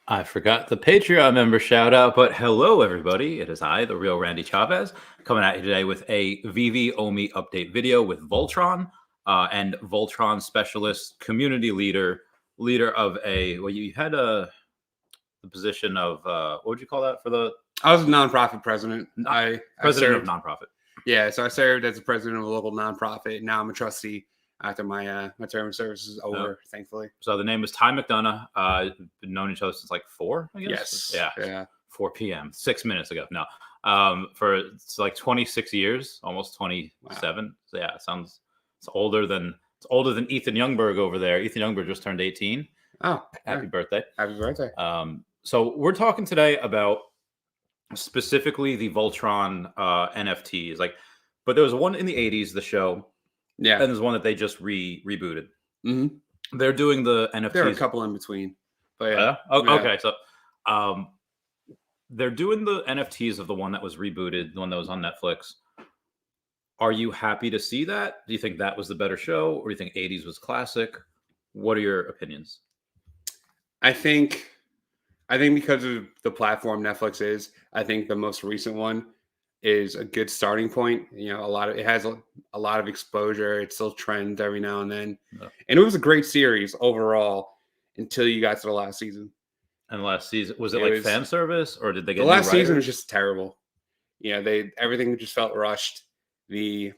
I forgot the Patreon member shout out, but hello everybody. It is I, the real Randy Chavez, coming at you today with a Veve Omi update video with Voltron and Voltron specialist, community leader of you had the position of what would you call that for the? I was a nonprofit president. President of nonprofit. Yeah, so I served as the president of a local nonprofit. Now I'm a trustee after my my term of service is over, thankfully. So the name is Ty McDonough. Been known each other since like 4, I guess. Yes. Yeah. 4 p.m. 6 minutes ago. No. For it's like 26 years, almost 27. Wow. So yeah, it's older than Ethan Youngberg over there. Ethan Youngberg just turned 18. Oh, happy birthday. Happy birthday. So we're talking today about specifically the Voltron NFTs. But there was one in the 80s, the show. Yeah. And there's one that they just rebooted. Mm-hmm. They're doing the NFTs. There are a couple in between. But yeah. Okay. So they're doing the NFTs of the one that was rebooted, the one that was on Netflix. Are you happy to see that? Do you think that was the better show? Or do you think 80s was classic? What are your opinions? I think because of the platform Netflix is, I think the most recent one is a good starting point. You know, it has a lot of exposure. It still trends every now and then. Yeah. And it was a great series overall until you got to the last season. And the last season, was it fan service, or did they get the last season was just terrible. You know, everything just felt rushed. The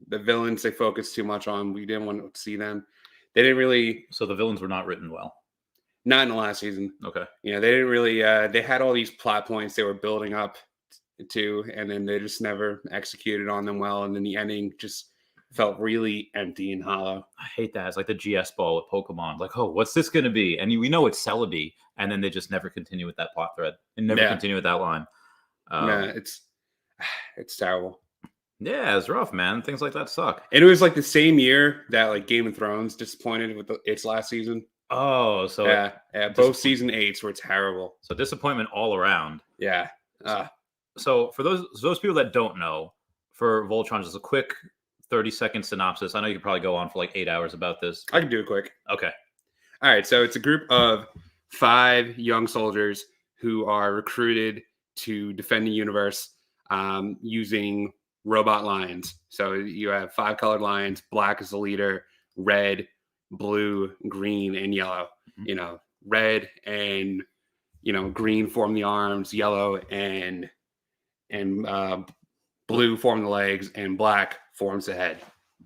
villains they focused too much on. We didn't want to see them. They didn't really. So the villains were not written well. Not in the last season. Okay. You know, they didn't really. They had all these plot points they were building up to, and then they just never executed on them well. And then the ending just felt really empty and hollow. I hate that. It's like the GS ball with Pokémon. Like, oh, what's this going to be? And we know it's Celebi, and then they just never continue with that plot thread and never continue with that line. It's terrible. Yeah, it's rough, man. Things like that suck. And it was like the same year that like Game of Thrones disappointed with its last season. Oh, so yeah, both season 8s were terrible. So disappointment all around. Yeah. So for those people that don't know, for Voltron, just a quick 30-second synopsis. I know you could probably go on for like 8 hours about this. I can do it quick. Okay. All right. So it's a group of 5 young soldiers who are recruited to defend the universe using robot lions. So you have 5 colored lions. Black is the leader. Red, blue, green, and yellow. Mm-hmm. You know, red and green form the arms. Yellow and blue form the legs, and black forms the head.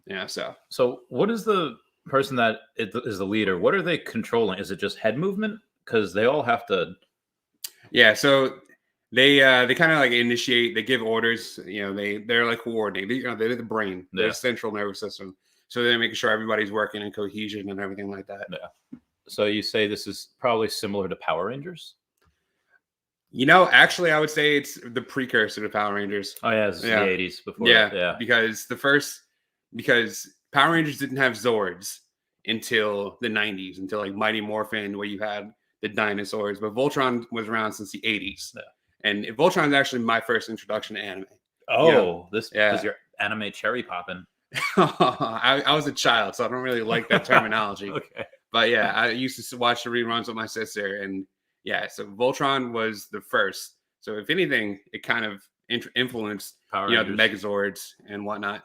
Yeah. So what is the person that is the leader? What are they controlling? Is it just head movement? Because they all have to. Yeah. So they kind of like initiate. They give orders. You know, they're like coordinating. They're the brain. They're the central nervous system. So they're making sure everybody's working in cohesion and everything like that. Yeah. So you say this is probably similar to Power Rangers? You know, actually, I would say it's the precursor to Power Rangers. Oh, yeah, it's the 80s before. Yeah, because Power Rangers didn't have Zords until the 90s, until like Mighty Morphin, where you had the dinosaurs. But Voltron was around since the 80s. Yeah. And Voltron is actually my first introduction to anime. Oh, this is your anime cherry popping. I was a child, so I don't really like that terminology. Okay. But yeah, I used to watch the reruns with my sister, and yeah, so Voltron was the first. So if anything, it kind of influenced the Megazords and whatnot.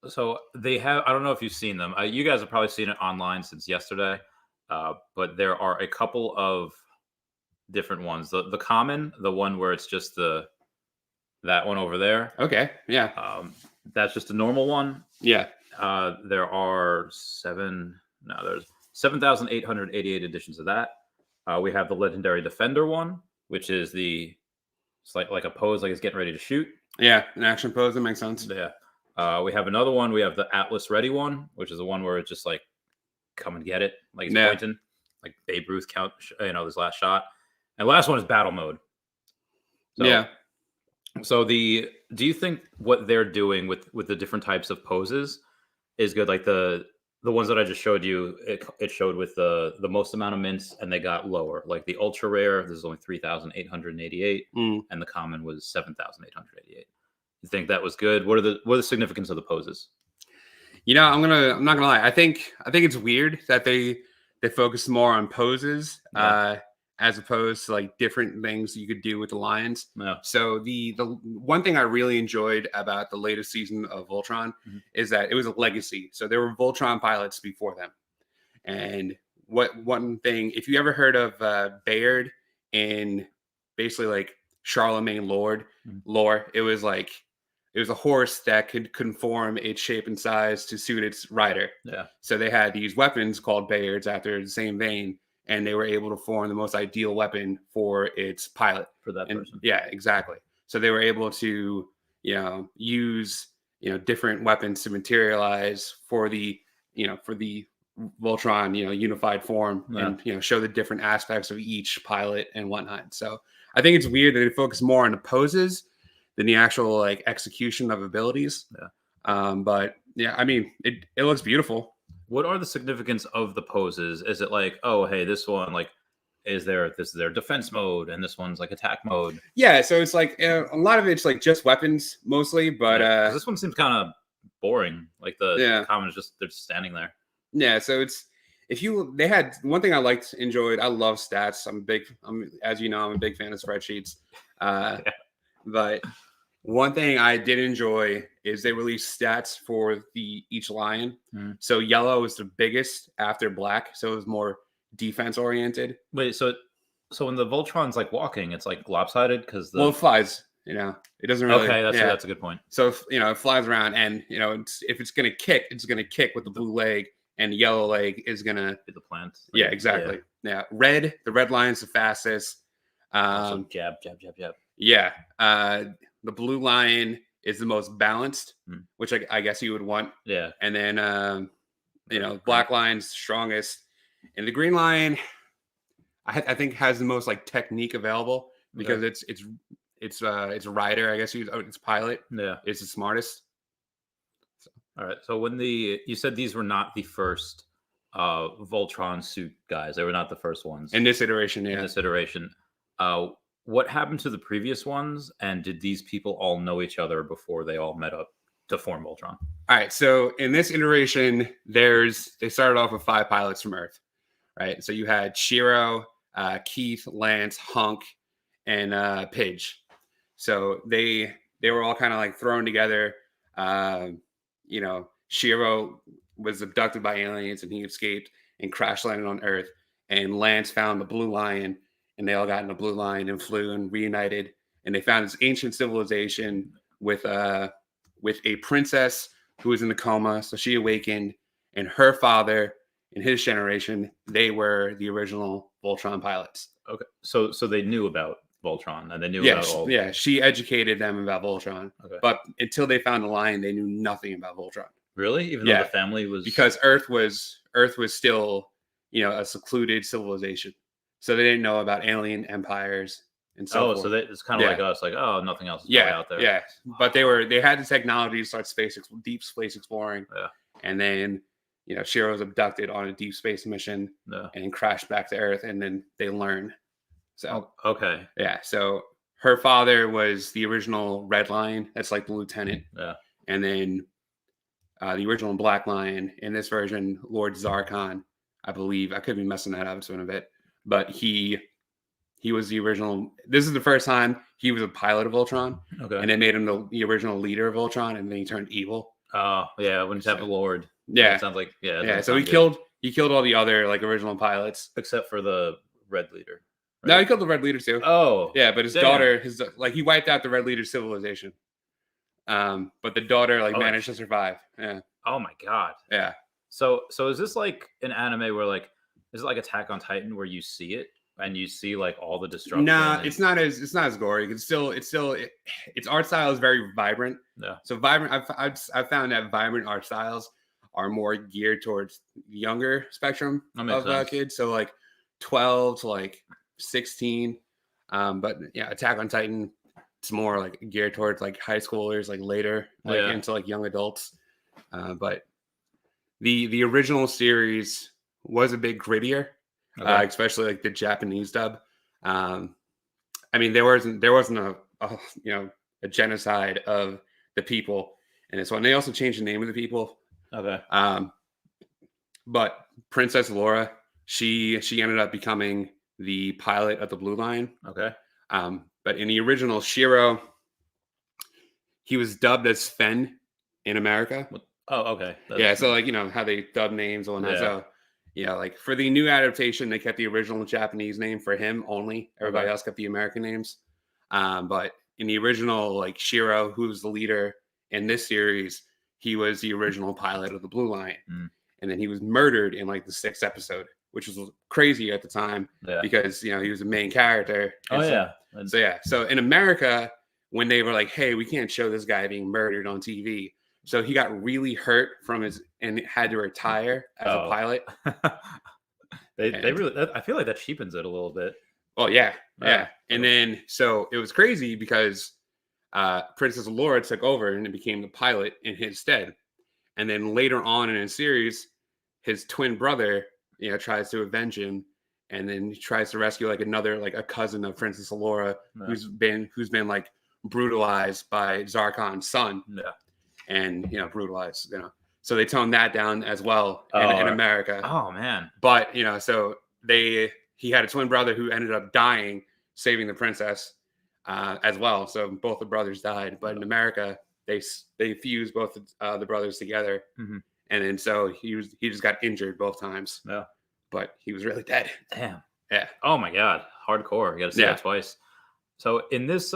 So they have, I don't know if you've seen them. You guys have probably seen it online since yesterday, but there are a couple of different ones. The common, the one where it's just that one over there. Okay, yeah. That's just a normal one. Yeah. There are there's 7,888 editions of that. We have the Legendary Defender one, which is it's like a pose, like it's getting ready to shoot. Yeah, an action pose. That makes sense. Yeah. We have another one. We have the Atlas Ready one, which is the one where it's just like, come and get it. Like it's pointing, like Babe Ruth count, his last shot. And the last one is battle mode. So, yeah. So do you think what they're doing with the different types of poses is good? Like the ones that I just showed you, it showed with the most amount of mints, and they got lower. Like the ultra rare, there's only 3,888, and the common was 7,888. You think that was good? What are the significance of the poses? I'm not gonna lie. I think it's weird that they focus more on poses as opposed to like different things you could do with the lines. Yeah. So the one thing I really enjoyed about the latest season of Voltron is that it was a legacy. So there were Voltron pilots before them. And one thing, if you ever heard of Bayard in basically like Charlemagne lore, it was a horse that could conform its shape and size to suit its rider. Yeah. So they had these weapons called Bayards after the same vein, and they were able to form the most ideal weapon for its pilot. For that person. Yeah, exactly. So they were able to, use, different weapons to materialize for the Voltron, unified form, and show the different aspects of each pilot and whatnot. So I think it's weird that they focus more on the poses than the actual like execution of abilities. Yeah. But yeah, I mean, it looks beautiful. What are the significance of the poses? Is it like, oh, hey, this one like this is their defense mode, and this one's like attack mode? Yeah, so it's like a lot of it's like just weapons mostly, but 'cause this one seems kind of boring. Like the common is they're just standing there. Yeah, so they had one thing I enjoyed. I love stats. As you know, I'm a big fan of spreadsheets. But one thing I did enjoy is they released stats for each lion. So yellow is the biggest after black, so it was more defense oriented. Wait, so when the Voltron's like walking, it's like lopsided because it flies. It doesn't really. Okay, that's a good point. So it flies around, and if it's gonna kick, it's gonna kick with the blue leg, and the yellow leg is gonna be the plant. Yeah, exactly. Yeah, the red line's the fastest. So jab. Yeah, the blue lion is the most balanced, which I guess you would want. Yeah, and then black lion's strongest, and the green lion, I think has the most like technique available because it's a rider. I guess it's pilot. Yeah, it's the smartest. So. All right. So when you said these were not the first Voltron suit guys, they were not the first ones in this iteration. Yeah, in this iteration. What happened to the previous ones, and did these people all know each other before they all met up to form Voltron? All right, so in this iteration, they started off with 5 pilots from Earth, right? So you had Shiro, Keith, Lance, Hunk, and Pidge. So they were all kind of like thrown together. Shiro was abducted by aliens and he escaped and crash landed on Earth. And Lance found the Blue Lion. And they all got in the Blue Line and flew and reunited. And they found this ancient civilization with a princess who was in a coma. So she awakened. And her father and his generation, they were the original Voltron pilots. Okay. So they knew about Voltron and they knew about all. Yeah, she educated them about Voltron. Okay. But until they found the lion, they knew nothing about Voltron. Really? Even though the family was. Because Earth was still, a secluded civilization. So they didn't know about alien empires and so forth. So it's kind of like us, like, oh, nothing else is out there. Yeah, but they had the technology to start deep space exploring. Yeah. And then, Shiro was abducted on a deep space mission and crashed back to Earth, and then they learned. So okay. Yeah, so her father was the original Red Lion. That's like the lieutenant. Yeah. And then the original Black Lion, in this version, Lord Zarkon, I believe. I could be messing that up in a bit. But he was the original. This is the first time he was a pilot of Voltron. Okay. And they made him the original leader of Voltron, and then he turned evil. Oh, yeah, when he's the Lord. Yeah. It sounds like, Yeah, so he killed all the other like original pilots. Except for the Red Leader. Right? No, he killed the Red Leader too. Oh. Yeah, but his daughter, he wiped out the Red Leader civilization. But the daughter managed to survive. Yeah. Oh my God. Yeah. So is this like an anime where like, is it like Attack on Titan where you see it and you see like all the destruction? No, it's not as gory. Its art style is very vibrant. Yeah. So vibrant. I've found that vibrant art styles are more geared towards the younger spectrum of kids. So like 12 to like 16. But yeah, Attack on Titan, it's more like geared towards like high schoolers, like later, into like young adults. But the original series was a bit grittier, especially like the Japanese dub. I mean, there wasn't a genocide of the people in this one. They also changed the name of the people. Okay. But Princess Laura, she ended up becoming the pilot of the Blue Line. Okay. But in the original Shiro, he was dubbed as Fen in America. Oh, okay. Yeah, so like, you know, how they dub names and whatnot. So, yeah, like for the new adaptation, they kept the original Japanese name for him only. Everybody else kept the American names. But in the original, like Shiro, who's the leader in this series, he was the original pilot of the Blue Line. And then he was murdered in like the 6th episode, which was crazy at the time because, you know, he was the main character. So in America, when they were like, hey, we can't show this guy being murdered on TV. So he got really hurt from his and had to retire as a pilot. they really, I feel like that cheapens it a little bit. Oh, yeah. And then so it was crazy because Princess Laura took over and became the pilot in his stead. And then later on in the series, his twin brother, you know, tries to avenge him, and then he tries to rescue like another, like a cousin of Princess Laura, who's been like brutalized by Zarkon's son. And, you know, brutalized, you know. So they toned that down as well in America. Oh man. But, you know, so he had a twin brother who ended up dying, saving the princess as well. So both the brothers died. But in America, they fused both the brothers together. And then so he just got injured both times. But he was really dead. Damn. Yeah. Oh my God. Hardcore. You got to see that twice. So in this,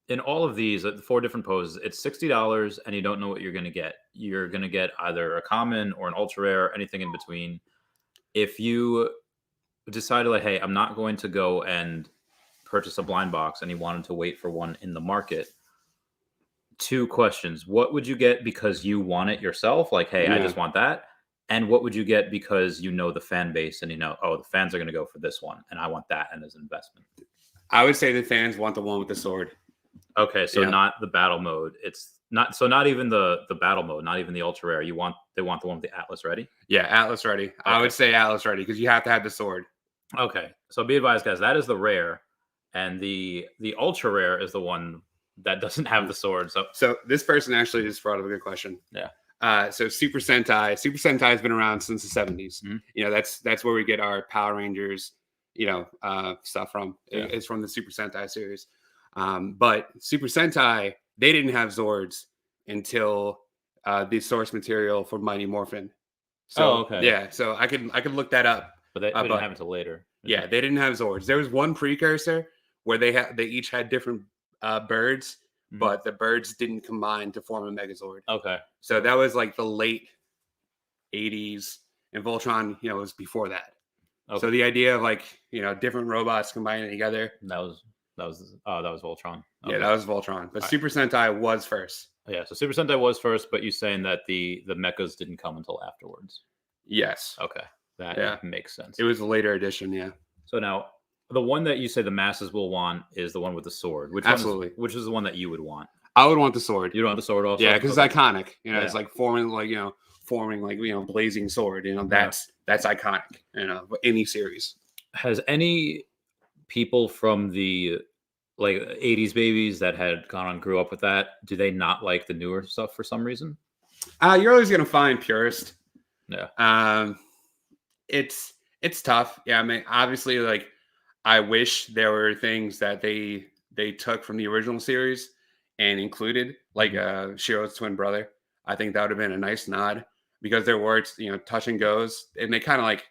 in all of these, the 4 different poses, it's $60 and you don't know what you're going to get. You're going to get either a common or an ultra rare, anything in between. If you decided like, hey, I'm not going to go and purchase a blind box and you wanted to wait for one in the market, 2 questions. What would you get because you want it yourself? Like, hey, I just want that. And what would you get because you know the fan base and you know, oh, the fans are going to go for this one and I want that and as an investment? I would say the fans want the one with the sword. Okay, so not the battle mode. It's not even the battle mode, not even the ultra rare. They want the one with the Atlas ready? Yeah, Atlas ready. Okay. I would say Atlas ready because you have to have the sword. Okay. So be advised, guys, that is the rare. And the ultra rare is the one that doesn't have the sword. So this person actually just brought up a good question. So Super Sentai has been around since the 70s. You know, that's where we get our Power Rangers, you know, stuff from. It's from the Super Sentai series. But Super Sentai, they didn't have Zords until the source material for Mighty Morphin. So so I could look that up. But they didn't have it until later. Yeah, they didn't have Zords. There was one precursor where they each had different birds, but the birds didn't combine to form a Megazord. Okay. So that was like the late 80s, and Voltron, you know, was before that. Okay. So the idea of like, you know, different robots combining together. That was Voltron. Okay. Yeah, that was Voltron. But Super Sentai was first. Yeah, so Super Sentai was first, but you're saying that the mechas didn't come until afterwards. Yes. Okay. That makes sense. It was a later edition, yeah. So now the one that you say the masses will want is the one with the sword. Which is the one that you would want? I would want the sword. You don't want the sword also? Yeah, because it's iconic. You know, it's like forming blazing sword. You know, that's iconic. You know, any series. Has any people from the like 80s babies that had gone on grew up with that, do they not like the newer stuff for some reason? You're always gonna find purist. Yeah. It's tough. Yeah, I mean, obviously, like, I wish there were things that they took from the original series and included, like Shiro's twin brother. I think that would have been a nice nod because there were, you know, touch and goes, and they kind of like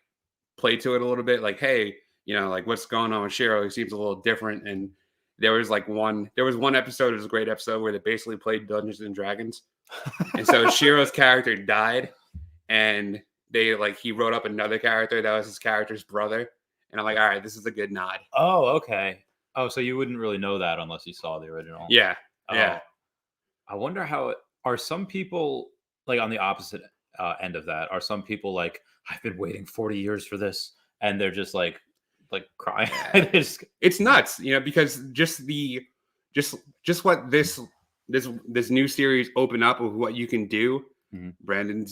played to it a little bit, like, hey, you know, like what's going on with Shiro? He seems a little different. And there was one episode, it was a great episode where they basically played Dungeons and Dragons, and so Shiro's character died, and he wrote up another character that was his character's brother. And I'm like, all right, this is a good nod. Oh, okay. Oh, so you wouldn't really know that unless you saw the original. Yeah. Yeah. I wonder are some people like on the opposite end of that? Are some people like, I've been waiting 40 years for this, and they're just like crying? It's nuts, you know, because just what this new series opened up with what you can do. Brendan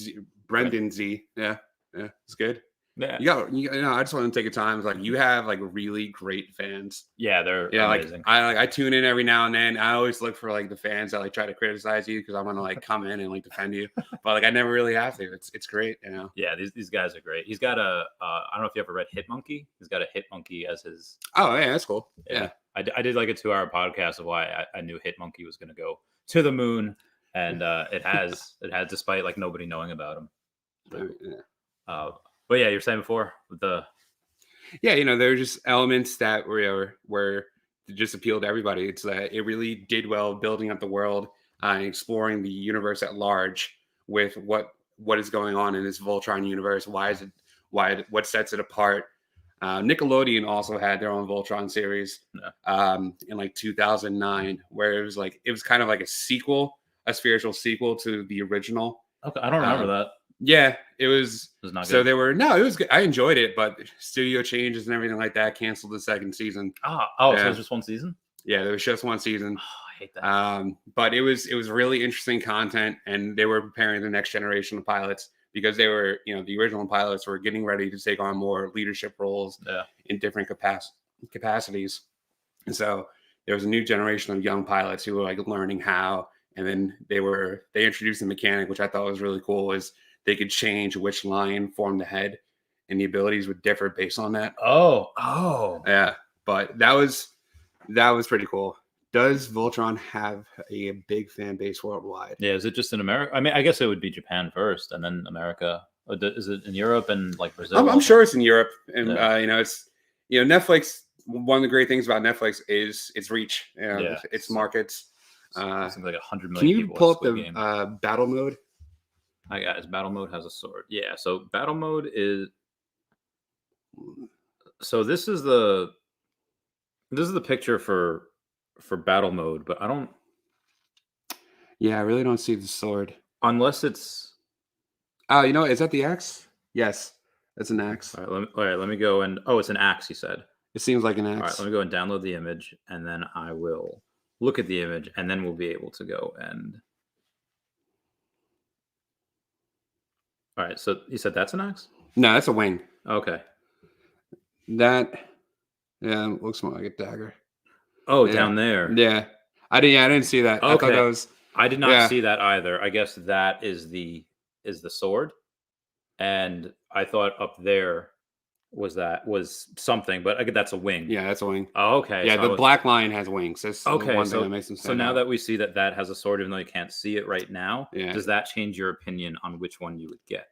Z. Yeah, it's good. Yeah. you know, I just want to take a time. It's like you have like really great fans. Yeah, they're amazing. I tune in every now and then. I always look for like the fans that like try to criticize you because I want to like come in and like defend you, but like I never really have to. It's great, you know. Yeah, these guys are great. He's got a I don't know if you ever read Hitmonkey. He's got a Hitmonkey as his. Oh yeah, that's cool. Yeah. I did like a 2-hour podcast of why I knew Hitmonkey was going to go to the moon, and it has despite like nobody knowing about him. But yeah, you're saying before with the you know, there were just elements that were just appealed to everybody. It's that it really did well building up the world and exploring the universe at large with what is going on in this Voltron universe. What sets it apart? Nickelodeon also had their own Voltron series in like 2009, where it was kind of like a spiritual sequel to the original. Okay, I don't remember that. Yeah, it was not so good. it was good. I enjoyed it, but studio changes and everything like that canceled the second season. So it was just one season? Yeah, there was just one season. Oh, I hate that. But it was really interesting content, and they were preparing the next generation of pilots because they were, you know, the original pilots were getting ready to take on more leadership roles in different capacities. And so there was a new generation of young pilots who were like learning how, and then they introduced the mechanic, which I thought was really cool, is they could change which line formed the head, and the abilities would differ based on that. Oh. Yeah. But that was pretty cool. Does Voltron have a big fan base worldwide? Yeah, is it just in America? I mean, I guess it would be Japan first, and then America. Or is it in Europe and like Brazil? I'm sure it's in Europe, and you know, it's, you know, Netflix. One of the great things about Netflix is its reach. You know, its markets. Seems like 100 million. Can you people pull up the battle mode? I got his battle mode has a sword. Yeah, so battle mode is. So this is the picture for battle mode, but I don't. Yeah, I really don't see the sword. Unless it's. Oh, you know, is that the axe? Yes, that's an axe. All right, let me go and it's an axe. You said it seems like an axe. All right, let me go and download the image, and then I will look at the image, and then we'll be able to go and. All right, so you said that's an axe? No, that's a wing. Okay. That, looks more like a dagger. Oh, down there. Yeah, I didn't see that. Okay. I thought that was. I did not see that either. I guess that is the sword, and I thought up there was something, but that's a wing. Yeah, that's a wing. Oh, okay. Yeah, so the black lion has wings. That's okay. One thing that makes them stand so now out. that we see that has a sword, even though you can't see it right now, Yeah. Does that change your opinion on which one you would get?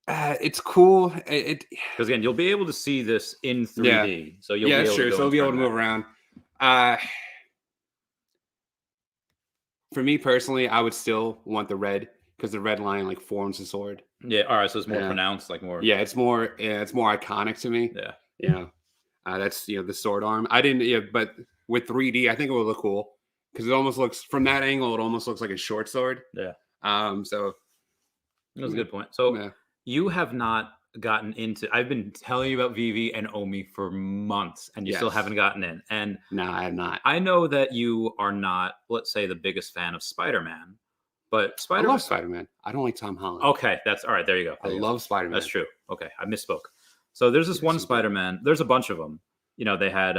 It's cool. Because again, you'll be able to see this in 3D. Yeah. So you'll that's true. So you'll be able to move around. For me personally, I would still want the red because the red lion like forms the sword. Yeah. All right. So it's more pronounced, like more. Yeah, it's more iconic to me. Yeah. Yeah. That's the sword arm. I didn't. Yeah, but with 3D, I think it would look cool because it almost looks from that angle. It almost looks like a short sword. Yeah. So that was a good point. So you have not gotten into. I've been telling you about Veve and Omi for months, and you still haven't gotten in. And no, I have not. I know that you are not, let's say, the biggest fan of Spider-Man, but I love Spider-Man. I don't like Tom Holland. Okay, that's all right. There you go. I love Spider-Man. That's true. Okay, I misspoke. So there's this one Spider-Man. There's a bunch of them. You know, they had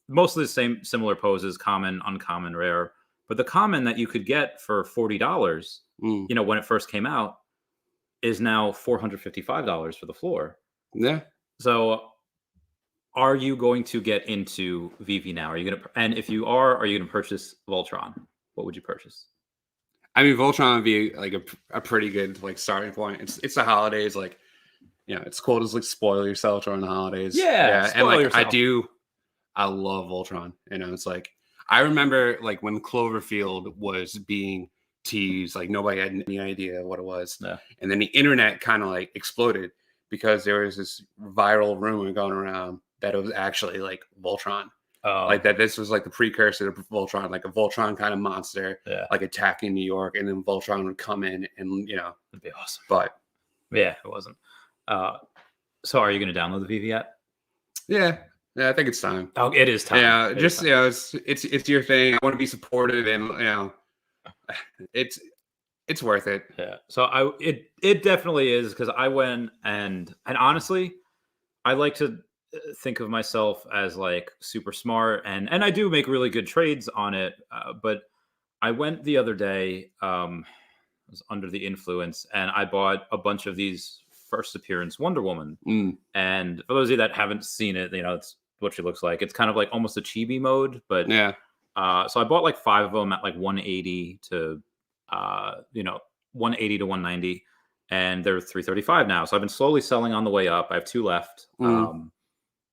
mostly the similar poses: common, uncommon, rare. But the common that you could get for $40, you know, when it first came out, is now $455 for the floor. Yeah. So are you going to get into Veve now? Are you going to, and if you are you going to purchase Voltron? What would you purchase? I mean, Voltron would be like a pretty good like starting point. It's the holidays, like, you know, it's cool to like spoil yourself during the holidays. Yeah. And like yourself. I love Voltron. You know, it's like I remember like when Cloverfield was being teased, like nobody had any idea what it was. Yeah. And then the internet kind of like exploded because there was this viral rumor going around that it was actually like Voltron. Oh. Like that this was like the precursor to Voltron, like a Voltron kind of monster, like attacking New York, and then Voltron would come in and, you know, it'd be awesome. But yeah, it wasn't. So are you going to download the Veve yet? Yeah, I think it's time. Oh, it is time. Yeah, it's your thing. I want to be supportive, and you know, it's It's worth it. Yeah. So it definitely is, because I went and honestly, I like to think of myself as like super smart, and I do make really good trades on it. But I went the other day, was under the influence, and I bought a bunch of these first appearance Wonder Woman. Mm. And for those of you that haven't seen it, it's what she looks like. It's kind of like almost a chibi mode, but Yeah. so I bought like 5 of them at like 180 to 180 to 190, and they're 335 now. So I've been slowly selling on the way up. I have 2 left. Mm.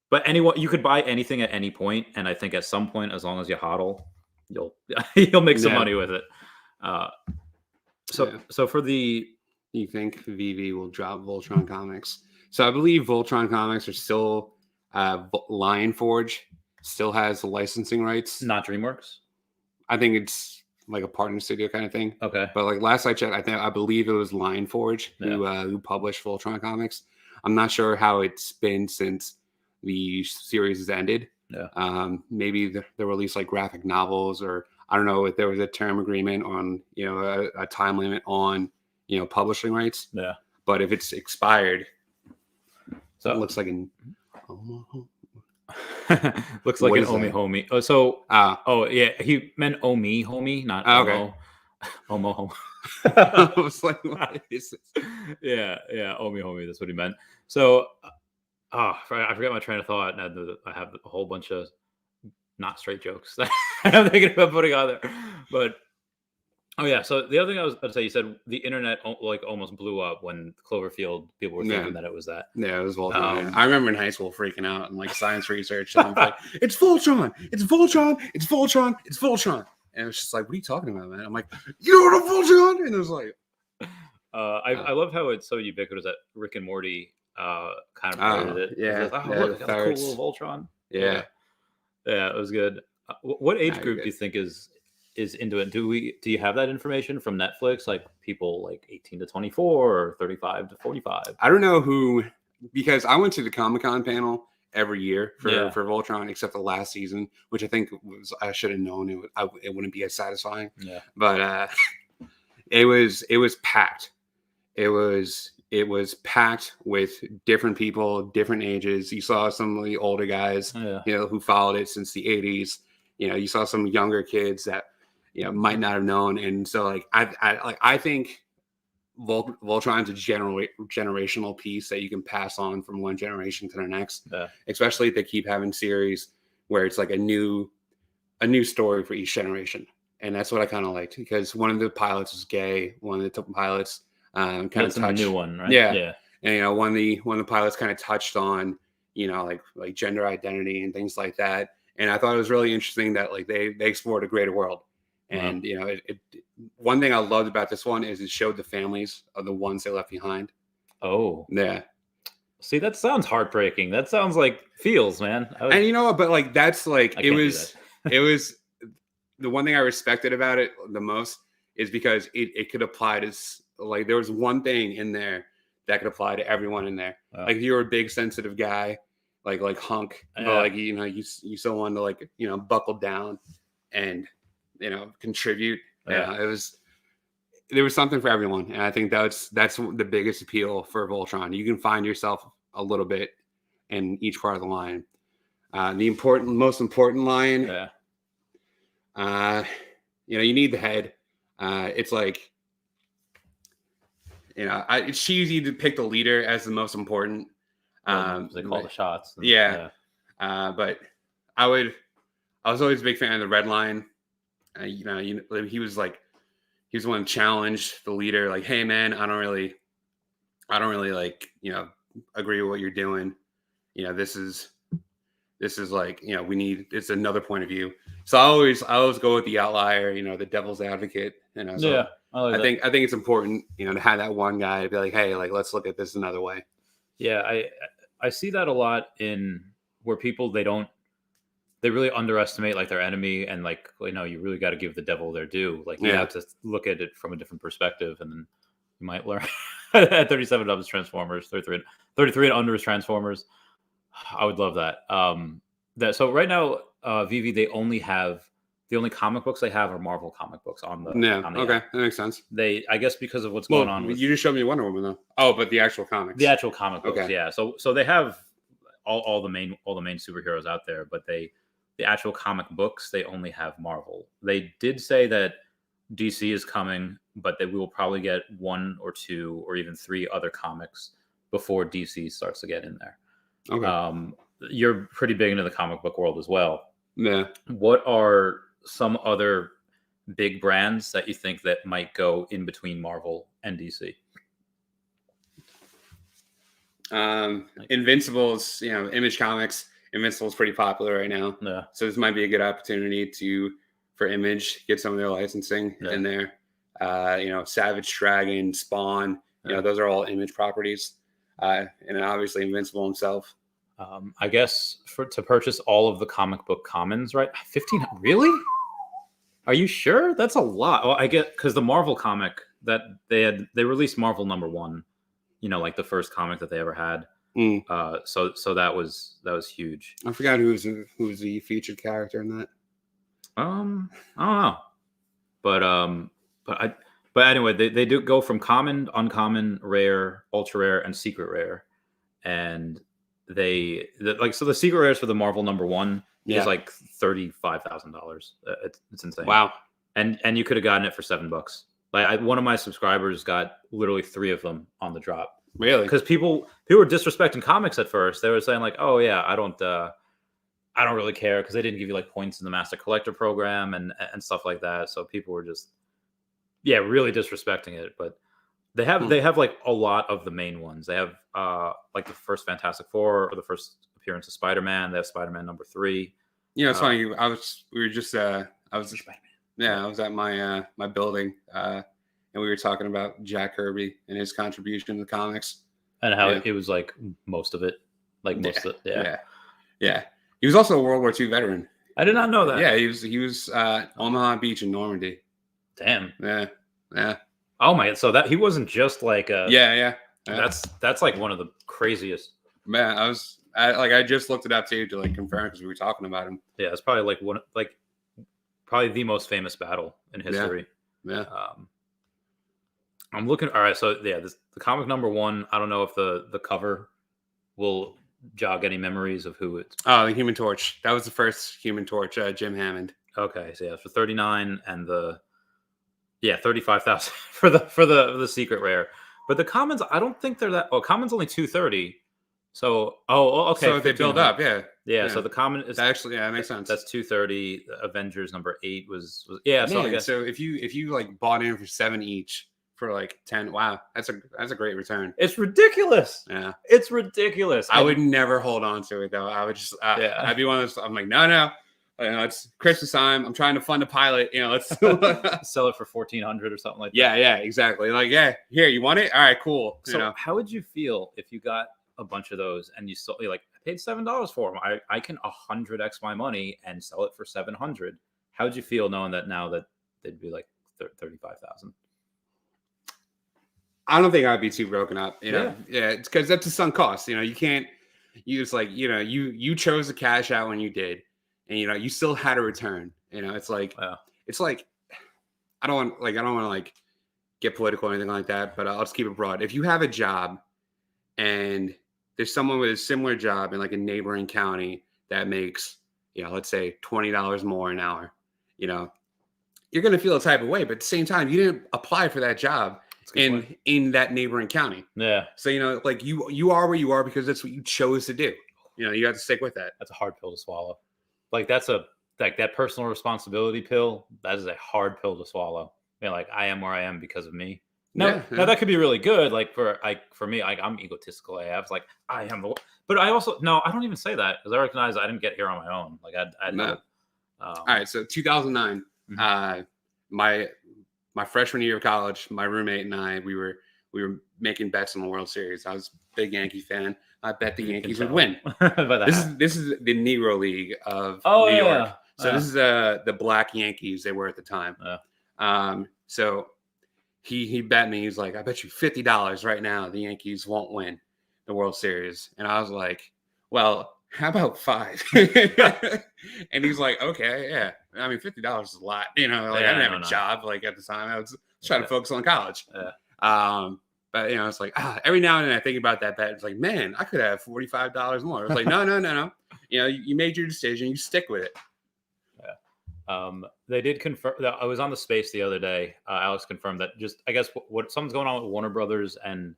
But anyone, you could buy anything at any point, and I think at some point, as long as you hodl, you'll make some money with it. So for the, you think Veve will drop Voltron comics? So I believe Voltron comics are still Lion Forge still has the licensing rights. not DreamWorks. I think it's like a partner studio kind of thing. Okay. But like last I checked, I believe it was Lion Forge who published Voltron comics. I'm not sure how it's been since the series has ended. Yeah. Maybe they'll release like graphic novels, or I don't know if there was a term agreement on a time limit on publishing rights. Yeah. But if it's expired, so it looks like looks like an Omi homie. Oh, so yeah, he meant Omi homie, not Omo. Omo home. I was like, what is this? Yeah, Omi homie. That's what he meant. So, I forgot my train of thought. And I have a whole bunch of not straight jokes that I'm thinking about putting on there. But so the other thing I was about to say, you said the internet like almost blew up when Cloverfield people were thinking that it was that. Yeah, it was Voltron. I remember in high school freaking out and like science research. And I'm like, it's Voltron, it's Voltron, it's Voltron, it's Voltron. And it was just like, what are you talking about, man? I'm like, you know what a Voltron? And it was like, I love how it's so ubiquitous that Rick and Morty kind of created it. Yeah, like, look, that's a cool little Voltron. Yeah, it was good. What age group do you think is into it? Do you have that information from Netflix, like people like 18 to 24 or 35 to 45? I don't know who, because I went to the Comic-Con panel every year for Voltron, except the last season, which I think I should have known it wouldn't be as satisfying. Yeah, but it was packed. It was packed with different people, different ages. You saw some of the older guys, who followed it since the 80s. You saw some younger kids that might not have known. And so like I think Voltron's a generational piece that you can pass on from one generation to the next. Especially if they keep having series where it's like a new story for each generation. And that's what I kind of liked, because one of the pilots was gay. One of the top pilots kind of touched a new one, right? Yeah. And one of the pilots kind of touched on like gender identity and things like that. And I thought it was really interesting that like they explored a greater world. And one thing I loved about this one is it showed the families of the ones they left behind. Oh, yeah. See, that sounds heartbreaking. That sounds like feels, man. And you know what? But like that's like it was the one thing I respected about it the most is because it could apply to, like, there was one thing in there that could apply to everyone in there. Like if you're a big sensitive guy, like Hunk, but like you still wanted to like buckle down and contribute. There was something for everyone, and I think that's the biggest appeal for Voltron. You can find yourself a little bit in each part of the line. The most important line, you need the head. It's like it's cheesy to pick the leader as the most important. They call the shots. But I was always a big fan of the red line. He was the one who challenged the leader, like, hey man, I don't really like agree with what you're doing. This is like, it's another point of view. So I always go with the outlier, the devil's advocate. So I think it's important, to have that one guy to be like, hey, like, let's look at this another way. Yeah, I see that a lot in where people they really underestimate like their enemy, and like, you really got to give the devil their due. Like you have to look at it from a different perspective, and then you might learn. At 37 up is Transformers, 33 and under is Transformers. I would love that. So right now, Veve, they only have the only comic books they have are Marvel comic books on the Yeah. on the Okay, app. that makes sense. They, I guess, because of what's Well, going on with you just showed me Wonder Woman though. Oh, but the actual comics. the actual comic books, Okay. yeah. So they have all the main superheroes out there, but the actual comic books, they only have Marvel. They did say that DC is coming, but that we will probably get 1 or 2 or even 3 other comics before DC starts to get in there. Okay. You're pretty big into the comic book world as well. Yeah. What are some other big brands that you think that might go in between Marvel and DC? Invincible's, Image Comics. Invincible's pretty popular right now. Yeah. So this might be a good opportunity for Image get some of their licensing in there. Savage Dragon, Spawn. Those are all Image properties. And then obviously Invincible himself. I guess to purchase all of the comic book commons, right? 15, really? Are you sure? That's a lot. Well, I get, because the Marvel comic that they released Marvel #1, like the first comic that they ever had. So that was huge. I forgot who's the featured character in that. I don't know, but anyway, they do go from common, uncommon, rare, ultra rare, and secret rare, and the secret rares for the Marvel #1 is like $35,000. It's insane. Wow. And you could have gotten it for $7. Like one of my subscribers got literally 3 of them on the drop. Really? Because people were disrespecting comics at first. They were saying like, "Oh yeah, I don't really care," because they didn't give you like points in the Master Collector program and stuff like that. So people were just really disrespecting it. But they have like a lot of the main ones. They have like the first Fantastic Four or the first appearance of Spider-Man. They have Spider-Man #3. It's funny. I was at my building and we were talking about Jack Kirby and his contribution to the comics and how it was like most of it, like most of it. Yeah. He was also a World War II veteran. I did not know that. Yeah, he was Omaha Beach in Normandy. Damn. Yeah. Oh my! So that he wasn't just like a. Yeah. That's like one of the craziest. Man, I just looked it up too to like confirm because we were talking about him. Yeah, it's probably probably the most famous battle in history. Yeah. I'm looking. All right, so the comic #1. I don't know if the cover will jog any memories of who it's. Oh, the Human Torch. That was the first Human Torch, Jim Hammond. Okay, so for 39 and 35,000 for the secret rare. But the commons, I don't think they're that. Oh, commons only 230. So okay. So they build up, yeah. So the common is actually that makes sense. That's 230. Avengers #8 was yeah. So Man, I guess so if you like bought in for 7 each for like 10, wow, that's a great return. It's ridiculous. Yeah, it's ridiculous. I would never hold on to it though. I would just I'd be one of those. I'm like no. It's Christmas time. I'm trying to fund a pilot. Let's sell it for 1,400 or something like that. Yeah, exactly. Like, here, you want it? All right, cool. So, how would you feel if you got a bunch of those and you sold? I paid $7 for them. I can 100x my money and sell it for 700. How would you feel knowing that now that they'd be like 35,000? I don't think I'd be too broken up. It's because that's a sunk cost. You can't. You just you chose to cash out when you did. And you still had a return. It's like it's like I don't want to get political or anything like that, but I'll just keep it broad. If you have a job and there's someone with a similar job in like a neighboring county that makes let's say $20 more an hour, you're gonna feel a type of way. But at the same time, you didn't apply for that job in that neighboring county. Yeah. So you are where you are because that's what you chose to do. You have to stick with that. That's a hard pill to swallow. That's that personal responsibility pill. That is a hard pill to swallow. I am where I am because of me. Now that could be really good. For me, I'm egotistical. I was I am the. But I also I don't even say that because I recognize I didn't get here on my own. No. All right, so 2009, my freshman year of college, my roommate and I, we were making bets on the World Series. I was a big Yankee fan. I bet the Yankees would win. This is the Negro League of New York. So this is the black Yankees they were at the time. So he bet me. He's like, I bet you $50 right now the Yankees won't win the World Series. And I was like, well, how about 5? And he's like, okay, yeah. I mean, $50 is a lot. You know, like I didn't have a job like at the time. I was trying to focus on college. But you know, it's like every now and then I think about that bet. It's like, man, I could have $45 more. It's like, no. You know, you made your decision. You stick with it. They did confirm that I was on the space the other day. Alex confirmed that just, I guess, what something's going on with Warner Brothers and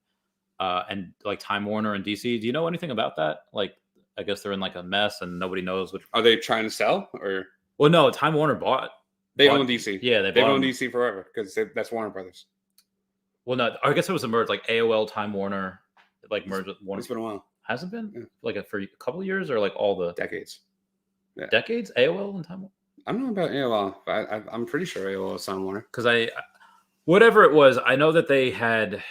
like Time Warner and DC. Do you know anything about that? Like, I guess they're in like a mess and nobody knows which. Are they trying to sell or? Well, no, Time Warner They own DC. Yeah, they've owned DC forever because that's Warner Brothers. Well, no, I guess it was a merge, like AOL, Time Warner, like merged with Warner. It's been a while. Has it been? Yeah. For a couple of years or like all the decades? Yeah. Decades? AOL and Time Warner? I don't know about AOL, but I'm pretty sure AOL is Time Warner. Because whatever it was, I know that they had,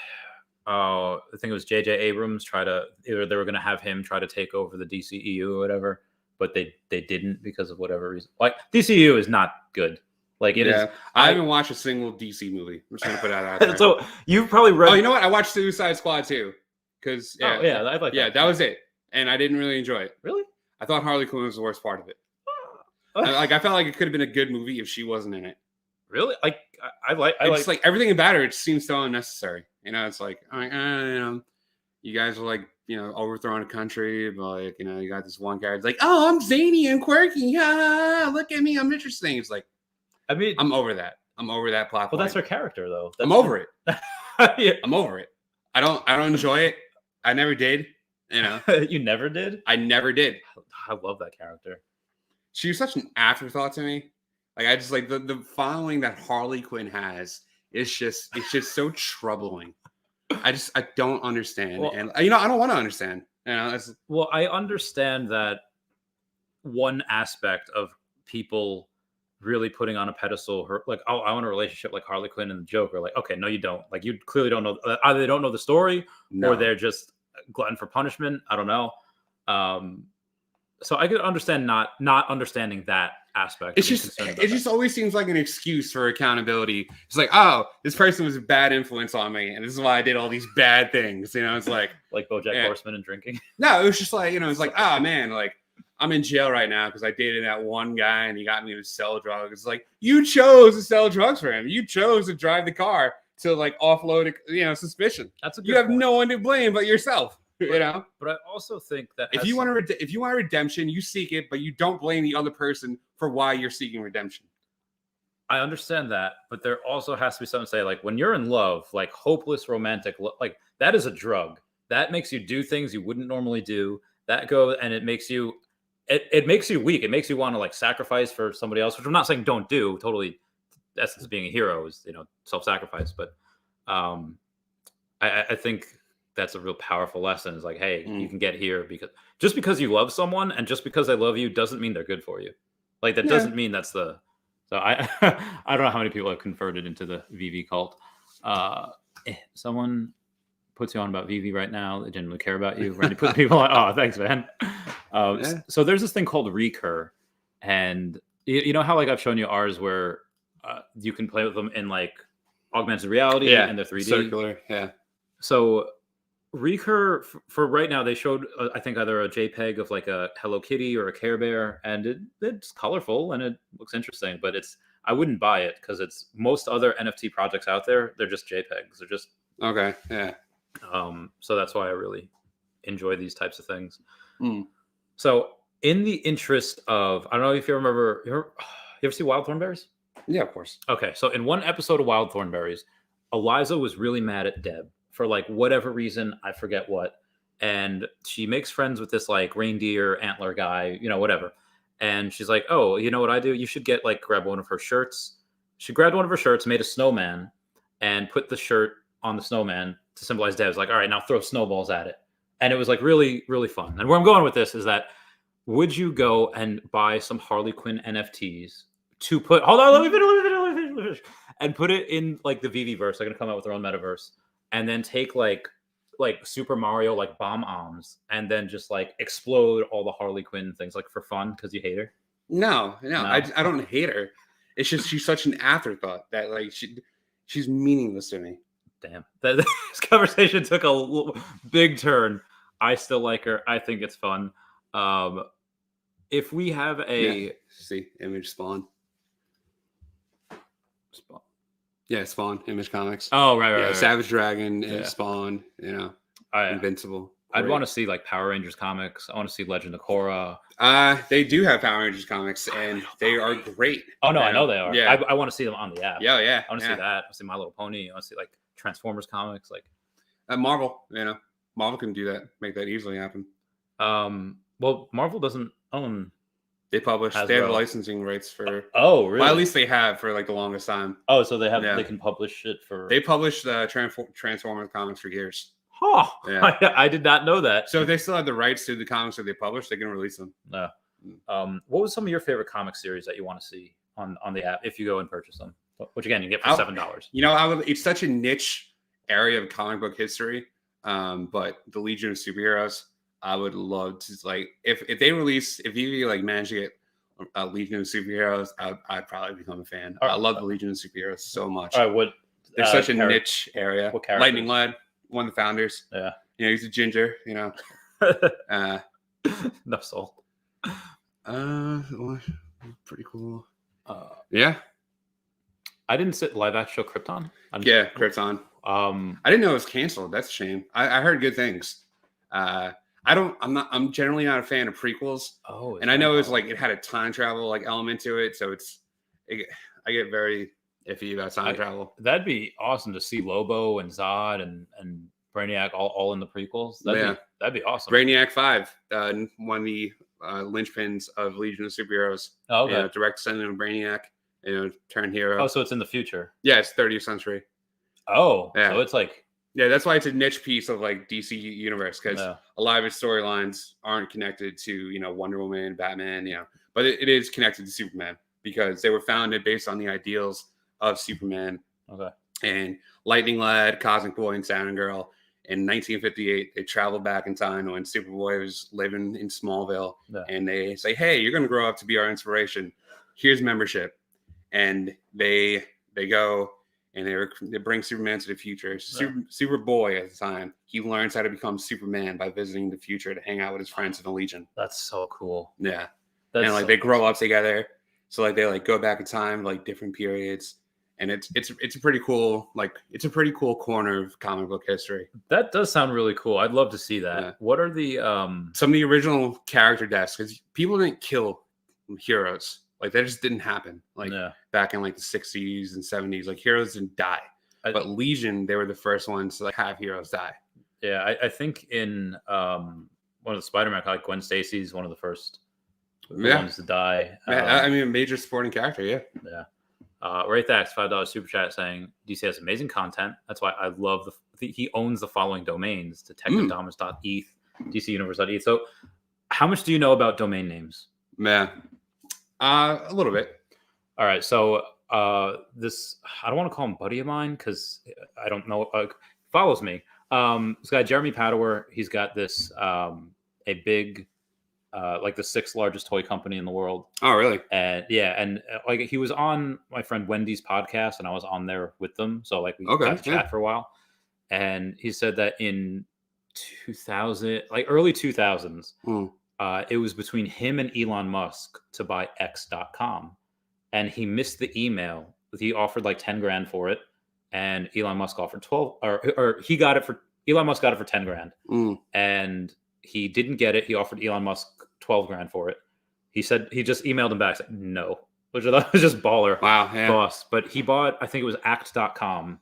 I think it was J.J. Abrams they were going to have him try to take over the DCEU or whatever, but they didn't because of whatever reason. Like, DCEU is not good. Like it is. I haven't watched a single DC movie. I'm just gonna put that out there. So you've probably read. Oh, you know what? I watched Suicide Squad too. Because I like that. That was it, and I didn't really enjoy it. Really? I thought Harley Quinn was the worst part of it. I felt like it could have been a good movie if she wasn't in it. Really? Like I like everything about her. It seems so unnecessary. You know, it's like, you know, you guys are like, you know, overthrowing a country, but like, you know, you got this one guy. It's like, oh, I'm zany and quirky. Look at me, I'm interesting. It's like. I mean, I'm over that. I'm over that plot. Well, that's her character, though. I'm over it. Yeah. I'm over it. I don't enjoy it. I never did. You know, you never did. I never did. I love that character. She was such an afterthought to me. Like I just like the following that Harley Quinn has. It's just so troubling. I don't understand, well, and you know, I don't want to understand. You know, well, I understand that one aspect of people really putting on a pedestal her, like, oh, I want a relationship like Harley Quinn and the Joker. Like, okay, no, you don't. Like, you clearly don't know. Either they don't know the story, or they're just glutton for punishment. I don't know. So I could understand not understanding that aspect. It just always seems like an excuse for accountability. It's like, oh, this person was a bad influence on me, and this is why I did all these bad things. You know, it's like BoJack Horseman and drinking. No, it was just like, you know, it's like, oh man, like I'm in jail right now because I dated that one guy and he got me to sell drugs. It's like, you chose to sell drugs for him. You chose to drive the car to like offload, you know, suspicion. That's a good point. No one to blame but yourself. You know, but I also think that if you want redemption, you seek it, but you don't blame the other person for why you're seeking redemption. I understand that, but there also has to be something to say, like when you're in love, like hopeless romantic, like that is a drug that makes you do things you wouldn't normally do. That goes and it makes you. It makes you weak. It makes you want to like sacrifice for somebody else, which I'm not saying don't do. Totally, essence of being a hero is, you know, self-sacrifice. But I think that's a real powerful lesson. Is like, hey, you can get here because you love someone, and just because they love you doesn't mean they're good for you. Like that doesn't mean that's the. So I I don't know how many people have converted into the VV cult. Someone puts you on about VV right now. They genuinely care about you. Randy put people on. Oh, thanks, man. So there's this thing called Recur, and you know how like I've shown you ours where you can play with them in like augmented reality and they're 3D circular. Yeah. So Recur for right now they showed I think either a JPEG of like a Hello Kitty or a Care Bear, and it's colorful and it looks interesting, but I wouldn't buy it because it's most other NFT projects out there. They're just JPEGs. They're just okay. Yeah. So that's why I really enjoy these types of things. So in the interest of, I don't know if you remember, you ever see Wild Thornberries? Yeah, of course. Okay. So in one episode of Wild Thornberries, Eliza was really mad at Deb for like whatever reason, I forget what. And she makes friends with this like reindeer antler guy, you know, whatever. And she's like, oh, you know what I do? You should grab one of her shirts. She grabbed one of her shirts, made a snowman, and put the shirt on the snowman to symbolize Deb's like, all right, now throw snowballs at it. And it was like really, really fun. And where I'm going with this is that would you go and buy some Harley Quinn NFTs to put, hold on, let me finish, and put it in like the VVverse? They're going to come out with their own metaverse, and then take like Super Mario, like bomb arms, and then just like explode all the Harley Quinn things like for fun because you hate her? No. I don't hate her. It's just she's such an afterthought that like she's meaningless to me. Damn, this conversation took a big turn. I still like her. I think it's fun. If we have a Yeah. See, Image Spawn. Spawn. Yeah, Spawn, Image Comics. Oh, right, Yeah, right. Savage Dragon and Yeah. Spawn, you know, Yeah. Invincible. I'd Great. want to see like Power Rangers comics. I want to see Legend of Korra. They do have Power Rangers comics, and they are great. Oh no, you I know they are. Yeah, I want to see them on the app. yeah, yeah. I want to see that. I want to see My Little Pony. I want to see like Transformers comics. Like Marvel, you know, Marvel can do that, make that easily happen. Well, Marvel doesn't own. They publish. Hasbro. They have licensing rights for. Oh, really? Well, at least they have for like the longest time. Oh, so they have. Yeah. They can publish it for. They published Transformers comics for years. Huh. Yeah. I did not know that. So if they still have the rights to the comics that they publish, they can release them. No. What was some of your favorite comic series that you want to see on the app if you go and purchase them? Which again, you get for $7. You know, it's such a niche area of comic book history. But the Legion of Superheroes, I would love to like if you like manage to get a Legion of Superheroes, I'd probably become a fan. I love the Legion of Superheroes so much. All right, what? There's such a niche area. What characters? Lightning Lad, one of the founders. Yeah. You know, he's a ginger. You know. No soul. Pretty cool. Yeah. I didn't sit live action show Krypton. Yeah, Krypton. I didn't know it was canceled. That's a shame. I heard good things. I'm generally not a fan of prequels. Oh, and I know it's like it had a time travel like element to it, so I get very iffy about time travel. That'd be awesome to see Lobo and Zod and Brainiac all in the prequels. That'd be awesome. Brainiac 5, one of the linchpins of Legion of Superheroes. Oh, okay. You know, direct descendant of Brainiac, you know, turned hero. Oh, so it's in the future. Yeah, it's 30th century. Oh, yeah. So it's like that's why it's a niche piece of like DC universe because a lot of its storylines aren't connected to, you know, Wonder Woman, Batman, you know, but it is connected to Superman because they were founded based on the ideals of Superman. Okay. And Lightning Lad, Cosmic Boy, and Sound Girl. In 1958, they traveled back in time when Superboy was living in Smallville, and they say, "Hey, you're going to grow up to be our inspiration. Here's membership." And they go and they bring Superman to the future. Superboy at the time, he learns how to become Superman by visiting the future to hang out with his friends in the Legion. That's so cool. Yeah, and like they grow up together, so like they like go back in time like different periods. And it's a pretty cool corner of comic book history. That does sound really cool. I'd love to see that. Yeah. What are the some of the original character deaths? Because people didn't kill heroes, like that just didn't happen. Like back in like the 60s and 70s, like heroes didn't die. But Legion, they were the first ones to like have heroes die. Yeah, I think in one of the Spider-Man, like Gwen Stacy's one of the first ones to die. I mean, a major supporting character. Yeah. Yeah. Raythax $5 super chat saying DC has amazing content. That's why I love he owns the following domains: detectivedomus.eth, DCuniverse.eth. So, how much do you know about domain names? Yeah, a little bit. All right, so this I don't want to call him buddy of mine because I don't know. Follows me. This guy Jeremy Padower. He's got this a big. Like the 6th largest toy company in the world. Oh, really? And like he was on my friend Wendy's podcast, and I was on there with them. So like we got to chat for a while. And he said that in 2000, like early 2000s, it was between him and Elon Musk to buy X.com, and he missed the email. He offered like 10 grand for it, and Elon Musk offered 12, or Elon Musk got it for 10 grand, and he didn't get it. He offered Elon Musk 12 grand for it. He said he just emailed him back, said no, which I thought was just baller. Wow, yeah. Boss. But he bought, I think it was act.com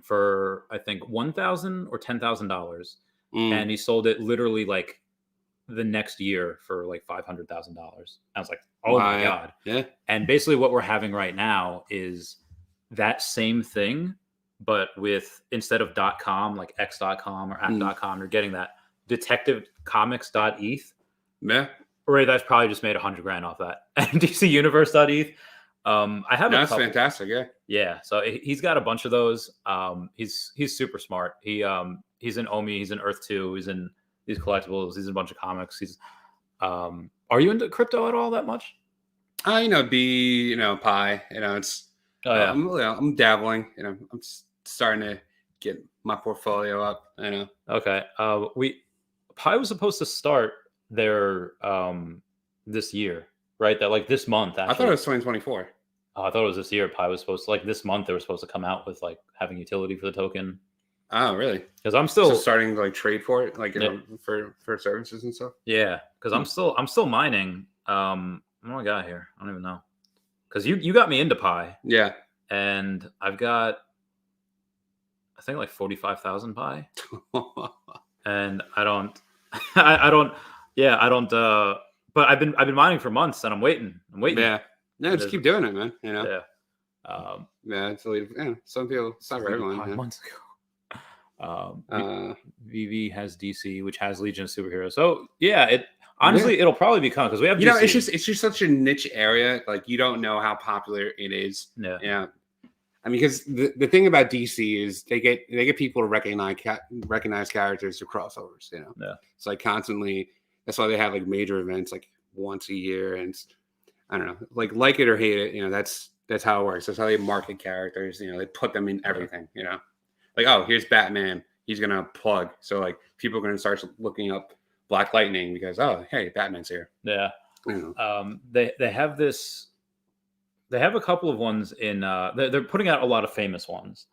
for I think $1,000 or $10,000, and he sold it literally like the next year for like $500,000. I was like, oh my god, yeah. And basically what we're having right now is that same thing, but with instead of .com like X.com or act.com, you're getting that detectivecomics.eth. Yeah. Ray, that's probably just made 100 grand off that. DCuniverse.eth. I have that's fantastic. Yeah. Yeah. So he's got a bunch of those. He's super smart. He's in Omi. He's in Earth 2. He's in these collectibles. He's in a bunch of comics. Are you into crypto at all that much? Pi. It's. Oh yeah. I'm dabbling. I'm starting to get my portfolio up. Okay. Pi was supposed to start they're this year, right? That like this month actually. I thought it was 2024. Oh, I thought it was this year. Pi was supposed to, like, this month they were supposed to come out with like having utility for the token. Oh, really? Because I'm still starting to like trade for it, like, you know, for services and stuff. Yeah, because I'm still mining. What do I got here? I don't even know. Because you got me into Pi. Yeah. And I've got, I think, like 45,000 Pi. And I don't, I don't. But I've been mining for months, and I'm waiting. Yeah. No, just keep doing it, man. You know. Yeah. Yeah. Some people. It's not for everyone. 5 months ago. Veve has DC, which has Legion of Superheroes. So yeah, it'll probably become, because we have DC. You know, it's just such a niche area. Like, you don't know how popular it is. Yeah. Yeah. I mean, because the thing about DC is they get people to recognize characters through crossovers. You know. Yeah. It's like constantly. That's why they have like major events like once a year, and I don't know, like it or hate it. You know, that's how it works. That's how they market characters. You know, they put them in everything. You know, like, oh, here's Batman. He's gonna plug. So like people are gonna start looking up Black Lightning because, oh, hey, Batman's here. Yeah. You know. They have this. They have a couple of ones in. They're putting out a lot of famous ones,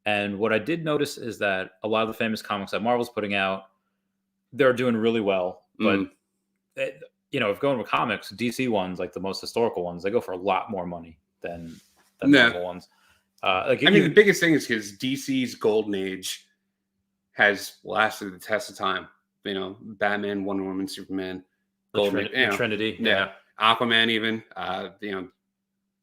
and what I did notice is that a lot of the famous comics that Marvel's putting out, they're doing really well. But you know, if going with comics, DC ones, like the most historical ones, they go for a lot more money than Marvel ones. Like, I mean, the biggest thing is because DC's golden age has lasted the test of time. You know, Batman, Wonder Woman, Superman, Trinity, yeah, Aquaman, even. You know,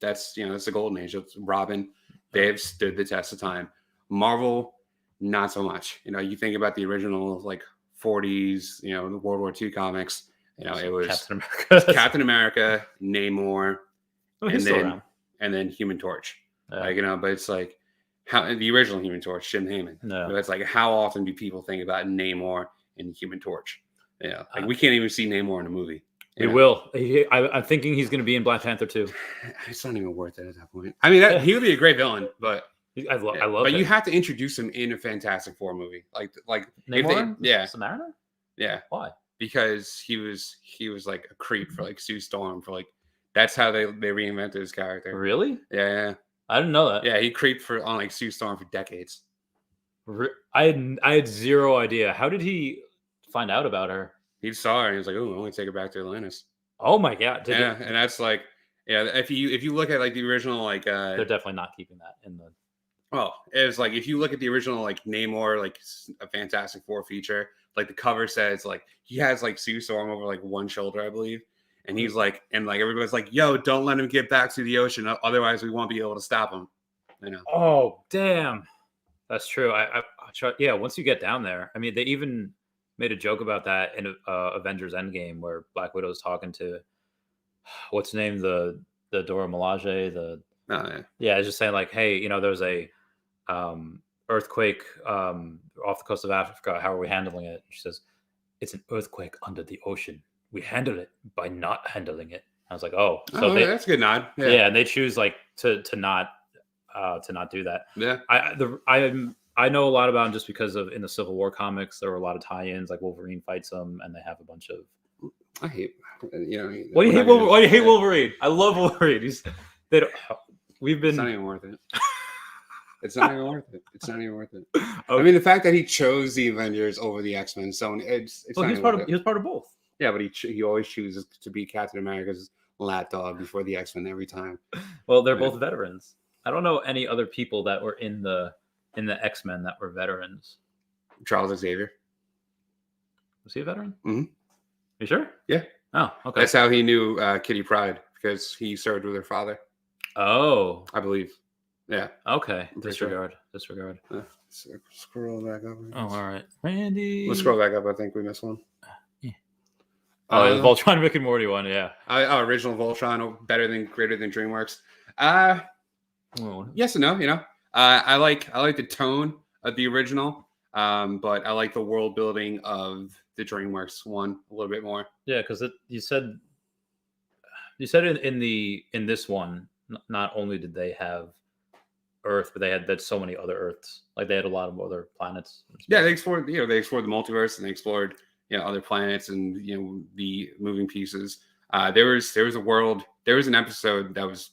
that's the golden age. It's Robin. They've stood the test of time. Marvel, not so much. You know, you think about the original like 40s, you know, the World War II comics. You know, it was Captain America, Namor, and then Human Torch. Yeah. Like, you know, but it's like how the original Human Torch, Jim Heyman. No. But it's like, how often do people think about Namor and Human Torch? You know, like we can't even see Namor in a movie. We will. I'm thinking he's going to be in Black Panther 2. It's not even worth it at that point. I mean, he would be a great villain, but I love. But him. You have to introduce him in a Fantastic Four movie, like Namor. Samaritan. Yeah. Why? Because he was like a creep for like Sue Storm for like, that's how they reinvented his character. Really? Yeah. I didn't know that. Yeah, he creeped on like Sue Storm for decades. I had zero idea. How did he find out about her? He saw her and he was like, "Oh, I want to take her back to Atlantis." Oh my god! And that's like, if you look at like the original, like they're definitely not keeping that in the. Oh, it was like, if you look at the original like Namor, like a Fantastic Four feature, like the cover says like he has like Sue Storm over like one shoulder, I believe, and he's like, and like everybody's like, "Yo, don't let him get back to the ocean, otherwise we won't be able to stop him." You know. Oh damn, that's true. I try. Yeah, once you get down there, I mean, they even made a joke about that in Avengers Endgame, where Black Widow's talking to what's the name, the Dora Milaje, it's just saying like, hey, you know, there's a earthquake off the coast of Africa. How are we handling it? She says, it's an earthquake under the ocean. We handle it by not handling it. I was like, oh, so that's a good nod. Yeah, and they choose like to not do that. Yeah, I know a lot about him just because of in the Civil War comics, there were a lot of tie-ins, like Wolverine fights them, and they have a bunch of. I hate, you know. Why do you hate Wolverine? I love Wolverine. We've been. It's not even worth it. It's not even worth it. It's not even worth it. Okay. I mean, the fact that he chose the Avengers over the X-Men, so it's. Well, he was part of both. Yeah, but he always chooses to be Captain America's lapdog before the X-Men every time. Well, they're both veterans. I don't know any other people that were in the X-Men that were veterans. Charles Xavier. Was he a veteran? Mm-hmm. You sure? Yeah. Oh, okay. That's how he knew Kitty Pryde, because he served with her father. Oh, I believe. Yeah. Okay. Disregard. Scroll back up. Oh, all right. Randy. Let's scroll back up. I think we missed one. Yeah. Oh, the Voltron Rick and Morty one. Yeah. Original Voltron, greater than DreamWorks. Yes and no. You know, I like the tone of the original, but I like the world building of the DreamWorks one a little bit more. Yeah, because you said in this one, not only did they have Earth, but they had so many other Earths. Like they had a lot of other planets. Yeah, they explored the multiverse, and they explored other planets and the moving pieces. There was an episode that was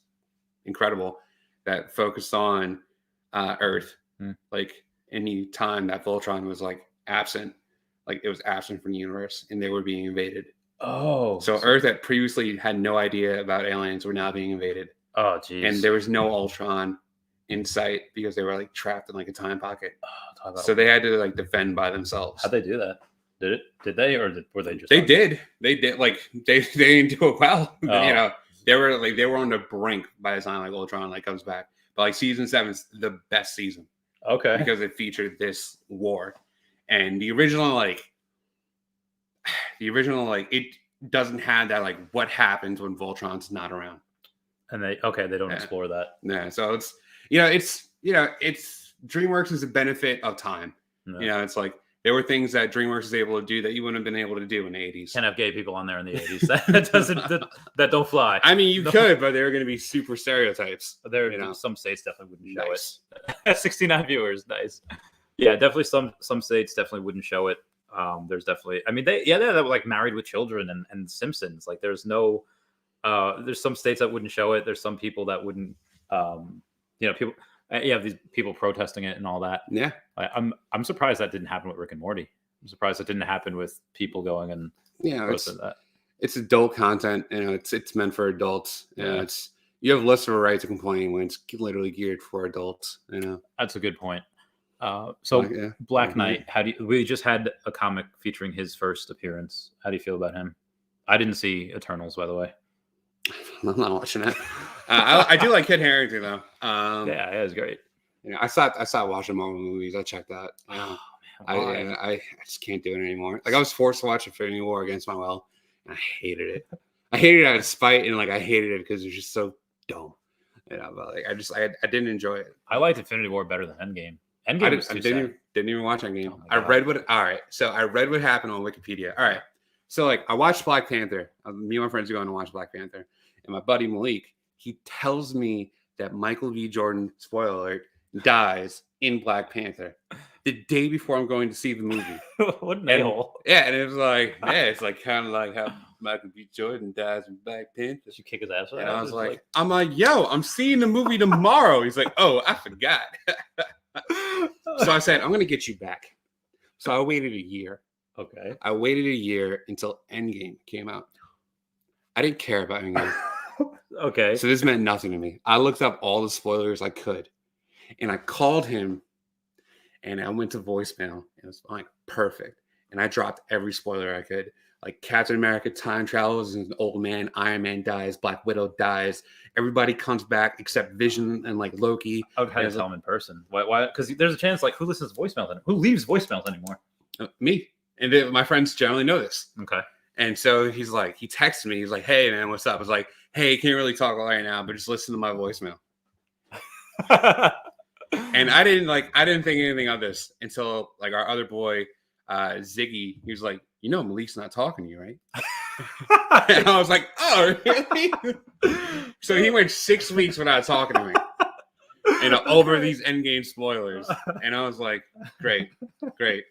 incredible that focused on Earth. Like any time that Voltron was like absent, like it was absent from the universe, and they were being invaded. Oh, so Earth that previously had no idea about aliens were now being invaded. Oh, geez. And there was no Ultron in sight because they were like trapped in like a time pocket. Oh, so they had to like defend by themselves. How'd they do that? Did they, or were they just? They did. Like they didn't do it well. Oh. They were on the brink by the time like Ultron like comes back. But like season 7's the best season. Okay. Because it featured this war, and the original it doesn't have that like what happens when Voltron's not around. And they don't explore that. Yeah. So it's DreamWorks is a benefit of time. No. It's like there were things that DreamWorks was able to do that you wouldn't have been able to do in the 80s. Can't have gay people on there in the 80s. that don't fly. I mean, you could, but they're going to be super stereotypes. Some states definitely wouldn't show it. 69 viewers, nice. Yeah, definitely some states definitely wouldn't show it. There's definitely, I mean, they're like Married with Children and Simpsons. Like there's some states that wouldn't show it. There's some people that wouldn't, people. You have these people protesting it and all that. Yeah, I'm surprised that didn't happen with Rick and Morty. I'm surprised it didn't happen with people going and that. It's adult content. It's meant for adults. Yeah. You have less of a right to complain when it's literally geared for adults. That's a good point. Black Knight. We just had a comic featuring his first appearance. How do you feel about him? I didn't see Eternals, by the way. I'm not watching it. I do like Kid Harington though. Yeah, it was great. I stopped watching Marvel movies. I checked that. I just can't do it anymore. Like I was forced to watch Infinity War against my will, and I hated it. I hated it out of spite, and like I hated it because it was just so dumb. But like I didn't enjoy it. I liked Infinity War better than Endgame. I didn't even watch Endgame. Oh I read what happened on Wikipedia. All right. So like I watched Black Panther. Me and my friends are going to watch Black Panther. And my buddy Malik, he tells me that Michael B. Jordan, spoiler alert, dies in Black Panther the day before I'm going to see the movie. What an a-hole. Yeah, and it was like, it's like kind of like how Michael B. Jordan dies in Black Panther. Did you kick his ass? And I was like, yo, I'm seeing the movie tomorrow. He's like, oh, I forgot. So I said, I'm going to get you back. So I waited a year. Okay. I waited a year until Endgame came out. I didn't care about Endgame. Okay. So this meant nothing to me. I looked up all the spoilers I could. And I called him. And I went to voicemail. It was like perfect. And I dropped every spoiler I could. Like Captain America time travels as an old man. Iron Man dies. Black Widow dies. Everybody comes back except Vision and like Loki. I would have to tell him in person. Why? Because there's a chance like who listens to voicemails anymore? Who leaves voicemails anymore? Me. And my friends generally know this. Okay. And so he texted me. He's like, hey, man, what's up? I was like, hey, can't really talk right now, but just listen to my voicemail. And I didn't think anything of this until like our other boy, Ziggy, he was like, Malik's not talking to you, right? And I was like, oh, really? So he went 6 weeks without talking to me. Over these Endgame spoilers. And I was like, great.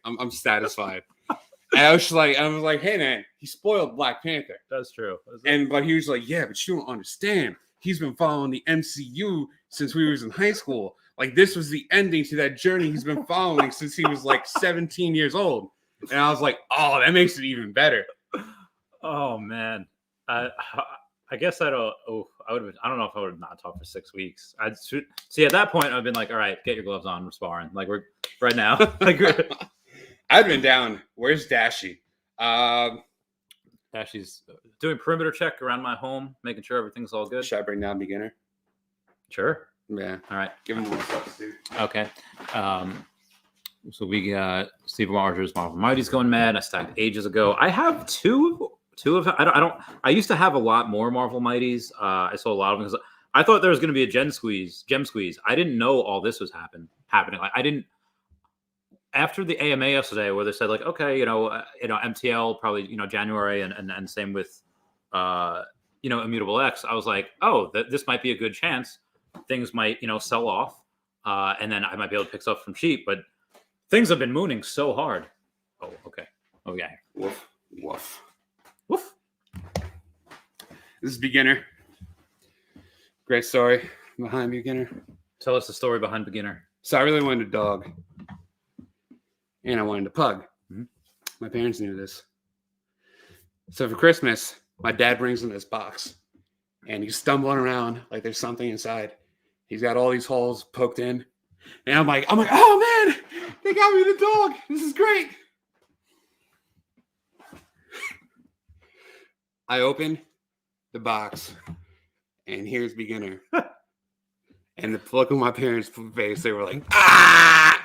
I'm satisfied. And I was like, hey man, he spoiled Black Panther. That's true. But he was like, yeah, but you don't understand. He's been following the MCU since we was in high school. Like this was the ending to that journey he's been following since he was like 17 years old. And I was like, oh, that makes it even better. Oh man. I guess I don't know if I would have not talked for 6 weeks. See at that point I've been like, all right, get your gloves on, we're sparring. Like we're right now. I've been down. Where's Dashy? Dashy's doing perimeter check around my home, making sure everything's all good. Should I bring down beginner? Sure. Yeah. All right. Give him more substitute. Okay. So we got Steve Rogers, Marvel Mighty's going mad. I stacked ages ago. I have two of them. I used to have a lot more Marvel Mighties. I sold a lot of them because I thought there was going to be a gem squeeze. I didn't know all this was happening. Like I didn't. After the AMA yesterday, where they said like, okay, MTL probably January, and same with Immutable X. I was like, oh, this might be a good chance. Things might sell off, and then I might be able to pick stuff from cheap. But things have been mooning so hard. Oh, okay. What we got here? Woof, woof. Woof. This is Beginner. Great story behind Beginner. Tell us the story behind Beginner. So I really wanted a dog, and I wanted a pug. Mm-hmm. My parents knew this. So for Christmas, my dad brings in this box, and he's stumbling around like there's something inside. He's got all these holes poked in, and I'm like, oh man, they got me the dog. This is great. I open the box, and here's Beginner. And the look on my parents' face, they were like, ah!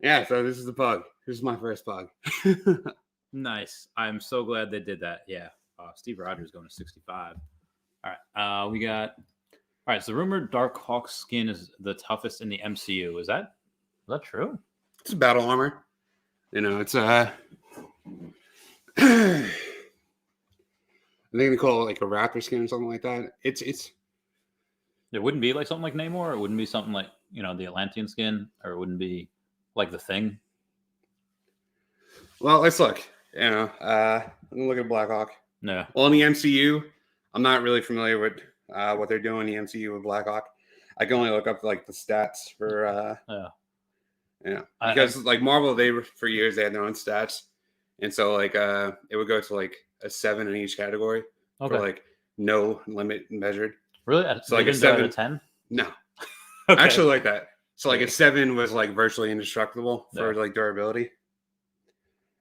Yeah, so this is the pug. This is my first pug. Nice. I'm so glad they did that. Yeah. Steve Rogers going to 65. All right. We got. All right. So the rumored Darkhawk skin is the toughest in the MCU. Is that true? It's battle armor. You know, it's I think they call it like a raptor skin or something like that. It's It wouldn't be like something like Namor. Or it wouldn't be something like, you know, the Atlantean skin, or it wouldn't be like the Thing. Well, let's look. You know, let me look at Blackhawk. Yeah. Well, in the MCU, I'm not really familiar with what they're doing in the MCU with Blackhawk. I can only look up like the stats for because like Marvel, for years they had their own stats, and so like it would go to like a 7 in each category for like no limit measured. Really? So like a 7 out of 10? No, Okay. actually like that. So like a 7 was like virtually indestructible for like durability.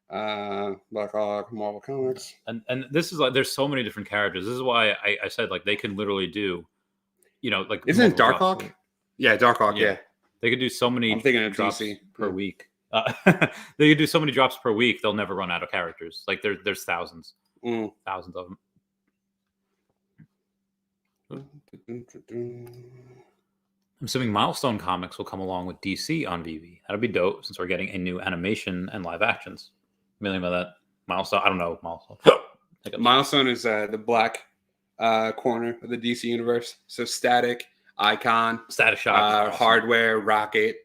Blackhawk, Marvel Comics, and this is like there's so many different characters. This is why I said like they can literally do, you know, like isn't it Darkhawk? Yeah, Darkhawk. Yeah, they could do so many. I'm thinking of drops DC per week. They could do so many drops per week. They'll never run out of characters. Like there's thousands of them. I'm assuming Milestone Comics will come along with DC on VV. That'd be dope since we're getting a new animation and live actions. Million by that. Milestone. I don't know. Milestone. Milestone is the black corner of the DC universe. So Static, Icon, Static Shock, Hardware, Rocket.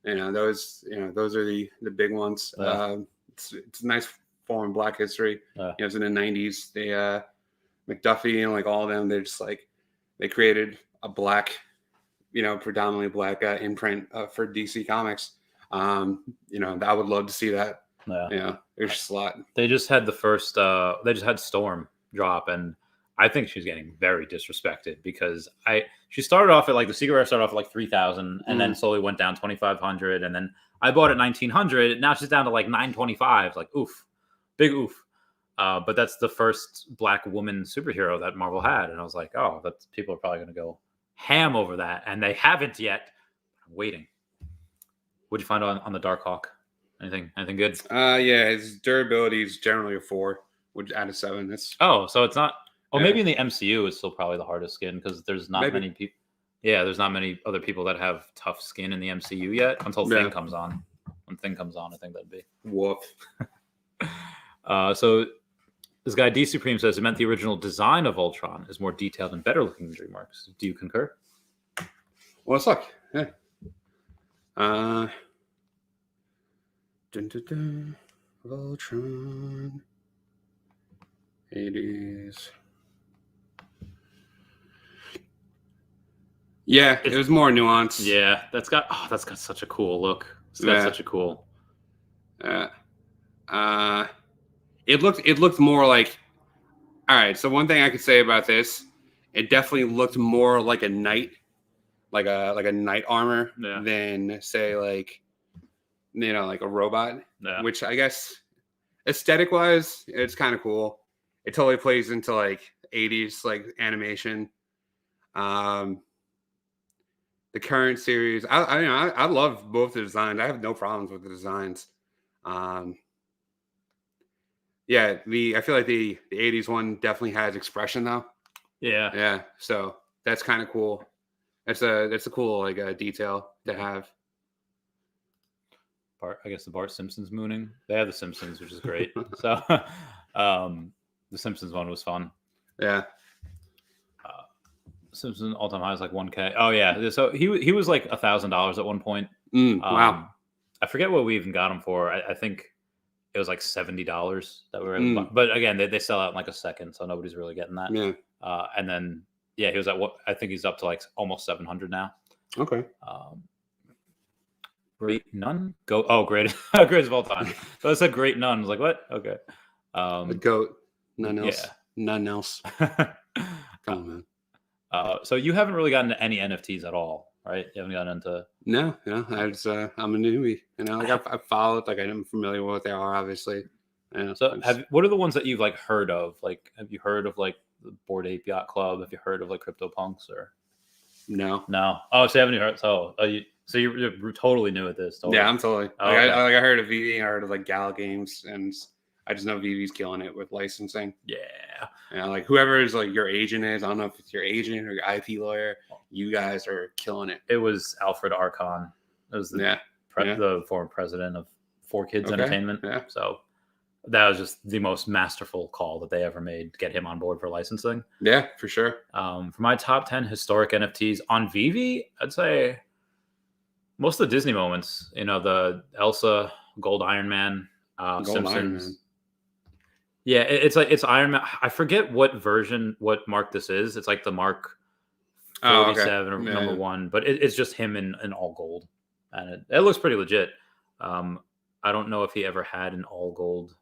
Those are the big ones. It's a nice form Black history. It was in the 90s. They McDuffie and like all of them. They're just like they created a black, predominantly black imprint for DC Comics. I would love to see that. There's just a lot. They just had the first. They just had Storm drop, and I think she's getting very disrespected because she started off at like the Secret Rare started off at like 3,000, and then slowly went down 2,500, and then I bought it 1,900. Now she's down to like 925. Like oof, big oof. But that's the first black woman superhero that Marvel had, and I was like, oh, that's people are probably going to go ham over that, and they haven't yet. I'm waiting. What'd you find on the Darkhawk? Anything good? His durability is generally a 4, which out of 7. That's so it's not. Oh, maybe in the MCU it's still probably the hardest skin because there's not many people. Yeah, there's not many other people that have tough skin in the MCU yet until Thing comes on. When Thing comes on, I think that'd be woof. So this guy D Supreme says it meant the original design of Voltron is more detailed and better looking than DreamWorks. Do you concur? Well, let's look. Yeah. Voltron 80s. Yeah, it was more nuanced. Yeah, that's got such a cool look. It's got such a cool. It looked more like. All right, so one thing I could say about this, it definitely looked more like a knight, like a knight armor than say like a robot. Which I guess aesthetic wise, it's kind of cool. It totally plays into like 80s like animation. The current series, I love both the designs. I have no problems with the designs. I feel like the 80s one definitely has expression though. Yeah. So that's kind of cool. That's a cool like detail to have. I guess the Bart Simpsons mooning. They have the Simpsons, which is great. So the Simpsons one was fun. Yeah. Simpsons all-time high is like 1K. Oh yeah. So he was like $1,000 at one point. Wow. I forget what we even got them for. I think it was like $70 that we were able to buy. But again, they sell out in like a second, so nobody's really getting that. Yeah. And then he was at what I think he's up to like almost 700 now. Okay. Great Nun? Great Great Voltron. So I said Great Nun. I was like, what? Okay. The goat. None else. Yeah. None else. Come on, so you haven't really gotten into any NFTs at all, right? You haven't gotten into No, I'm a newbie. Like I followed, like I'm familiar with what they are, obviously. So what are the ones that you've like heard of? Like, have you heard of like the Bored Ape Yacht Club? Have you heard of like CryptoPunks or no? Oh, so you haven't heard? So you're totally new at this. Totally. Yeah, I'm totally. Okay. I heard of Veve, I heard of like Gal Games, and I just know Veve's killing it with licensing. Yeah. Like whoever is like your agent is, I don't know if it's your agent or your IP lawyer, you guys are killing it. It was Alfred Archon. It was the former president of 4Kids Entertainment. Yeah. So that was just the most masterful call that they ever made to get him on board for licensing. Yeah, for sure. For my top 10 historic NFTs on Veve, I'd say most of the Disney moments, the Elsa, Gold Iron Man, Simpsons. Iron Man. Yeah, it's Iron Man. I forget what mark this is. It's like the Mark 47 or number 1, but it's just him in all gold. And it looks pretty legit. I don't know if he ever had an all gold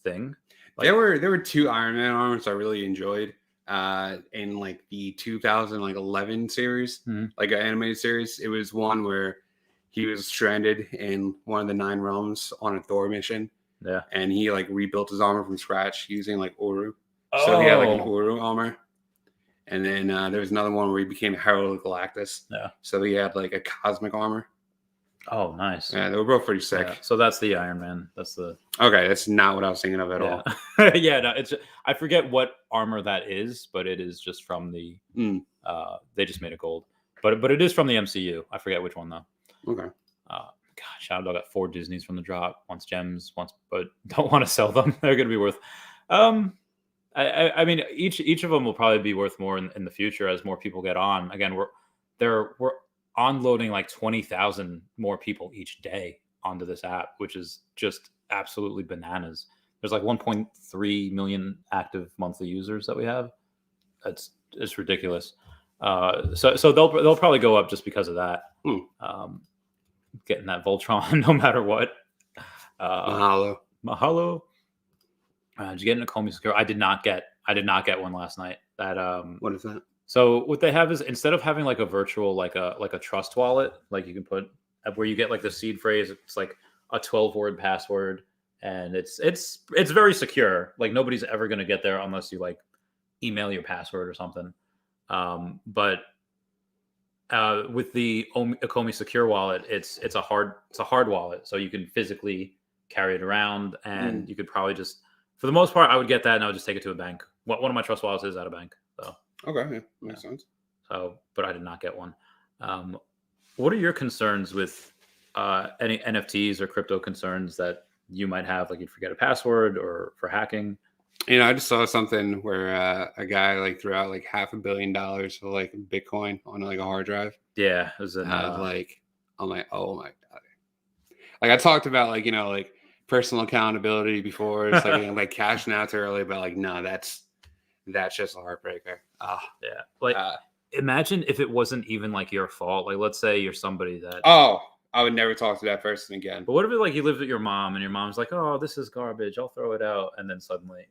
thing. There were 2 Iron Man armors I really enjoyed in like the 2011 series, like an animated series. It was one where he was stranded in one of the 9 realms on a Thor mission. Yeah. And he like rebuilt his armor from scratch using like Uru. So he had like an Uru armor. And then there was another one where he became Herald of Galactus. Yeah. So he had like a cosmic armor. Oh, nice. Yeah, they were both pretty sick. Yeah. So that's the Iron Man. That's the. Okay, that's not what I was thinking of at all. Yeah, no, I forget what armor that is, but it is just from the. They just made it gold, but it is from the MCU. I forget which one though. Okay. Gosh, I got 4 Disneys from the drop. Once gems, but don't want to sell them. They're going to be worth. I mean, each of them will probably be worth more in the future as more people get on. Again, we're onloading like 20,000 more people each day onto this app, which is just absolutely bananas. There's like 1.3 million active monthly users that we have. It's ridiculous. So they'll probably go up just because of that. Getting that Voltron no matter what. Mahalo. Did you get an Akomi Secure? I did not get one last night. That What is that? So what they have is, instead of having like a virtual like a trust wallet, like you can put where you get like the seed phrase, it's like a 12-word password, and it's very secure. Like nobody's ever going to get there unless you like email your password or something. But with the Akomi Secure wallet, it's a hard wallet, so you can physically carry it around, and you could probably just, for the most part, I would get that and I would just take it to a bank. One of my trust wallets is at a bank, so. Okay, yeah, makes sense. So, but I did not get one. What are your concerns with any NFTs or crypto concerns that you might have? Like you'd forget a password or for hacking? I just saw something where a guy like threw out like $500 million for like Bitcoin on like a hard drive. Yeah, it was I'm like, oh my god! Like I talked about like like personal accountability before. It's like like cashing out too early, but like no, that's just a heartbreaker. Yeah, like imagine if it wasn't even like your fault. Like let's say you're somebody that. Oh, I would never talk to that person again. But what if like you lived with your mom and your mom's like, oh, this is garbage, I'll throw it out, and then suddenly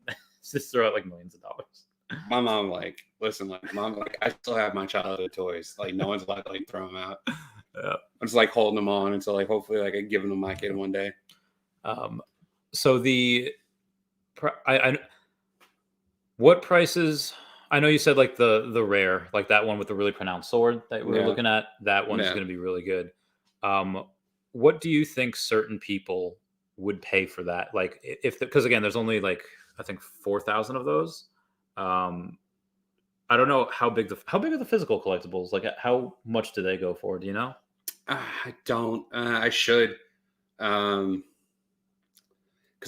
just throw out like millions of dollars. My mom like, listen, like mom, like I still have my childhood toys. Like no one's allowed to like throw them out. Yeah. I'm just like holding them on until like hopefully like I give them to my kid one day. So what prices? I know you said like the rare, like that one with the really pronounced sword that we were looking at. That one's going to be really good. What do you think certain people would pay for that? Like because again, there's only like I think 4,000 of those. I don't know how big are the physical collectibles? Like how much do they go for? Do you know? I don't. I should. Because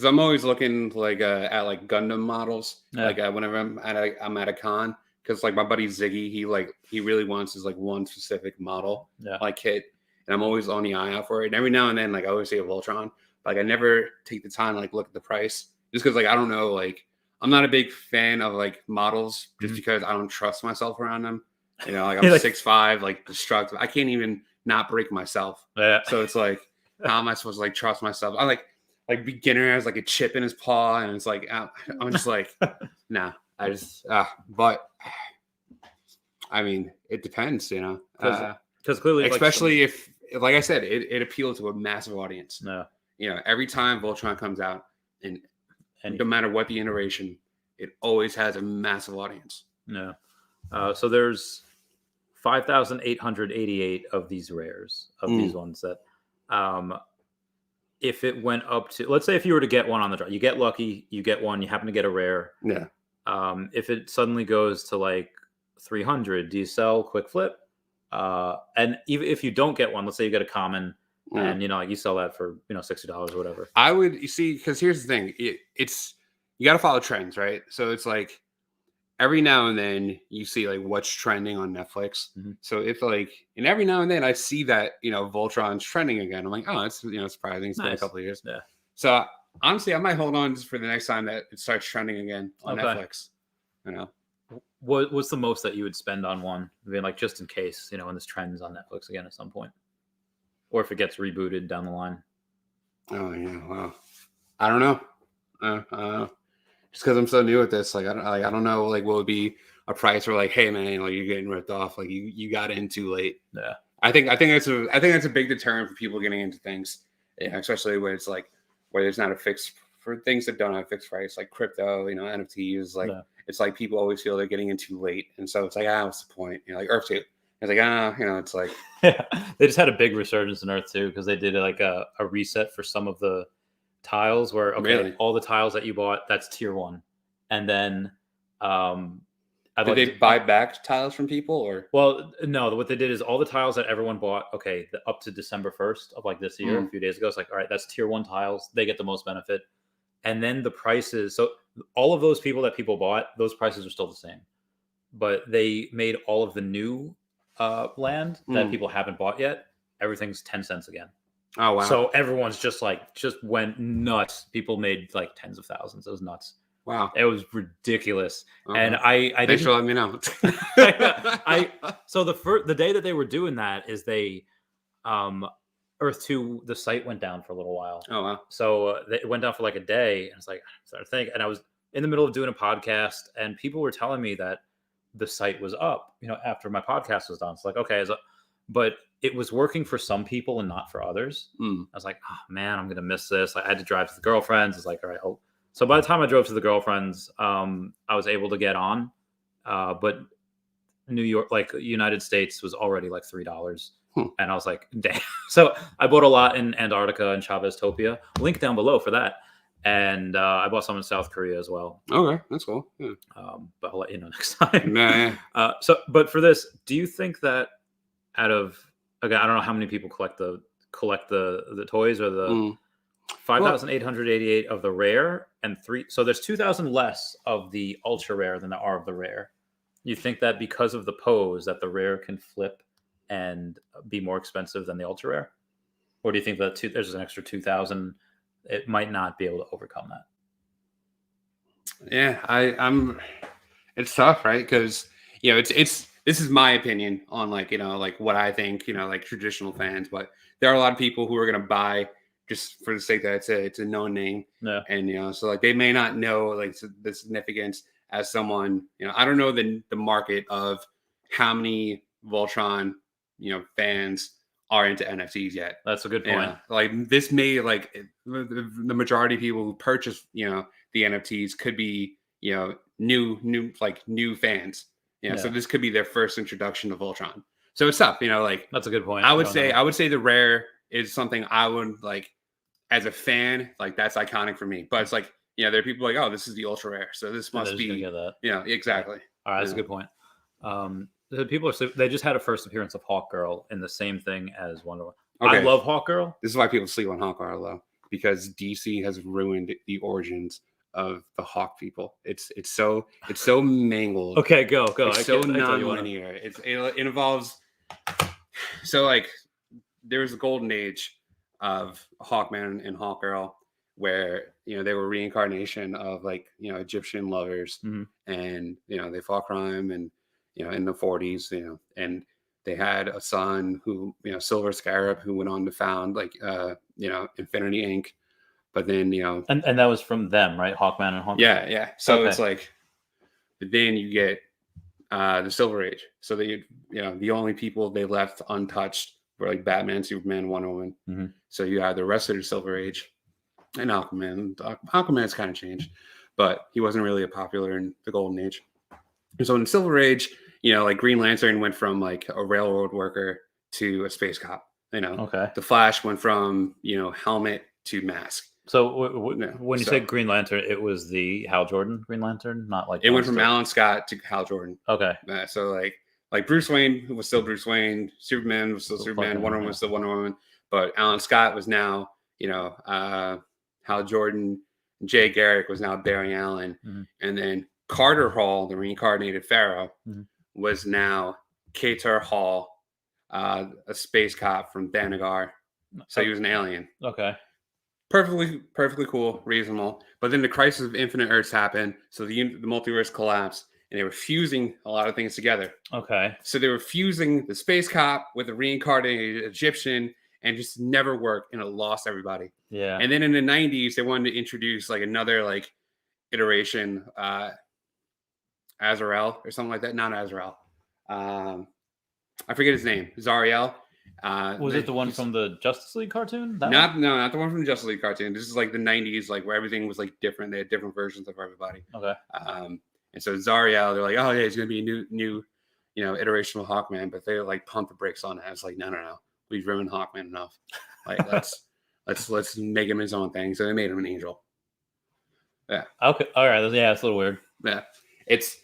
I'm always looking like at like Gundam models. Yeah. Like whenever I'm at a con, because like my buddy Ziggy, he really wants his like one specific model, like kit, and I'm always on the eye out for it. And every now and then, like I always say a Voltron, like I never take the time to like look at the price just because like I don't know, like I'm not a big fan of like models just because I don't trust myself around them. You know, like I'm 6'5", like destructive. I can't even not break myself. Yeah. So it's like, how am I supposed to like trust myself? I like beginner has like a chip in his paw, and it's like I'm just like, nah. I just but I mean, it depends, you know, because clearly, especially if, like I said, it appealed to a massive audience. No, you know, every time Voltron comes out, and no matter what the iteration, it always has a massive audience. No, so there's 5,888 of these rares, of these ones that, if it went up to, let's say if you were to get one on the draw, you get lucky, you get one, you happen to get a rare. Yeah. If it suddenly goes to like 300, do you sell quick flip? And even if you don't get one, let's say you get a common, and you know, like you sell that for, you know, $60 or whatever. I would, you see, because here's the thing, it's you got to follow trends, right? So it's like every now and then you see like what's trending on Netflix. So if like, and every now and then I see that, you know, Voltron's trending again. I'm like, oh, it's, you know, surprising. It's been a couple of years. Yeah. So honestly, I might hold on just for the next time that it starts trending again on Netflix. You know, what's the most that you would spend on one? I mean, like just in case, you know, when this trends on Netflix again at some point, or if it gets rebooted down the line. Oh yeah, wow. I don't know. Just because I'm so new at this, like I don't know, like what would be a price where like, hey man, like you're getting ripped off, like you got in too late. Yeah, I think that's a big deterrent for people getting into things, yeah, especially when it's like where there's not a fixed, for things that don't have a fixed price, like crypto, you know, NFTs, like it's like people always feel they're getting in too late, and so it's like, what's the point? You know, like Earth-2, it's like, you know, it's like they just had a big resurgence in Earth-2 because they did like a reset for some of the tiles where all the tiles that you bought, that's tier 1, and then did they buy back tiles from people, or? Well, no, what they did is all the tiles that everyone bought, up to December 1st of like this year, a few days ago, it's like, all right, that's tier 1 tiles, they get the most benefit. And then the prices, so all of those people that people bought, those prices are still the same, but they made all of the new land that people haven't bought yet, everything's 10 cents again. Oh wow! So everyone's just went nuts. People made like tens of thousands. It was nuts. Wow, it was ridiculous. And I thanks for letting me know. So the day that they were doing that is they Earth-2, the site went down for a little while. Oh wow! So it went down for like a day, and it's like I started thinking, and I was in the middle of doing a podcast, and people were telling me that the site was up, you know, after my podcast was done. It's like, okay, but it was working for some people and not for others. I was like, oh man, I'm gonna miss this. I had to drive to the girlfriend's. It's like, all right. So by the time I drove to the girlfriend's, I was able to get on, but New York, like United States, was already like $3, and I was like, damn. So I bought a lot in Antarctica and Chavez Topia. Link down below for that. And I bought some in South Korea as well. Okay, that's cool. Yeah. But I'll let you know next time. Nah. But for this, do you think that out of, again, I don't know how many people collect the toys, or the 5,888 of the rare, and so there's 2,000 less of the ultra rare than there are of the rare. You think that because of the pose that the rare can flip and be more expensive than the ultra rare? Or do you think that there's an extra 2,000, it might not be able to overcome that? Yeah, I'm it's tough, right? Because, you know, this is my opinion on, like, you know, like what I think, you know, like traditional fans, but there are a lot of people who are going to buy just for the sake that it's a known name. Yeah. And, you know, so like they may not know like the significance as someone, you know, I don't know the market of how many Voltron, you know, fans are into NFTs yet. That's a good point. Yeah. Like this may, like the majority of people who purchase, you know, the NFTs could be, you know, new fans. Yeah. So this could be their first introduction to Voltron. So it's tough, you know, like that's a good point. I would say the rare is something I would like as a fan, like that's iconic for me. But it's like, you know, there are people like, oh, this is the ultra rare, so this must be, get that. Yeah, exactly. All right, that's a good point. The people they just had a first appearance of Hawkgirl in the same thing as Wonder Woman. Okay. I love Hawkgirl. This is why people sleep on Hawkgirl though, because DC has ruined the origins of the Hawk people. It's so mangled. Okay, go. It's so non-linear. It involves, so like there's a golden age of Hawkman and Hawkgirl where they were reincarnation of like Egyptian lovers, and they fought crime, and in the 40s, and they had a son who Silver Scarab, who went on to found like Infinity Inc. But then and that was from them, right? Hawkman and Hawkman. Yeah. So Okay. it's like, but then you get the Silver Age. So they the only people they left untouched were like Batman, Superman, Wonder Woman. So you had the rest of the Silver Age and Aquaman. Aquaman's kind of changed, but he wasn't really popular in the Golden Age. And so in the Silver Age, like Green Lantern went from like a railroad worker to a space cop. Okay. The Flash went from helmet to mask. So when you say Green Lantern, it was the Hal Jordan Green Lantern, not like it went from Alan Scott to Hal Jordan. Okay. So like Bruce Wayne was still Bruce Wayne, Superman was still Superman, Wonder Woman was still Wonder Woman, but Alan Scott was now Hal Jordan. Jay Garrick was now Barry Allen, and then Carter Hall, the reincarnated Pharaoh, was now Katar Hall, a space cop from Thanagar. So he was an alien. Okay. Perfectly cool, reasonable. But then the Crisis of Infinite Earths happened, so the multiverse collapsed, and they were fusing a lot of things together. Okay. So they were fusing the space cop with the reincarnated Egyptian, and just never worked, and it lost everybody. Yeah. And then in the 90s, they wanted to introduce like another like iteration, Azrael or something like that. Not Azrael. I forget his name. Zariel. Was it the one from the Justice League cartoon? Not the one from the Justice League cartoon. This is like the 90s, like where everything was like different. They had different versions of everybody. Okay. And so Zariel, they're like, oh yeah, he's gonna be a new iteration of Hawkman, but they like pumped the brakes on it. It's like, no. We've ruined Hawkman enough. Like let's make him his own thing. So they made him an angel. Yeah. Okay. All right. Yeah, it's a little weird. Yeah. It's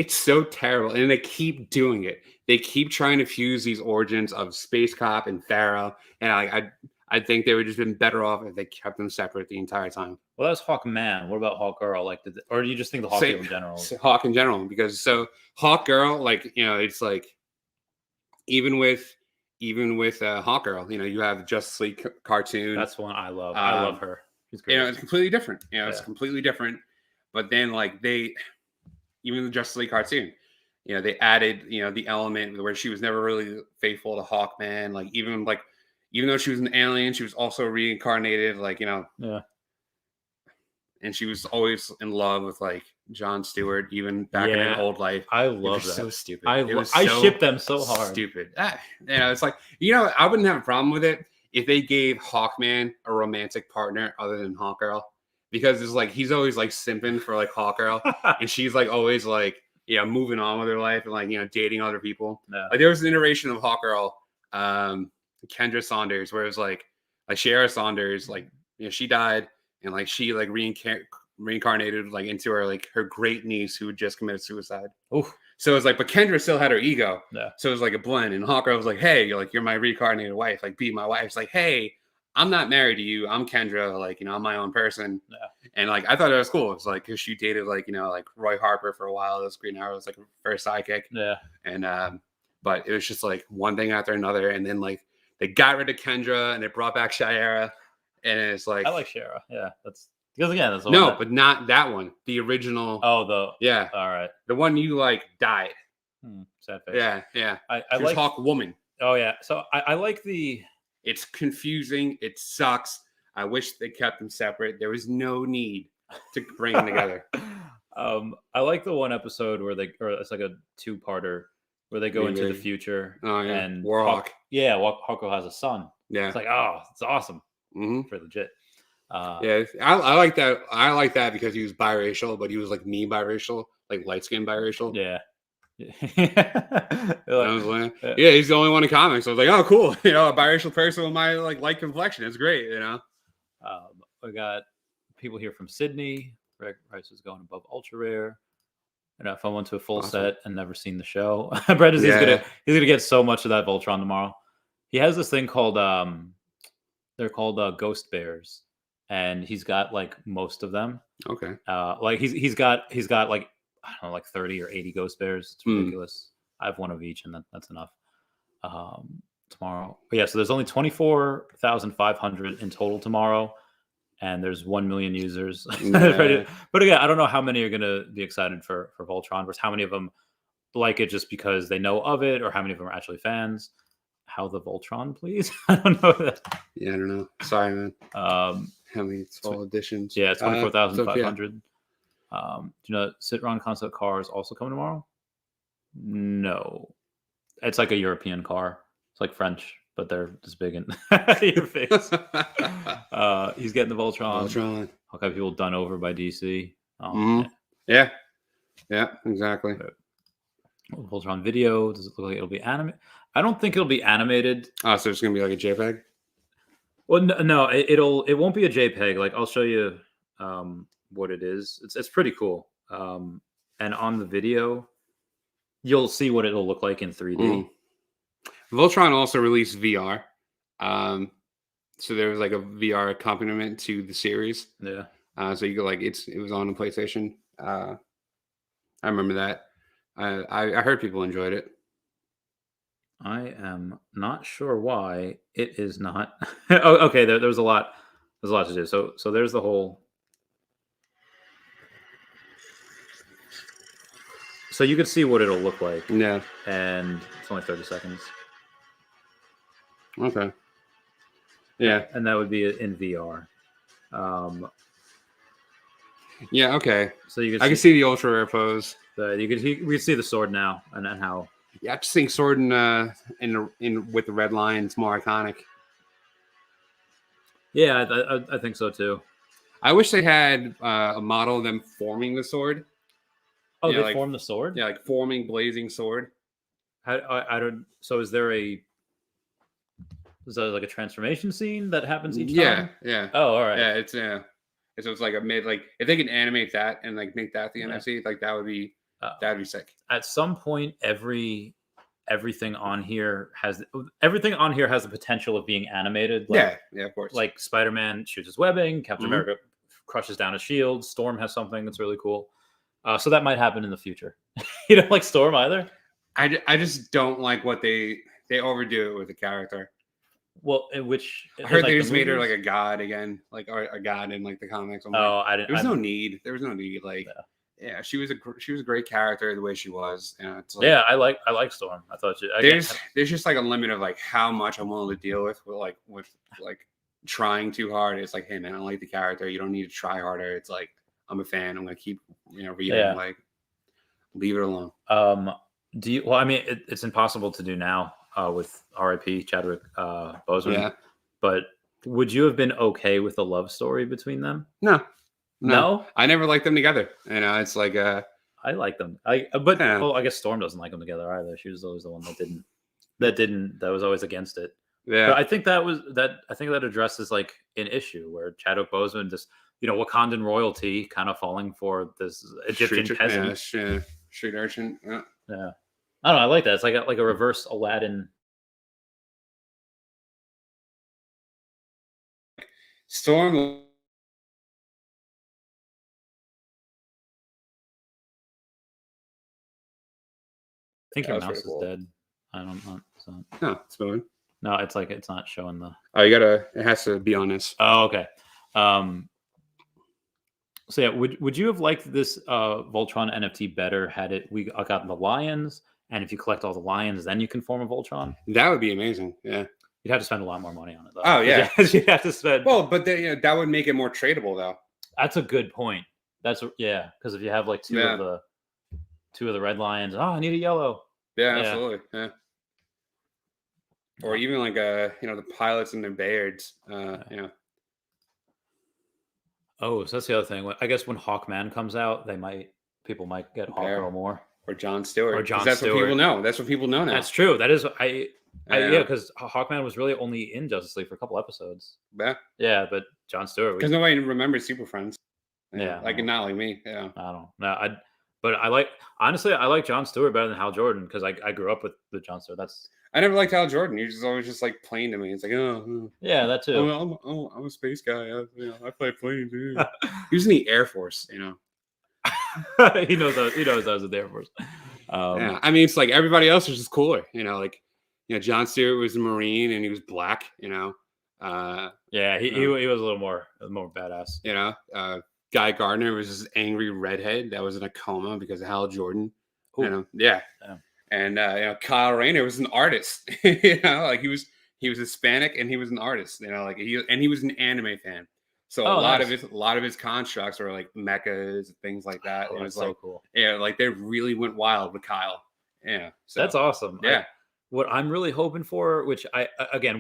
so terrible, and they keep doing it. They keep trying to fuse these origins of Space Cop and Pharaoh, and I think they would just been better off if they kept them separate the entire time. Well, that was Hawkman. What about Hawkgirl? Like, or do you just think the Hawk in general? Hawk in general, because Hawkgirl, like it's like even with Hawkgirl, you have the Justice League cartoon. That's one I love. I love her. She's great. It's completely different. It's completely different. But then like even the Justice League cartoon, they added, the element where she was never really faithful to Hawkman. Like even though she was an alien, she was also reincarnated. Yeah. And she was always in love with like Jon Stewart, even back in her old life. I love that. So stupid. I ship them so hard. Stupid. It's like I wouldn't have a problem with it if they gave Hawkman a romantic partner other than Hawkgirl, because it's like he's always like simping for like Hawkgirl, and she's like always like moving on with her life and like dating other people. Yeah. Like there was an iteration of Hawkgirl, Kendra Saunders, where it was like Shara Saunders, like she died. And like she like reincarnated like into her great niece who had just committed suicide. Oof. So it's like, but Kendra still had her ego. Yeah. So it was like a blend. And Hawkgirl was like, hey, you're my reincarnated wife. Like, be my wife. It's like, hey, I'm not married to you. I'm Kendra. Like, I'm my own person. Yeah. And like, I thought it was cool. It's like, cause she dated like, like Roy Harper for a while. This Green Arrow was like her first sidekick. Yeah. And, but it was just like one thing after another. And then like they got rid of Kendra and they brought back Shayera. And it's like I like Shara. Yeah, that's because again, that's but not that one. The original. Oh, all right. The one you like died. Sad face. Yeah. I like Hawk Woman. Oh yeah. So I like the. It's confusing. It sucks. I wish they kept them separate. There was no need to bring them together. I like the one episode where it's like a two-parter where they go into the future. Oh yeah. And Warhawk. Hawkgirl has a son. Yeah. It's like, oh, it's awesome. Mm-hmm. For legit. I like that. I like that because he was biracial, but he was like me biracial, like light skinned biracial. Yeah. He's the only one in comics. So I was like, oh, cool. A biracial person with my like light complexion. It's great. We got people here from Sydney. Greg Rice is going above ultra rare. And if I went to a full set and never seen the show, Brett is he's gonna get so much of that Voltron tomorrow. He has this thing called they're called ghost bears, and he's got like most of them. Okay. Like he's got like I don't know, like 30 or 80 ghost bears. It's ridiculous. I have one of each, and that's enough. tomorrow. But yeah, so there's only 24,500 in total tomorrow, and there's 1 million users. Yeah. But again, I don't know how many are going to be excited for Voltron versus how many of them like it just because they know of it, or how many of them are actually fans. How the Voltron, please? I don't know that. Yeah, I don't know. Sorry, man. How many small editions? Yeah, 24,500. Do you know Citron concept car is also coming tomorrow? No. It's like a European car. It's like French, but they're just big in your face. He's getting the Voltron. Hawkeye people done over by DC. Yeah, exactly. Voltron video. Does it look like it'll be animated? I don't think it'll be animated. Oh, so it's gonna be like a JPEG? Well, no, it won't be a JPEG. Like I'll show you what it is. It's pretty cool. And on the video, you'll see what it'll look like in 3D. Voltron also released VR. So there was like a VR accompaniment to the series. Yeah. So you could like it was on the PlayStation. I remember that. I heard people enjoyed it. I am not sure why it is not. Oh, okay. There's a lot. There's a lot to do. So there's the whole. So you can see what it'll look like. Yeah. And it's only 30 seconds. Okay. Yeah. And that would be in VR. Yeah. Okay. So you can. I can see the ultra rare pose. We can see the sword now and how. Yeah, I just think sword in with the red lines more iconic. Yeah, I think so too. I wish they had a model of them forming the sword. Oh, they form the sword? Yeah, like forming blazing sword. I don't. So is there like a transformation scene that happens each time? Yeah. Oh, all right. Yeah, it's So it's like if they can animate that and like make that the NFC, like that'd be sick. At some point, everything on here has the potential of being animated. Like, yeah, of course. Like Spider-Man shoots his webbing, Captain America crushes down a shield, Storm has something that's really cool. So that might happen in the future. You don't like Storm either? I just don't like what they overdo it with the character. Well, I heard they just made her like a god again, like a god in like the comics. I didn't. There was no need. Like, yeah, she was a great character the way she was. It's like, yeah, I like Storm. I thought there's just like a limit of like how much I'm willing to deal with trying too hard. It's like, hey man, I don't like the character. You don't need to try harder. It's like I'm a fan. I'm gonna keep reading. Like, leave it alone. Do you? Well, I mean, it's impossible to do now with R.I.P. Chadwick Boseman. Yeah. But would you have been okay with a love story between them? No, I never liked them together. It's like I like them. I guess Storm doesn't like them together either. She was always the one that was always against it. Yeah, but I think that addresses like an issue where Chadwick Boseman just Wakandan royalty kind of falling for this Egyptian peasant, street urchin. Yeah. I don't know. I like that. It's like a reverse Aladdin. Storm. I think your mouse is dead. I don't know. No, it's moving. No, it's like it's not showing the. Oh, it has to be on this. Oh, okay. So yeah, would you have liked this Voltron NFT better had we got the lions, and if you collect all the lions, then you can form a Voltron? That would be amazing. Yeah. You'd have to spend a lot more money on it, though. Oh yeah, you'd have to spend. Well, but that would make it more tradable, though. That's a good point. Because if you have like two of the red lions, I need a yellow. Yeah, absolutely. Yeah. Or even like the pilots and their Bayards. Oh, so that's the other thing. I guess when Hawkman comes out, people might get Hawkgirl more. Or John Stewart. Or John Stewart. Stewart. What people know. That's what people know now. That's true. That is because Hawkman was really only in Justice League for a couple episodes. Yeah. Yeah, but John Stewart. Because nobody remembers Super Friends. Yeah. Not like me. Yeah. I don't know. But I like John Stewart better than Hal Jordan because I grew up with John Stewart. I never liked Hal Jordan. He was always just like plain to me. It's like, yeah, that too. I'm a space guy. I play planes. He was in the Air Force. He knows I was in the Air Force. Yeah, I mean, it's like everybody else is just cooler. Like John Stewart was a Marine and he was black. Yeah, he was a little more badass. Guy Gardner was this angry redhead that was in a coma because of Hal Jordan. Ooh. Yeah. Yeah. And Kyle Rayner was an artist. Like he was Hispanic and he was an artist. He was an anime fan. So a lot of his constructs were like mechas and things like that. Oh, it was so cool. Yeah, like they really went wild with Kyle. Yeah, so that's awesome. Yeah. What I'm really hoping for, which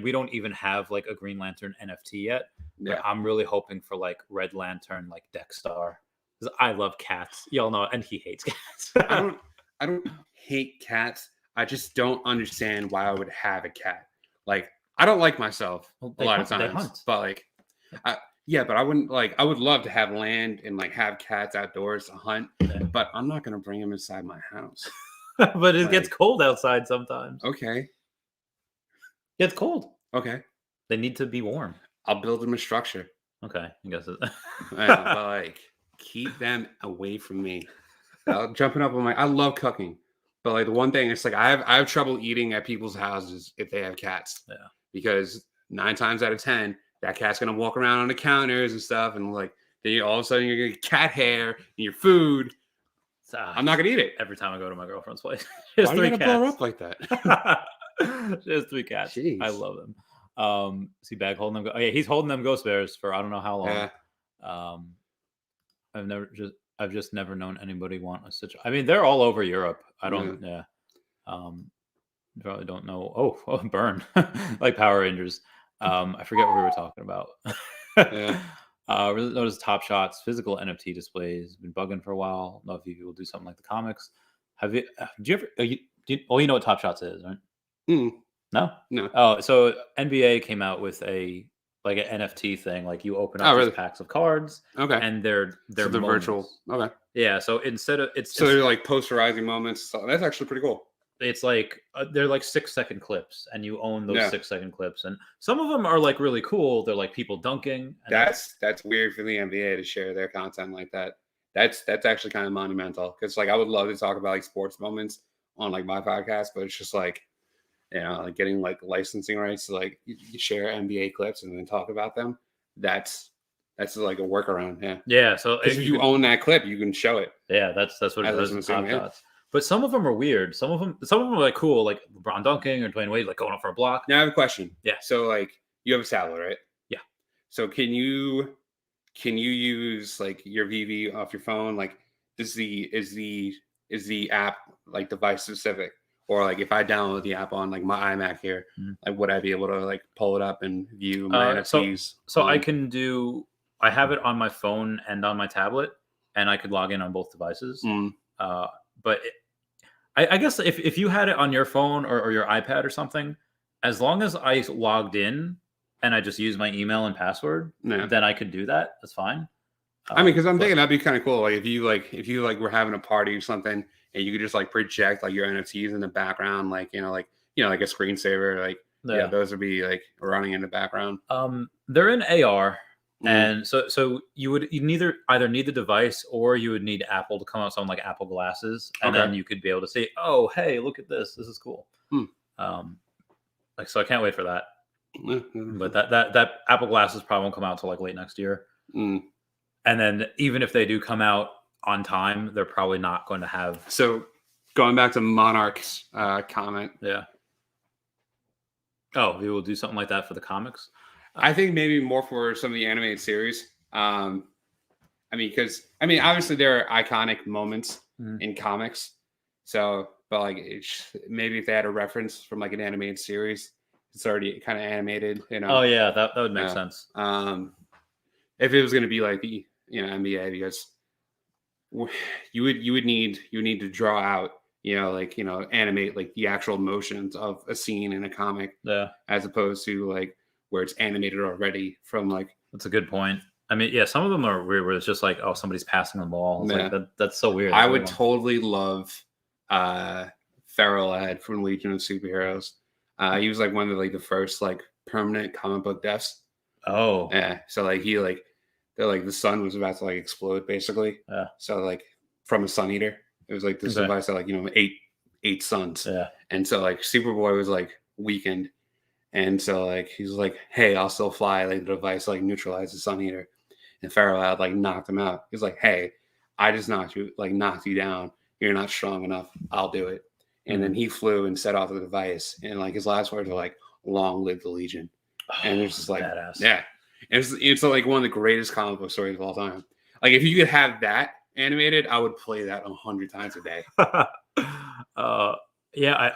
we don't even have like a Green Lantern NFT yet. Yeah. But I'm really hoping for like Red Lantern, like Dexstar, because I love cats. Y'all know, and he hates cats. I don't hate cats. I just don't understand why I would have a cat. Like, I don't like myself a lot of times, but like, but I wouldn't like. I would love to have land and like have cats outdoors to hunt, but I'm not gonna bring them inside my house. But it gets cold outside sometimes. Okay, It's cold. Okay, they need to be warm. I'll build them a structure. Okay, I guess it. But like, keep them away from me. Jumping up on I love cooking, but like the one thing, it's like I have trouble eating at people's houses if they have cats. Yeah, because 9 times out of 10, that cat's gonna walk around on the counters and stuff, and like then all of a sudden you're gonna get cat hair in your food. I'm not gonna eat it. Every time I go to my girlfriend's place, why are you gonna blow her up like that? She has 3 cats. Jeez. I love them. See Bag holding them. He's holding them ghost bears for I don't know how long. Yeah. I've just never known anybody want a such. I mean, they're all over Europe. I don't. Yeah. Probably don't know. Oh, burn like Power Rangers. I forget what we were talking about. Yeah. Really notice Top Shot's physical NFT displays been bugging for a while. I don't know if you will do something like the comics. Have you? Do you ever? You know what Top Shots is, right? No. Oh, so NBA came out with an NFT thing. Like you open up these packs of cards. Okay. And they're the virtual. Okay. Yeah. So instead of they're like posterizing moments. So that's actually pretty cool. It's like they're like 6-second clips, and you own those 6-second clips, and some of them are like really cool. They're like people dunking. That's weird for the NBA to share their content like that. That's actually kind of monumental, because like I would love to talk about like sports moments on like my podcast, but it's just like like getting like licensing rights to like you share NBA clips and then talk about them. That's like a workaround. Yeah. Yeah. So if you own that clip, you can show it. Yeah, that's what it does. Top Shots. But some of them are weird. Some of them are like cool, like LeBron dunking or Dwayne Wade like going up for a block. Now I have a question. Yeah. So like you have a tablet, right? Yeah. So can you use like your VV off your phone? Like is the app like device specific? Or like if I download the app on like my iMac here, like would I be able to like pull it up and view my NFTs? So I have it on my phone and on my tablet, and I could log in on both devices. But I guess if you had it on your phone or your iPad or something, as long as I logged in and I just use my email and password, then I could do that. That's fine. I mean, because I'm thinking that'd be kind of cool. Like if you were having a party or something, and you could just like project like your NFTs in the background, like like a screensaver, like those would be like running in the background. They're in AR. And so you either need the device, or you would need Apple to come out with something like Apple glasses, and then you could be able to say, "Oh, hey, look at this! This is cool." So I can't wait for that. But that Apple glasses probably won't come out till like late next year. And then even if they do come out on time, they're probably not going to have. So going back to Monarch's comment, oh, we will do something like that for the comics. I think maybe more for some of the animated series. Because obviously there are iconic moments in comics. So, but like maybe if they had a reference from like an animated series, it's already kind of animated. Oh yeah, that would make sense. If it was going to be like the NBA, because you would need to draw out animate like the actual motions of a scene in a comic, as opposed to like where it's animated already from like. That's a good point. I mean, yeah, some of them are weird where it's just like, oh, somebody's passing the ball. It's like that's so weird. I would totally love Feral Ed from Legion of Superheroes. He was like one of the first like permanent comic book deaths. Oh. Yeah. So like the sun was about to like explode basically. Yeah. So like from a sun eater. It was like this device that like ate suns. Yeah. And so like Superboy was like weakened. And so like he's like, hey, I'll still fly. Like the device like neutralized the sun eater. And Pharaoh had like knocked him out. He's like, hey, I just knocked you down. You're not strong enough. I'll do it. And then he flew and set off the device. And like his last words were like, long live the Legion. And it's just like, badass. yeah. And it's like one of the greatest comic book stories of all time. Like if you could have that animated, I would play that 100 times a day. Yeah,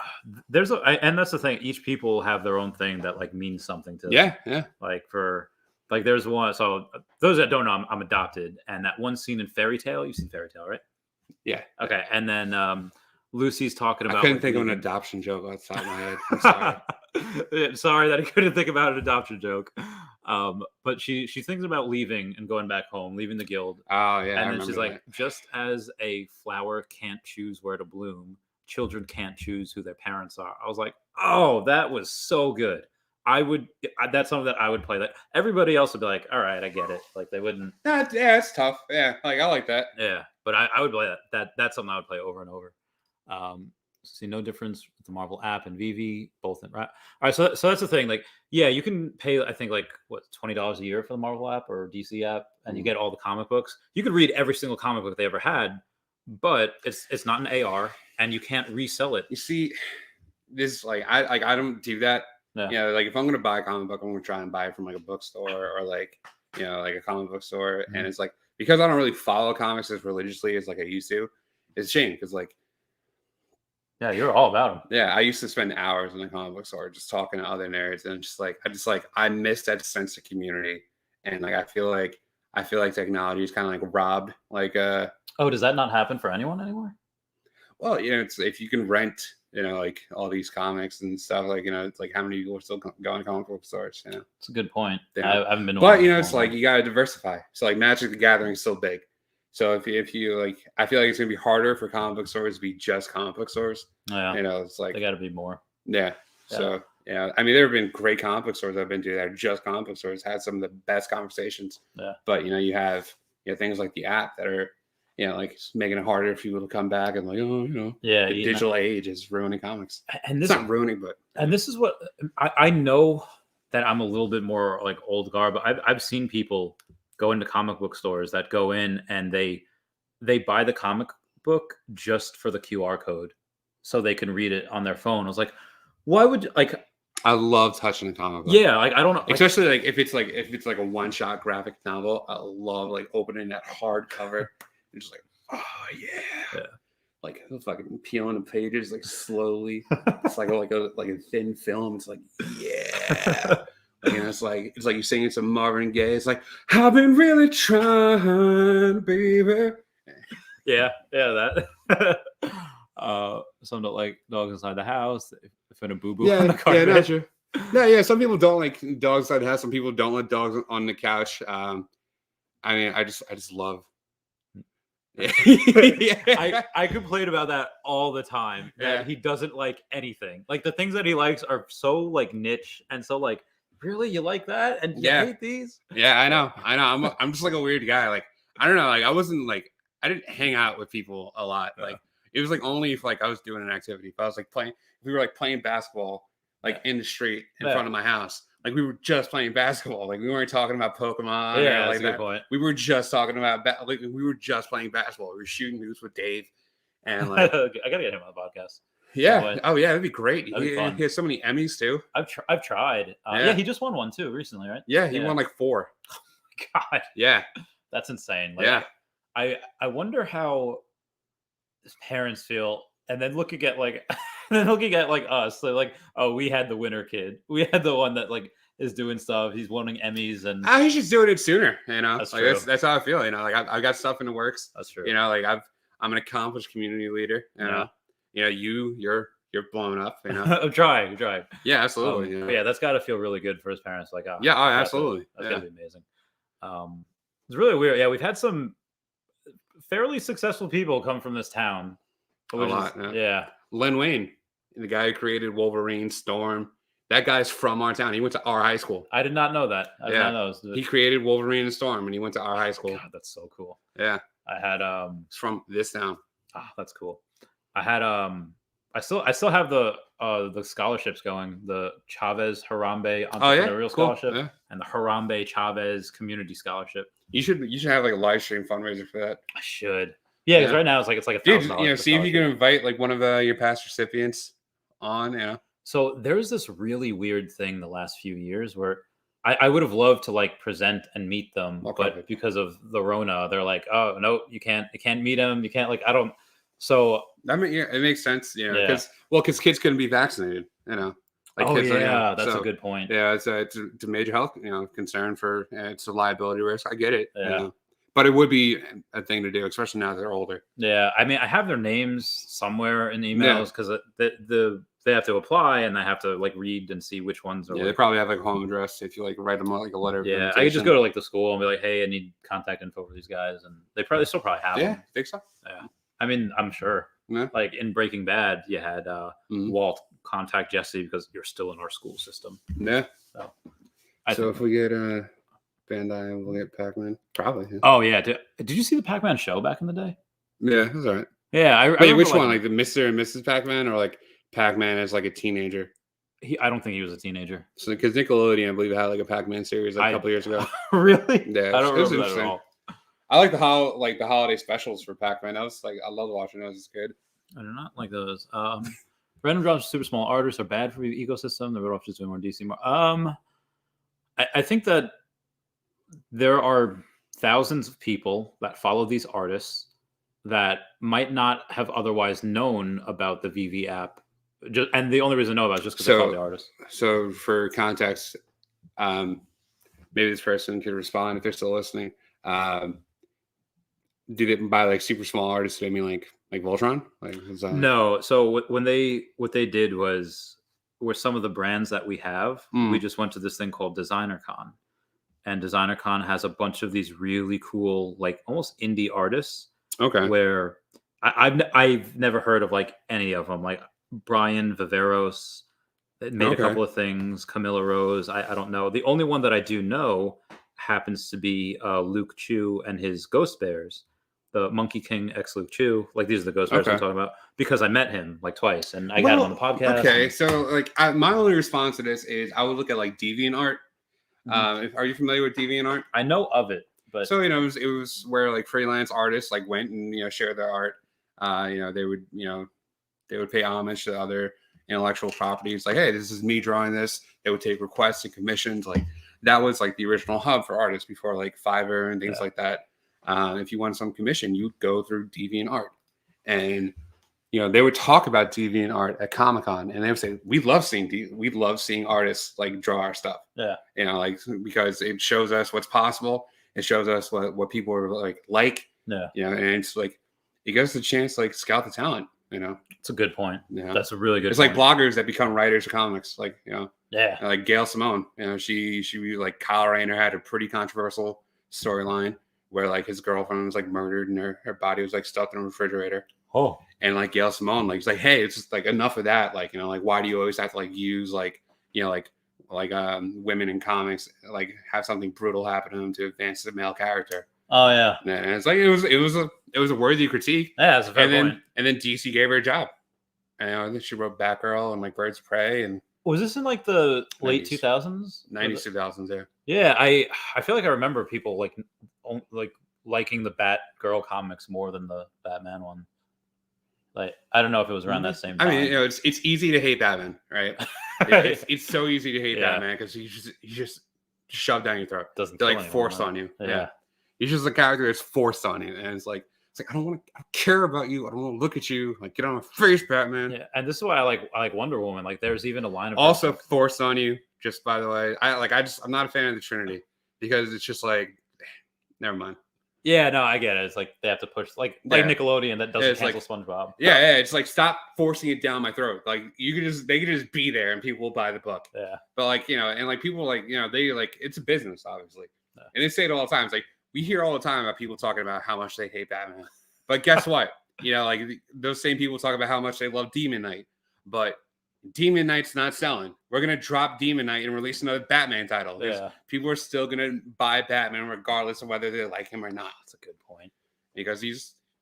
and that's the thing. Each people have their own thing that like means something to them. Yeah. Like there's one. So those that don't know, I'm adopted, and that one scene in Fairy Tale. You've seen Fairy Tale, right? Yeah. Okay, and then Lucy's talking about. I couldn't think of an adoption joke off the top of my head. I'm sorry. Sorry that I couldn't think about an adoption joke. But she thinks about leaving and going back home, leaving the guild. Oh yeah. And then she's like, just as a flower can't choose where to bloom, children can't choose who their parents are. I was like, oh, that was so good. That's something that I would play. That everybody else would be like, all right, I get it. Like they wouldn't. Yeah, it's tough. Yeah, like I like that. Yeah, but I would play that. That's something I would play over and over. See no difference with the Marvel app and Veve, both in right. All right, so that's the thing. Like, yeah, you can pay. I think like what $20 a year for the Marvel app or DC app, and you get all the comic books. You could read every single comic book they ever had, but it's not an AR, and you can't resell it. You see, this like I don't do that. Yeah. You know, like if I'm gonna buy a comic book, I'm gonna try and buy it from like a bookstore or like like a comic book store. And it's like because I don't really follow comics as religiously as like I used to. It's a shame because like. Yeah, you're all about them. Yeah, I used to spend hours in the comic book store just talking to other nerds, and I miss that sense of community, and like I feel like technology is kind of like robbed. Like, oh, does that not happen for anyone anymore? Well, it's if you can rent, like all these comics and stuff, like it's like how many people are still going to comic book stores? It's a good point. I haven't been, but it's like you got to diversify. So like Magic the Gathering is so big. So if you like, I feel like it's gonna be harder for comic book stores to be just comic book stores. Yeah, it's like they got to be more. Yeah. So I mean, there have been great comic book stores I've been to that are just comic book stores, had some of the best conversations. Yeah. But you have things like the app that are like making it harder for people to come back and like the digital age is ruining comics. And it's not ruining, but and this is what I know that I'm a little bit more like old guard, but I've seen people go into comic book stores that go in and they buy the comic book just for the QR code so they can read it on their phone. I was like, why would I love touching the comic book. Yeah, like I don't know, especially like if it's like a one-shot graphic novel. I love like opening that hardcover and just like, oh yeah. Like fucking peeling the pages like slowly. It's like a thin film. It's like yeah. It's like you're singing some Marvin Gaye. It's like I've been really trying, baby. Yeah, that. Some don't like dogs inside the house. If in a boo-boo on the carpet. Yeah, not true. No, yeah. Some people don't like dogs inside the house. Some people don't let dogs on the couch. I mean, I just love. Yeah. I complain about that all the time. That he doesn't like anything. Like the things that he likes are so like niche and so like. Really, you like that? And you hate these? Yeah, I know. I'm just like a weird guy. Like I don't know. Like I didn't hang out with people a lot. Like it was like only if like I was doing an activity. If I was like if we were like playing basketball like in the street in front of my house. Like we were just playing basketball. Like we weren't talking about Pokemon. Yeah, that's a good point. We were just talking about we were just playing basketball. We were shooting hoops with Dave. And like I gotta get him on the podcast. Yeah. Oh yeah, that'd be great. He has so many Emmys too. I've tried. Yeah, he just won one too recently, right? Yeah, he won like 4. Oh my god. Yeah. That's insane. Like, I wonder how his parents feel, and then looking at like us. So like, oh, we had the winner kid. We had the one that like is doing stuff. He's winning Emmys, and he's just doing it sooner. That's like true. That's how I feel. Like I've got stuff in the works. That's true. Like I'm an accomplished community leader. You're blowing up. I'm trying. Yeah, absolutely. Yeah, that's got to feel really good for his parents. Like, absolutely. That's gotta be amazing. It's really weird. Yeah, we've had some fairly successful people come from this town. A lot. Yeah. Len Wayne, the guy who created Wolverine, Storm. That guy's from our town. He went to our high school. I did not know that. I did not know. He created Wolverine and Storm, and he went to our high school. God, that's so cool. Yeah. I had It's from this town. that's cool. I had I still have the scholarships going. The Chavez Harambe Oh yeah, Entrepreneurial cool. Scholarship Yeah. and the Harambe Chavez Community Scholarship. You should have like a live stream fundraiser for that. I should. Yeah, because Yeah. right now it's like Dude, $1,000. see if you can invite like one of your past recipients on. So there's this really weird thing the last few years where I would have loved to like present and meet them, but because of the Rona, they're like, oh no, you can't meet them. You can't like I don't. So I mean, yeah, it makes sense, because kids couldn't be vaccinated, Like oh kids yeah, that's a good point. Yeah, it's a major health concern for it's a liability risk. I get it. Yeah. But it would be a thing to do, especially now that they're older. Yeah, I mean, I have their names somewhere in emails because they have to apply and I have to like read and see which ones are. Yeah, they probably have like a home address if you like write them like a letter. Yeah, I could just go to like the school and be like, hey, I need contact info for these guys, and they still probably have them. Yeah, think so. Yeah, I mean, I'm sure. Yeah. Like in Breaking Bad, you had Walt contact Jesse because you're still in our school system. Yeah. So if we get Bandai, we'll get Pac-Man. Probably. Yeah. Oh yeah. Did you see the Pac-Man show back in the day? Yeah, that's all right. Yeah, Wait, which one? Like the Mr. and Mrs. Pac-Man, or like Pac-Man as like a teenager? I don't think he was a teenager. So because Nickelodeon, I believe, had like a Pac-Man series like a couple years ago. Really? Yeah, I don't remember that at all. I like the holiday specials for Pac-Man. I love watching those as a kid. I do not like those. Random drops of super small artists are bad for the ecosystem. They're better off just doing more DC. I think that there are thousands of people that follow these artists that might not have otherwise known about the VV app. And the only reason I know about it is just because they follow the artists. So for context, maybe this person could respond if they're still listening. Do they buy like super small artists? Do they mean like Voltron? No. So what they did was some of the brands that we have. We just went to this thing called DesignerCon, and DesignerCon has a bunch of these really cool, like almost indie artists. Okay. Where I've never heard of like any of them. Like Brian Viveros made a couple of things. Camilla Rose. I don't know. The only one that I do know happens to be Luke Chu and his Ghost Bears. The Monkey King X Luke Chu, like these are the Ghost Bears I'm talking about because I met him like twice and I got him on the podcast. Okay, so like my only response to this is I would look at like DeviantArt. Are you familiar with DeviantArt? I know of it, but so it was where like freelance artists like went and shared their art. They would pay homage to other intellectual properties. Like, hey, this is me drawing this. They would take requests and commissions. Like that was like the original hub for artists before like Fiverr and things like that. If you want some commission, you go through DeviantArt, and they would talk about DeviantArt at Comic-Con, and they would say, "We love seeing artists like draw our stuff." Yeah, because it shows us what's possible. It shows us what people are like. Yeah, and it's like it gives us the chance to like scout the talent. It's a good point. Yeah, that's a really good. It's point. Like bloggers that become writers of comics, yeah, like Gail Simone. She like Kyle Rayner had a pretty controversial storyline where like his girlfriend was like murdered and her body was like stuffed in a refrigerator. Oh. And like Gail Simone, like, it's like, hey, it's just like enough of that. Like, like, why do you always have to like use like, women in comics, like have something brutal happen to them to advance the male character? Oh yeah. And it's like, it was a worthy critique. Yeah, that's a fair point. And then DC gave her a job. And I think she wrote Batgirl and like Birds of Prey. And was this in like the late 2000s? 90s, 2000s, yeah. Yeah, I feel like I remember people like liking the Batgirl comics more than the Batman one. Like, I don't know if it was around that same time. I mean, it's easy to hate Batman, right? It's so easy to hate Batman because he just shoved down your throat. Doesn't like forced on you. Yeah. He's just a character that's forced on you, and it's like I don't care about you. I don't want to look at you. Like, get on my face, Batman. Yeah, and this is why I like Wonder Woman. Like, there's even a line of also forced on you. Just by the way, I'm not a fan of the Trinity because it's just like, never mind. Yeah, no, I get it. It's like they have to push like Nickelodeon that doesn't cancel SpongeBob. Yeah, it's like stop forcing it down my throat. Like they can just be there and people will buy the book. Yeah, but like and like people they like it's a business obviously, and they say it all the time. It's like we hear all the time about people talking about how much they hate Batman, but guess what? Like those same people talk about how much they love Demon Knight, but Demon Knight's not selling. We're gonna drop Demon Knight and release another Batman title. Yeah. People are still gonna buy Batman regardless of whether they like him or not. That's a good point. Because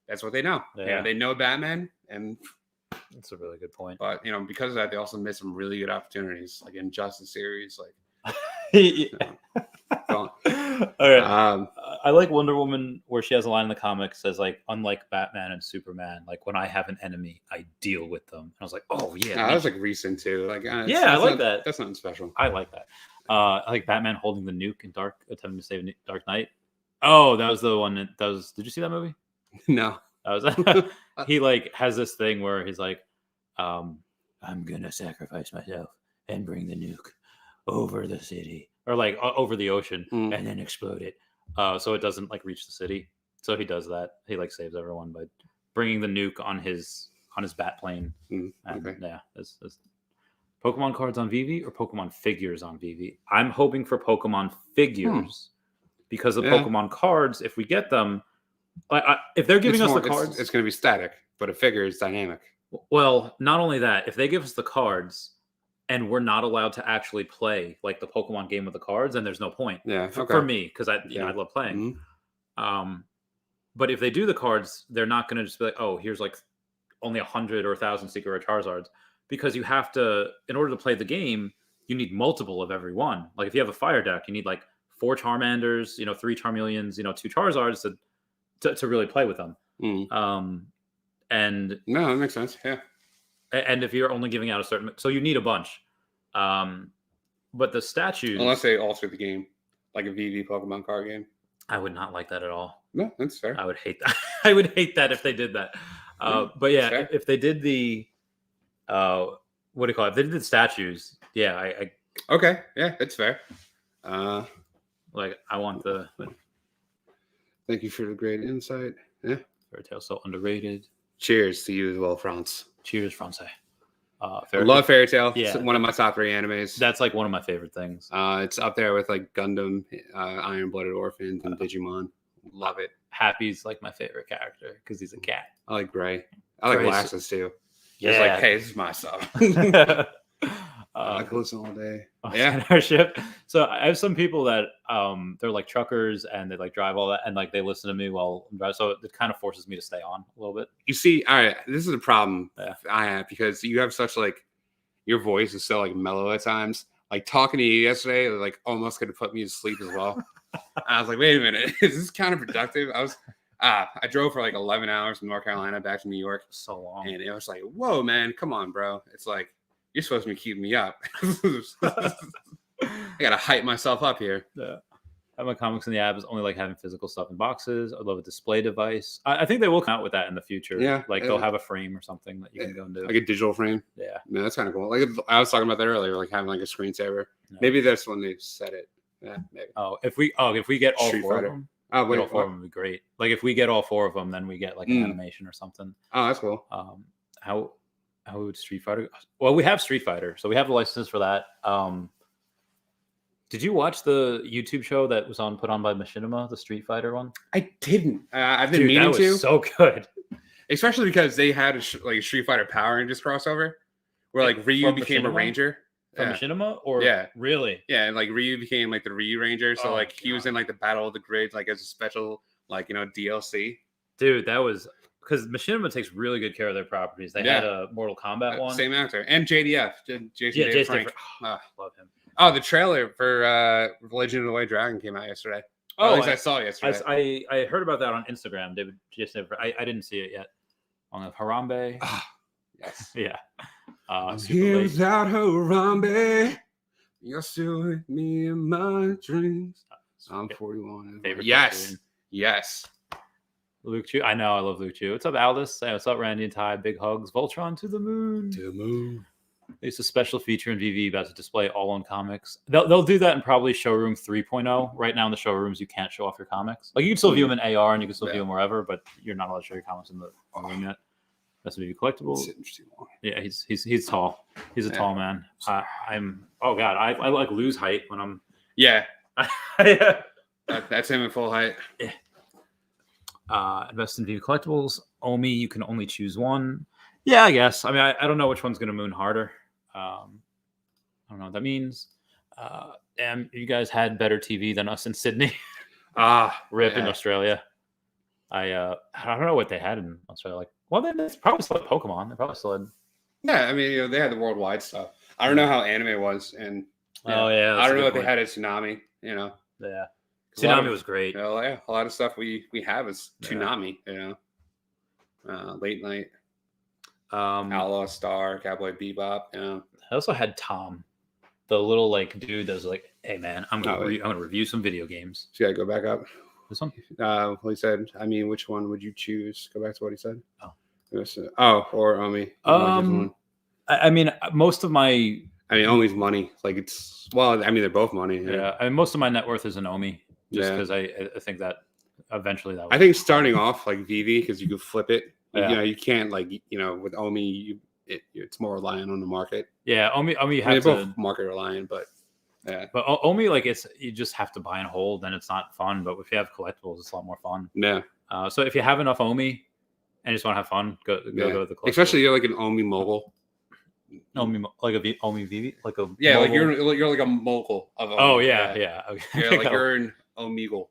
that's what they know. Yeah. They know Batman, and That's a really good point. But because of that, they also missed some really good opportunities, like Injustice series. Like, All right. I like Wonder Woman where she has a line in the comics says like, unlike Batman and Superman, like when I have an enemy, I deal with them. And I was like, oh yeah, that was like recent too. Like, I like that. That's nothing special. I like that. I like Batman holding the nuke in attempting to save Dark Knight. Oh, that was the one. Did you see that movie? No. That was he like has this thing where he's like, I'm gonna sacrifice myself and bring the nuke over the city or like over the ocean and then explode it, so it doesn't like reach the city. So he does that. He like saves everyone by bringing the nuke on his bat plane. And, okay. Yeah, it's Pokemon cards on Veve or Pokemon figures on Veve. I'm hoping for Pokemon figures because the Pokemon cards, if we get them. If they're giving us the cards, it's going to be static, but a figure is dynamic. Well, not only that, if they give us the cards and we're not allowed to actually play like the Pokemon game with the cards, then there's no point. Yeah, for me because I love playing. But if they do the cards, they're not going to just be like, oh, here's like only 100 or 1,000 Secret Rare Charizards, because you have to, in order to play the game, you need multiple of every one. Like if you have a fire deck, you need like 4 Charmanders, 3 Charmeleons, 2 Charizards to really play with them. And no, that makes sense. Yeah. And if you're only giving out a certain, so you need a bunch. But the statues, unless they alter the game, like a Veve Pokemon card game, I would not like that at all. No, that's fair. I would hate that. I would hate that if they did that. But yeah, if they did the, what do you call it? If they did the statues, yeah, I okay, yeah, that's fair. Like I want the. Thank you for the great insight. Yeah. Fairy Tail so underrated. Cheers to you as well, France. Cheers, France. I love Fairy Tail. Yeah. It's one of my top 3 animes. That's like one of my favorite things. It's up there with like Gundam, Iron Blooded Orphans, and Digimon. Love it. Happy's like my favorite character because he's a cat. I like Gray. I like Laxus too. Yeah. It's like, hey, this is my stuff. I can listen all day. Yeah, our ship. So I have some people that they're like truckers and they like drive all that and like they listen to me while I'm driving. So it kind of forces me to stay on a little bit. You see, all right, this is a problem I have because you have such like your voice is so like mellow at times. Like talking to you yesterday, like almost could have put me to sleep as well. I was like, wait a minute, is this counterproductive? I drove for like 11 hours from North Carolina back to New York. So long. And it was like, whoa, man, come on, bro. It's like, you're supposed to be keeping me up. I gotta hype myself up here. Yeah. I have my comics in the app is only like having physical stuff in boxes. I love a display device. I think they will come out with that in the future. Yeah. Like they'll have a frame or something that you can go and do. Like a digital frame. Yeah. Man, that's kind of cool. Like I was talking about that earlier, like having like a screensaver. Yeah. Maybe that's when they set it. Yeah, maybe. If we get all Street 4 Fighter. of them. Oh, wait, all 4 of them would be great. Like if we get all 4 of them, then we get like an animation or something. Oh, that's cool. How would Street Fighter? Well, we have Street Fighter, so we have the licenses for that. Did you watch the YouTube show that was put on by Machinima, the Street Fighter one? I didn't. I've been meaning to. So good, especially because they had a Street Fighter Power Rangers crossover, where like Ryu became a ranger. From Machinima, or really? Yeah, and like Ryu became like the Ryu Ranger, so like he was in like the Battle of the Grids, like as a special like DLC. Dude, that was. Because Machinima takes really good care of their properties. They had a Mortal Kombat one. Same actor. And JDF. Jason Frank. Love him. Oh, the trailer for Legend of the White Dragon came out yesterday. Oh, at least I saw it yesterday. I heard about that on Instagram. I didn't see it yet. On the Harambe. Yes. Yeah. Here without Harambe. You're still with me in my dreams. I'm 41. Favorite yes. Yes. Luke Chu. I know. I love Luke Chu. What's up, Aldous? Hey, what's up, Randy and Ty? Big hugs. Voltron to the moon. To the moon. It's a special feature in Veve about to display all on comics. They'll do that in probably Showroom 3.0. Right now in the showrooms, you can't show off your comics. Like you can still view them in AR and you can still view them wherever, but you're not allowed to show your comics in the room yet. That's Veve collectibles. Yeah, he's tall. He's a tall man. Oh god, I like lose height when I'm. Yeah. That's him in full height. Yeah. Invest in Veve collectibles. Omi, you can only choose one. Yeah, I guess. I mean, I don't know which one's going to moon harder. I don't know what that means. And you guys had better TV than us in Sydney. Rip in Australia. I don't know what they had in Australia. Like, well, they probably still had Pokemon. They probably still had Yeah, I mean, they had the worldwide stuff. I don't know how anime was, and Oh yeah, I don't know what what they had at Tsunami. Yeah, Tsunami was great. A lot of stuff we have is Tsunami. Late night, Outlaw Star, Cowboy Bebop. I also had Tom, the little like dude that's like, "Hey man, I'm gonna review some video games." So you gotta go back up. This one? Well, he said, I mean, which one would you choose? Go back to what he said. Oh, or Omi. I mean, most of my. I mean, Omi's money. Like I mean, they're both money. Yeah. I mean, most of my net worth is in Omi, just because I think that eventually that. I think starting off like Veve, because you could flip it. You can't with Omi, it's more reliant on the market. Yeah, Omi you have they're both market reliant, but. Yeah, but Omi, like you just have to buy and hold, and it's not fun. But if you have collectibles, it's a lot more fun. Yeah. So if you have enough Omi and just want to have fun, go to the collectibles. Especially you're like an Omi mogul. Omi like a Omi Veve, like a mogul. Like you're like a mogul of Omi. Oh yeah. Okay. Like you're an Omegle.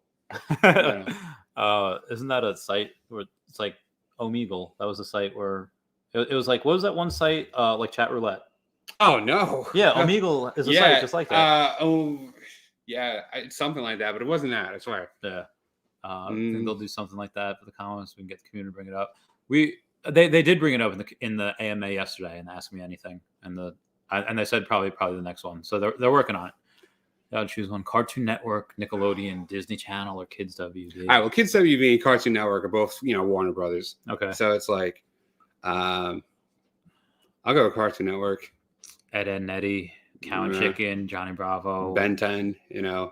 Isn't that a site where it's like Omegle? That was a site where it was like, what was that one site? Like Chat Roulette. Oh no! Yeah, Omegle is a site just like that. It's something like that, but it wasn't that. I swear. Yeah, I think they'll do something like that for the comments. We can get the community to bring it up. They did bring it up in the AMA yesterday and asked me anything, and they said probably the next one. So they're working on it. I'll choose one: Cartoon Network, Nickelodeon, Disney Channel, or Kids WB. All right. Well, Kids WB and Cartoon Network are both Warner Brothers. Okay. So it's like, I'll go with Cartoon Network. Ed, Edd n Eddy, Cow and Chicken, Johnny Bravo, Ben 10,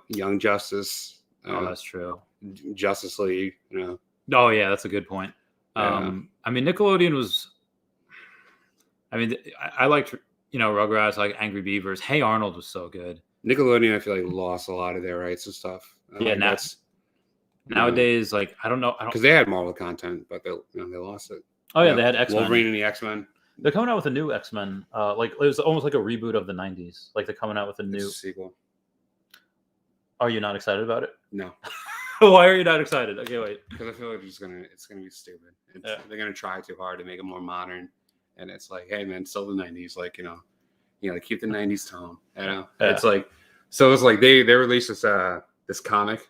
Young Justice. That's true. Justice League, Oh yeah, that's a good point. I mean, Nickelodeon was. I mean, I liked Rugrats, like Angry Beavers. Hey Arnold was so good. Nickelodeon, I feel like lost a lot of their rights and stuff. Nowadays, like I don't know, because they had Marvel content, but they lost it. Oh yeah, they had X-Men. Wolverine and the X-Men. They're coming out with a new X-Men. Like it was almost like a reboot of the '90s. Like they're coming out with a new sequel. Are you not excited about it? No. Why are you not excited? Okay, wait. Because I feel like it's gonna be stupid. They're gonna try too hard to make it more modern, and it's like, hey man, still the '90s. Like keep the '90s tone. It's like, so it's like they released this comic,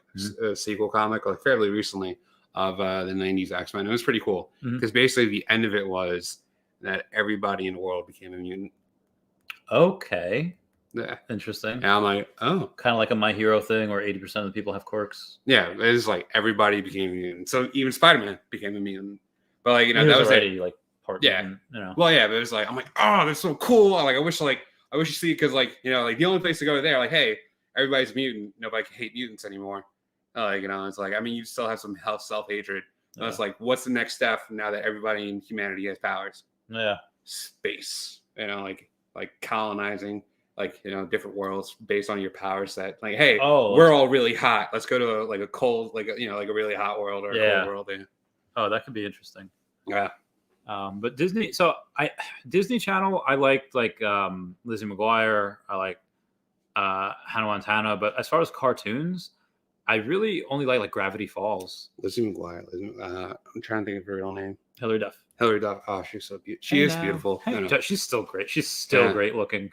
sequel comic, like fairly recently of the '90s X-Men. It was pretty cool because basically the end of it was that everybody in the world became a mutant. Okay. Yeah. Interesting. And I'm like, oh. Kind of like a My Hero thing where 80% of the people have quirks. Yeah, it's like everybody became a mutant. So even Spider-Man became a mutant. But like, that was already like part mutant, Well, yeah, but it was like, I'm like, oh, that's so cool. I wish you see, because like the only place to go there, like, hey, everybody's a mutant. Nobody can hate mutants anymore. It's like, I mean, you still have some self-hatred. Yeah. It's like, what's the next step now that everybody in humanity has powers? Yeah. Space, like colonizing, different worlds based on your power set. Like, hey, we're all really hot. Let's go to a cold, like a really hot world or a cold world. Yeah. Oh, that could be interesting. Yeah. But Disney Channel, I liked Lizzie McGuire. I like Hannah Montana. But as far as cartoons, I really only like Gravity Falls. Lizzie McGuire. I'm trying to think of her real name. Hilary Duff. Oh, she's so beautiful. She is beautiful. She's still great. She's still great looking.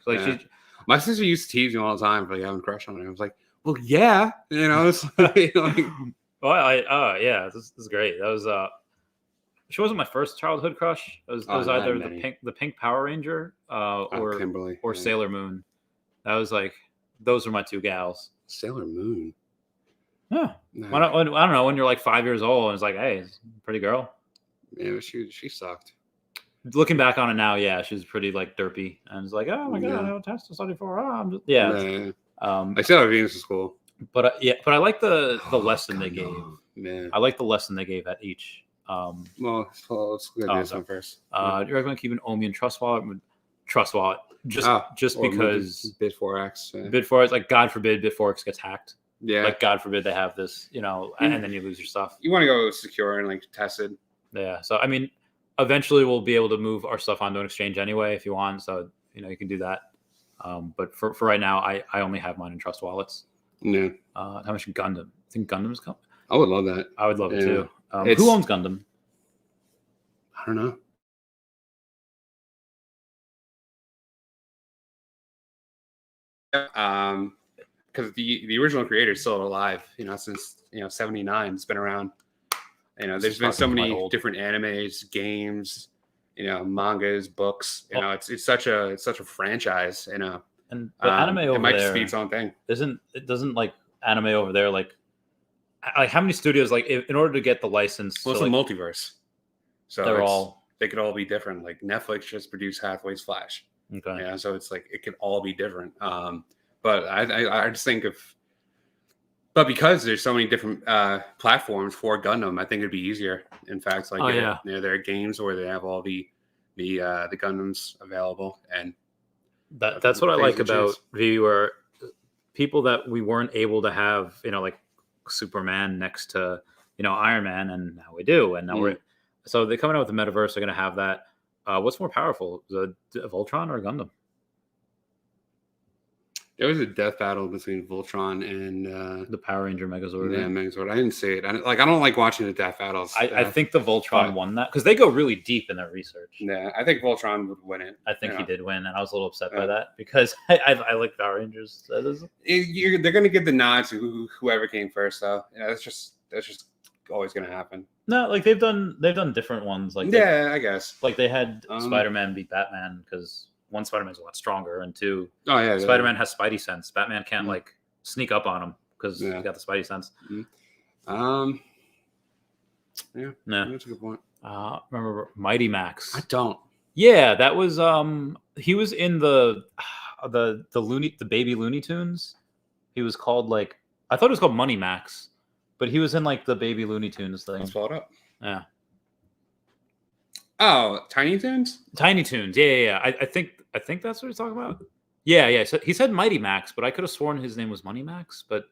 My sister used to tease me all the time for having a crush on her. I was like, well, yeah, it's like, yeah, this is great. That was she wasn't my first childhood crush. It was either the pink Power Ranger or Kimberly or Sailor Moon. That was like, those are my two gals. Sailor Moon. Yeah. No. I don't know, when you're like 5 years old and it's like, hey, it's a pretty girl. Yeah, she sucked. Looking back on it now, yeah, she's pretty like derpy, and it's like, oh my god, I have a test to study for. I'm just, I Sailor Venus is cool, but I like the lesson they gave. Yeah, I like the lesson they gave at each. Well, let's look at this one first. Do you recommend keeping Omi and Trust Wallet? Trust Wallet, just because Bit4X. Bit4X, like God forbid Bit4X gets hacked. Yeah, like God forbid they have this, and then you lose your stuff. You want to go secure and tested. Yeah, so I mean, eventually we'll be able to move our stuff onto an exchange anyway if you want. So you can do that. But for right now, I only have mine in Trust Wallets. Yeah. How much Gundam? I think Gundam's coming. I would love that. I would love it too. Who owns Gundam? I don't know. Because the original creator is still alive, since 79. It's been around. There's been so many different animes, games, mangas, books. It's such a franchise. And but anime over it might there just be its own thing. Doesn't like anime over there like how many studios like in order to get the license? Well, it's a multiverse, so they could all be different. Like Netflix just produced Hathaway's Flash. Okay. Yeah, so it's like it could all be different. But I just think but because there's so many different platforms for Gundam, I think it'd be easier. In fact, like there are games where they have all the Gundams available, and that's what I like about Veve, where people that we weren't able to have, like Superman next to Iron Man, and now we do, and now so they're coming out with the Metaverse. They're going to have that. What's more powerful, the Voltron or Gundam? There was a death battle between Voltron and the Power Ranger Megazord. Yeah, Megazord. I didn't see it. I don't like watching the death battles. I think the Voltron won that because they go really deep in their research. Yeah, I think Voltron would win it. I think he did win, and I was a little upset by that because I like Power Rangers. They're going to give the nod to whoever came first, though. That's just always going to happen. No, like they've done different ones. Like I guess like they had Spider-Man beat Batman because one, Spider-Man's a lot stronger, and two, Spider-Man has Spidey sense. Batman can't like sneak up on him because he's got the Spidey sense. Yeah, that's a good point. Remember Mighty Max? I don't. Yeah, that was he was in the baby Looney Tunes. He was called I thought it was called Money Max, but he was in the baby Looney Tunes thing. Let's pull it up. Yeah. Oh, Tiny Toons? Tiny Toons. Yeah. I think that's what he's talking about. Yeah. So he said Mighty Max, but I could have sworn his name was Money Max. But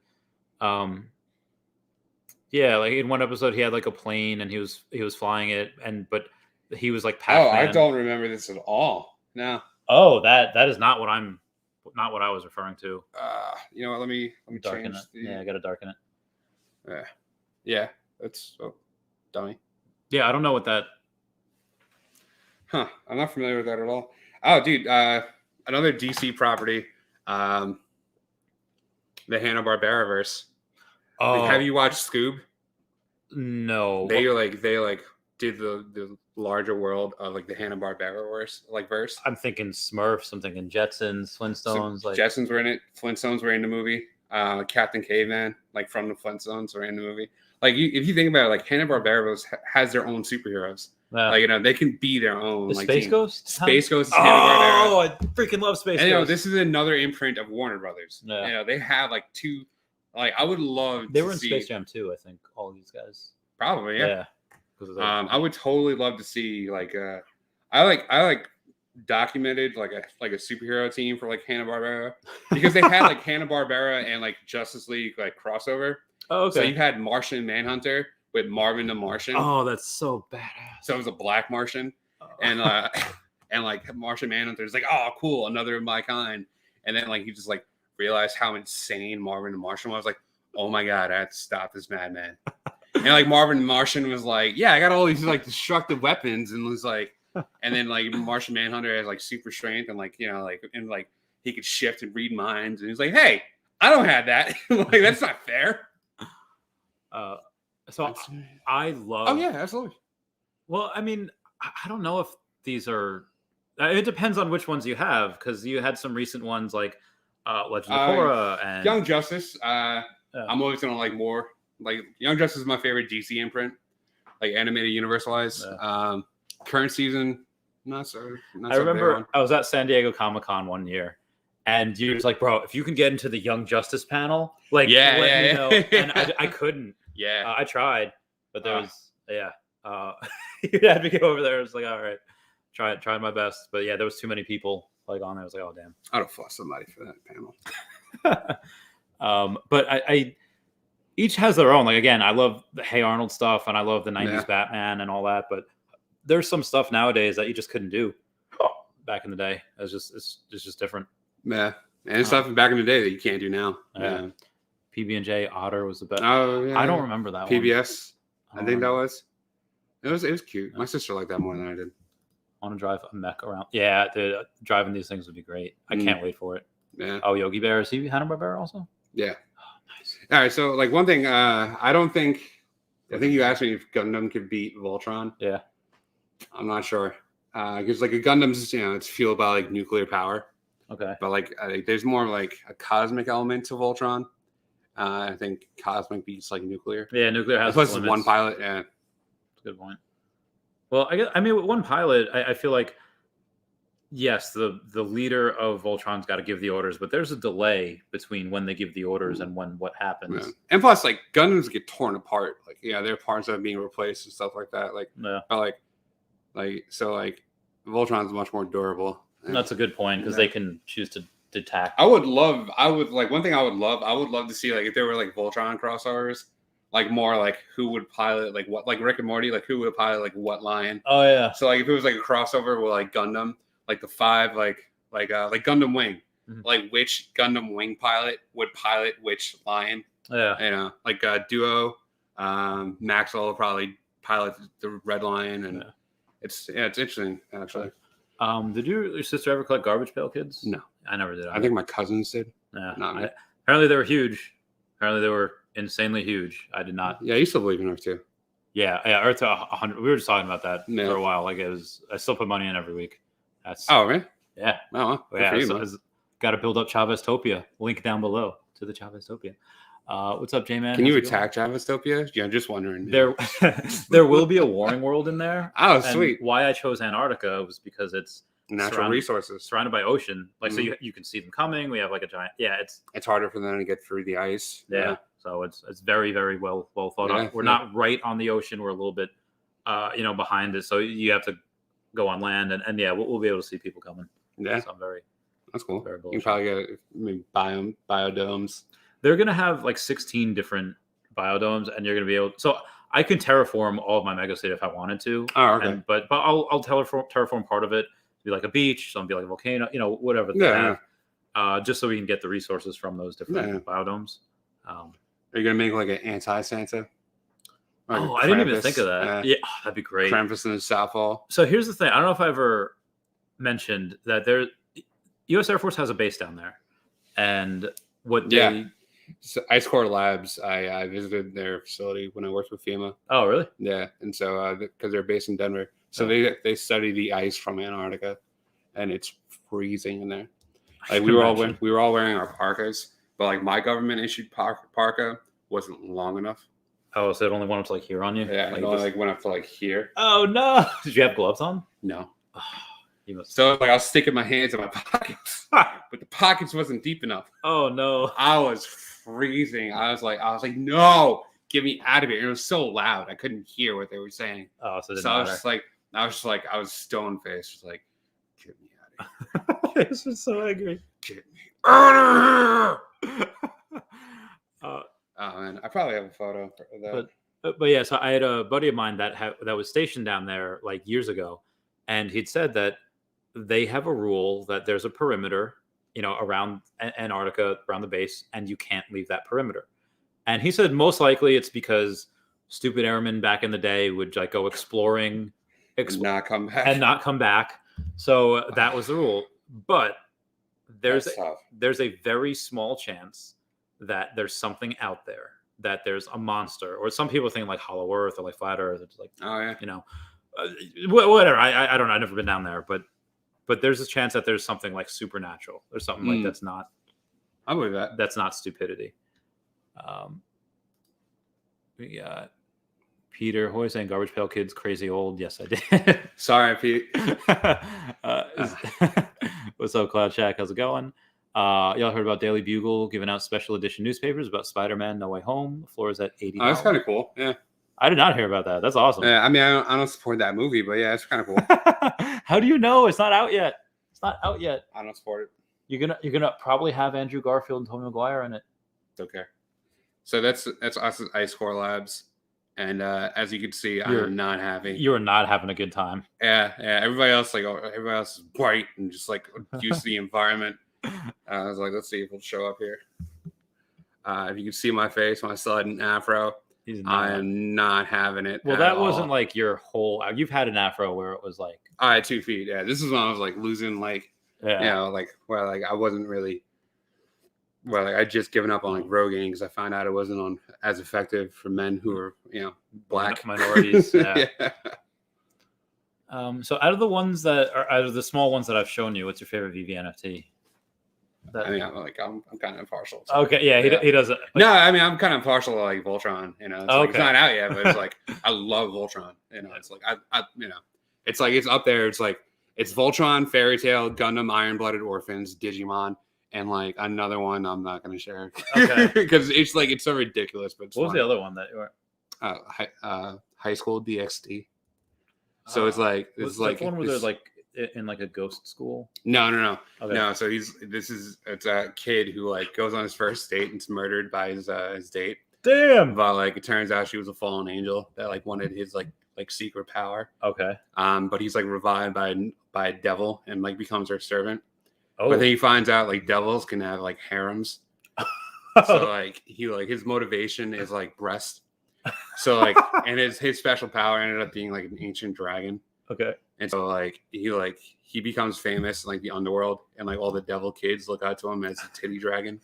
yeah, like in one episode he had a plane and he was flying it, but he was like Pac-Man. Oh, I don't remember this at all. No. Oh, that is not what I was referring to. Let me darken it. Yeah, I gotta darken it. Yeah. That's dummy. Yeah, I don't know what that. Huh. I'm not familiar with that at all. Oh, dude. Another DC property. The Hannah-Barbera verse. Oh. Have you watched Scoob? No. They did the larger world of the Hanna-Barbera verse. I'm thinking Smurfs. I'm thinking Jetsons, Flintstones. Jetsons were in it. Flintstones were in the movie. Captain Caveman, from the Flintstones, were in the movie. If you think about it, Hanna-Barbera has their own superheroes. Yeah. They can be their own. Space Ghost? Space Ghost. Oh, I freaking love Space Ghost. This is another imprint of Warner Brothers. Yeah. They have two. I would love. They were in Space Jam too. I think all of these guys. Probably, yeah. I would totally love to see I documented a superhero team for Hanna-Barbera because they had Hanna-Barbera and Justice League crossover. Oh, okay. So you had Martian Manhunter with Marvin the Martian. Oh, that's so badass. So it was a black Martian, and Martian Manhunter is oh, cool, another of my kind. And then he just realized how insane Marvin the Martian was. Oh my god, I have to stop this madman. And Marvin the Martian was yeah, I got all these destructive weapons, and was and then Martian Manhunter has super strength and he could shift and read minds, and he's hey, I don't have that. That's not fair. So I love. Oh yeah, absolutely. Well, I mean, I don't know if these are. It depends on which ones you have, because you had some recent ones Legend of Korra and Young Justice. I'm always gonna like more. Young Justice is my favorite DC imprint, animated universe wise. Yeah. Current season, not so. I remember I was at San Diego Comic-Con one year, and you was bro, if you can get into the Young Justice panel, let me know. And I couldn't. Yeah, I tried, but there was you had to get over there. It was all right, tried my best, but yeah, there was too many people on there. I was oh damn. I'd have fought somebody for that panel. But I each has their own. Again, I love the Hey Arnold stuff, and I love the '90s Batman and all that. But there's some stuff nowadays that you just couldn't do back in the day. It's just different. Yeah, and stuff back in the day that you can't do now. Yeah. PB&J Otter was the best. Oh, yeah. I don't remember that PBS, one. I think that was. It was cute. My sister liked that more than I did. I want to drive a mech around. Yeah, dude, driving these things would be great. I can't wait for it. Yeah. Oh, Yogi Bear, is he Hanna-Barbera also? Yeah. Oh, nice. All right. So like one thing, I think you asked me if Gundam could beat Voltron. Yeah. I'm not sure. Because like a Gundam's, it's fueled by like nuclear power. Okay. But like I think there's more like a cosmic element to Voltron. I think cosmic beats like nuclear. Yeah, nuclear has plus limits. one pilot. Yeah. That's a good point. Well, I mean, with one pilot, I feel like, yes, the leader of Voltron's got to give the orders, but there's a delay between when they give the orders and what happens. Yeah. And plus, like Gundams get torn apart. Like, there are parts that are being replaced and stuff like that. Like, Yeah. but like Voltron's much more durable. That's a good point because they can choose to detach. I would love to see like if there were like Voltron crossovers, like more like who would pilot like what, like Rick and Morty, like who would pilot like what line. Oh yeah. So like if it was like a crossover with like Gundam, like the 5 like Gundam Wing, like which Gundam Wing pilot would pilot which line. Yeah. Like Duo, Maxwell will probably pilot the Red Line, and it's interesting actually. Did your sister ever collect Garbage Pail Kids? No, I never did. I think my cousins did. Yeah, not me. Apparently they were huge. Apparently they were insanely huge. I did not. Yeah, I used to believe in Earth 2. Yeah, Earth 100. We were just talking about that for a while. Like I still put money in every week. That's really? Yeah. Oh, well, yeah. So got to build up Chavez-topia. Link down below to the Chavez-topia. What's up, J-Man? Can you attack Chavez-topia? Yeah, I'm just wondering. There will be a warring world in there. Oh, sweet. Why I chose Antarctica was because it's natural resources surrounded by ocean. Like so you can see them coming. We have like a giant. Yeah, it's harder for them to get through the ice. Yeah. So it's very, very well thought out. We're not right on the ocean. We're a little bit behind it. So you have to go on land and we'll be able to see people coming. Yeah. So that's cool. Very you can probably get maybe biodomes. They're gonna have like 16 different biodomes, and you're gonna be able. So I can terraform all of my Megacity if I wanted to. Oh, okay. But I'll terraform part of it to be like a beach, some be like a volcano, whatever. Just so we can get the resources from those different biodomes. Are you gonna make like an anti-Santa? Like I didn't even think of that. Yeah, that'd be great. Krampus in the Southall. So here's the thing. I don't know if I ever mentioned that U.S. Air Force has a base down there, and so Ice Core Labs, I visited their facility when I worked with FEMA. Oh, really? Yeah, and so because they're based in Denver, so they study the ice from Antarctica, and it's freezing in there. Like we were all wearing our parkas, but like my government issued parka wasn't long enough. Oh, so it only went up to like here on you? Yeah, it only went up to like here. Oh no! Did you have gloves on? No. Oh, you must. So like I was sticking my hands in my pockets, but the pockets wasn't deep enough. Oh no! I was freezing. I was like, no, get me out of here. And it was so loud, I couldn't hear what they were saying. Oh, so I was stone faced, just like, get me out of here. This is so angry. Get me out of here. Oh man, I probably have a photo of that. But yeah, so I had a buddy of mine that was stationed down there like years ago, and he'd said that they have a rule that there's a perimeter, around Antarctica, around the base, and you can't leave that perimeter. And he said most likely it's because stupid airmen back in the day would like go exploring, not come back. So that was the rule. But there's a very small chance that there's something out there, that there's a monster, or some people think like Hollow Earth or like Flat Earth. It's like, whatever. I don't know. I've never been down there, but there's a chance that there's something like supernatural. There's something like that's not. I believe that. That's not stupidity. We got Peter Hoy saying Garbage Pail Kids crazy old. Yes, I did. Sorry, Pete. What's up, Cloud Shack? How's it going? Y'all heard about Daily Bugle giving out special edition newspapers about Spider-Man No Way Home? The floor is at $80. Oh, that's kind of cool. Yeah. I did not hear about that. That's awesome. Yeah, I mean, I don't support that movie, but yeah, it's kind of cool. How do you know? It's not out yet. I don't support it. You're gonna probably have Andrew Garfield and Tobey Maguire in it. It's okay. So that's us at Ice Core Labs, and as you can see, I'm not happy. You are not having a good time. Yeah. Everybody else is bright and just like used to the environment. I was like, let's see if it'll show up here. If you can see my face when I still had an afro, I am not having it. Well, that wasn't like your whole. You've had an afro where it was like. I had 2 feet. Yeah, this is when I was like losing like, like where like I wasn't really well, like, I just given up on like Rogaine because I found out it wasn't on as effective for men who are, black minorities. Yeah. yeah. So out of the ones that are out of the small ones that I've shown you, what's your favorite Veve NFT? I mean, I'm kind of impartial. So. Okay, yeah, he doesn't. Like, no, I mean, I'm kind of impartial to like Voltron. It's, like, it's not out yet, but it's like I love Voltron. It's like it's like it's up there. It's like it's Voltron, Fairy Tail, Gundam, Iron Blooded Orphans, Digimon, and like another one I'm not going to share. Okay, because it's like it's so ridiculous. But what was the other one that you were? High School DxD. So it's like it's like one where they're like in like a ghost school. No. Okay. No. So it's a kid who like goes on his first date and is murdered by his date. Damn. But like it turns out she was a fallen angel that like wanted his like secret power. Okay. But he's like revived by a devil and like becomes her servant. Oh. But then he finds out like devils can have like harems. So like his motivation is like breast. So like and his special power ended up being like an ancient dragon. Okay. And so like he becomes famous in like the underworld and like all the devil kids look out to him as a titty dragon.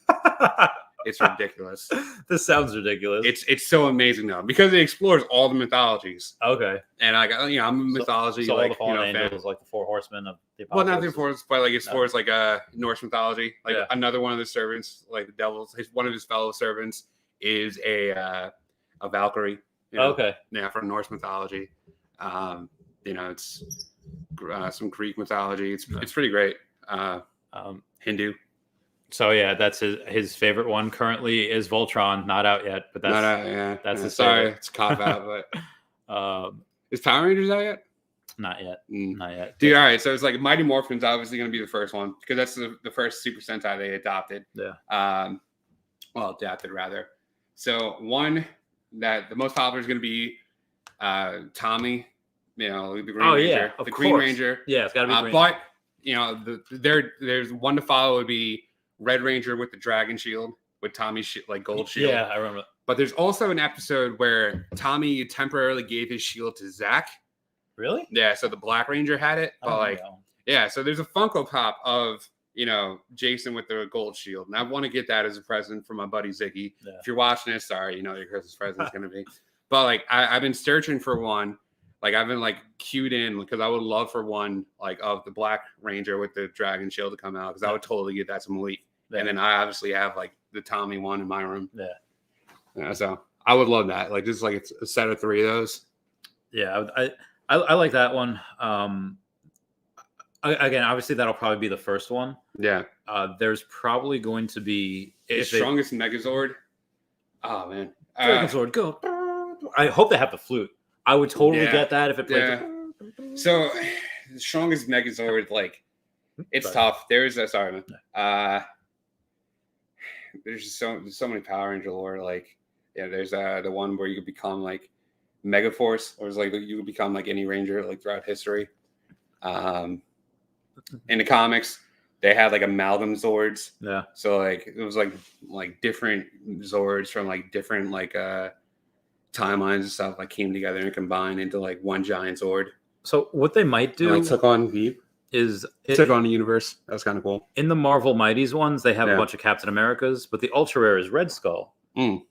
It's ridiculous. This sounds ridiculous. It's so amazing though because it explores all the mythologies. Okay. And I'm a mythology so like all the fallen angels, like the four horsemen of the apocalypse. Well, not the four, but like it explores like Norse mythology. Like another one of the servants, like the devils, one of his fellow servants is a Valkyrie. Okay. Yeah, from Norse mythology. It's some Greek mythology. It's pretty great. Hindu. So yeah, that's his favorite one currently is Voltron. Not out yet, but that's not out. Yeah, that's his sorry, favorite. It's a cop out. But is Power Rangers out yet? Not yet. Not yet. Dude, all right. So it's like Mighty Morphin's obviously going to be the first one because that's the first Super Sentai they adopted. Yeah. Adapted rather. So one that the most popular is going to be Tommy. The Green Ranger. Yeah, of the course. Green Ranger. Yeah, it's got to be. Green. But there's one to follow would be Red Ranger with the dragon shield with Tommy's like gold shield. Yeah, I remember. But there's also an episode where Tommy temporarily gave his shield to Zach. Really? Yeah. So the Black Ranger had it, but so there's a Funko Pop of Jason with the gold shield, and I want to get that as a present for my buddy Ziggy. Yeah. If you're watching this, sorry, your Christmas present is gonna be. But like I've been searching for one. Like I've been like queued in because I would love for one like of the Black Ranger with the dragon shield to come out because I would totally get that some week. Yeah. And then I obviously have like the Tommy one in my room. Yeah. So I would love that. Like just like it's a set of 3 of those. Yeah, I like that one. Again, obviously that'll probably be the first one. Yeah. There's probably going to be the strongest Megazord. Oh man. Megazord, go. I hope they have the flute. I would totally get that if it played. So the strongest Megazord, like it's tough. There's there's just so many Power Ranger lore. Like there's the one where you could become like Megaforce, or it's like you could become like any Ranger like throughout history. In the comics, they had like amalgam Zords. Yeah. So like it was like different Zords from like different like timelines and stuff like came together and combined into like one giant Zord. So what they might do and, like, took on Veve took on the universe. That's kind of cool. In the Marvel Mighties ones, they have a bunch of Captain Americas, but the ultra rare is Red Skull.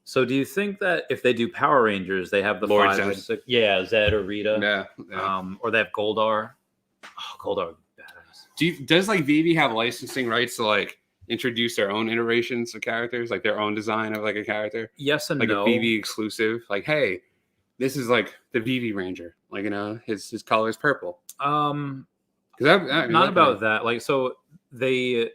So do you think that if they do Power Rangers, they have the Lord 5 Zed. or 6? Yeah, Zed or Rita. Yeah. Or they have Goldar. Oh, Goldar, badass. Does like Veve have licensing rights to like introduce their own iterations of characters, like their own design of like a character? Yes and like no. A Veve exclusive. Like, hey, this is like the Veve Ranger. Like his color is purple. Not about that. Like so they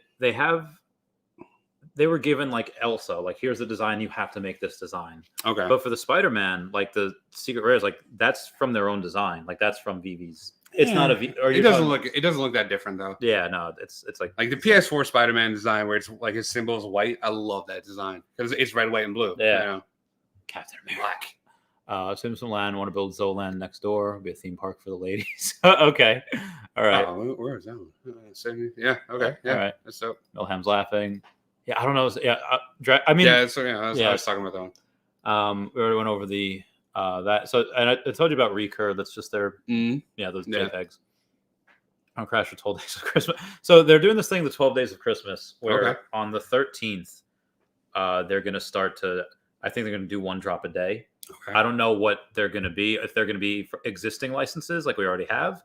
were given like Elsa. Like here's the design. You have to make this design. Okay. But for the Spider-Man, like the Secret Rares, like that's from their own design. Like that's from Veve's. It's not a. It doesn't look that different though. Yeah, no, it's like the PS4 Spider-Man design where it's like his symbol is white. I love that design because it's red, white, and blue. Yeah, Captain America. Black. Simpson Land want to build Zoland next door. It'll be a theme park for the ladies. Okay, all right. Where is that one? Yeah. Okay. Yeah. All right. That's dope. Milham's laughing. Yeah, I don't know. Yeah, I was talking about that one. We already went over the. That so and I told you about Recur. That's just their those JPEGs on Crash for 12 Days of Christmas. So they're doing this thing, the 12 Days of Christmas, where on the 13th they're going to start to. I think they're going to do one drop a day. Okay. I don't know what they're going to be. If they're going to be for existing licenses like we already have,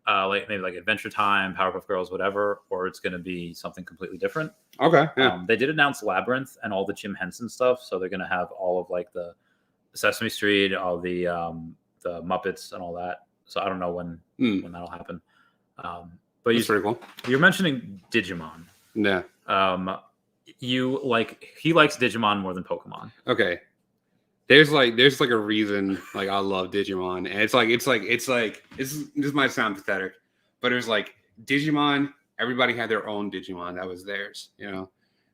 like maybe like Adventure Time, Powerpuff Girls, whatever, or it's going to be something completely different. Okay. Yeah. They did announce Labyrinth and all the Jim Henson stuff, so they're going to have all of like the Sesame Street, all the Muppets and all that. So I don't know when that'll happen. But That's pretty cool. You're mentioning Digimon. Yeah. He likes Digimon more than Pokemon. Okay. There's like a reason like I love Digimon, and this might sound pathetic, but it was like Digimon. Everybody had their own Digimon that was theirs. You know,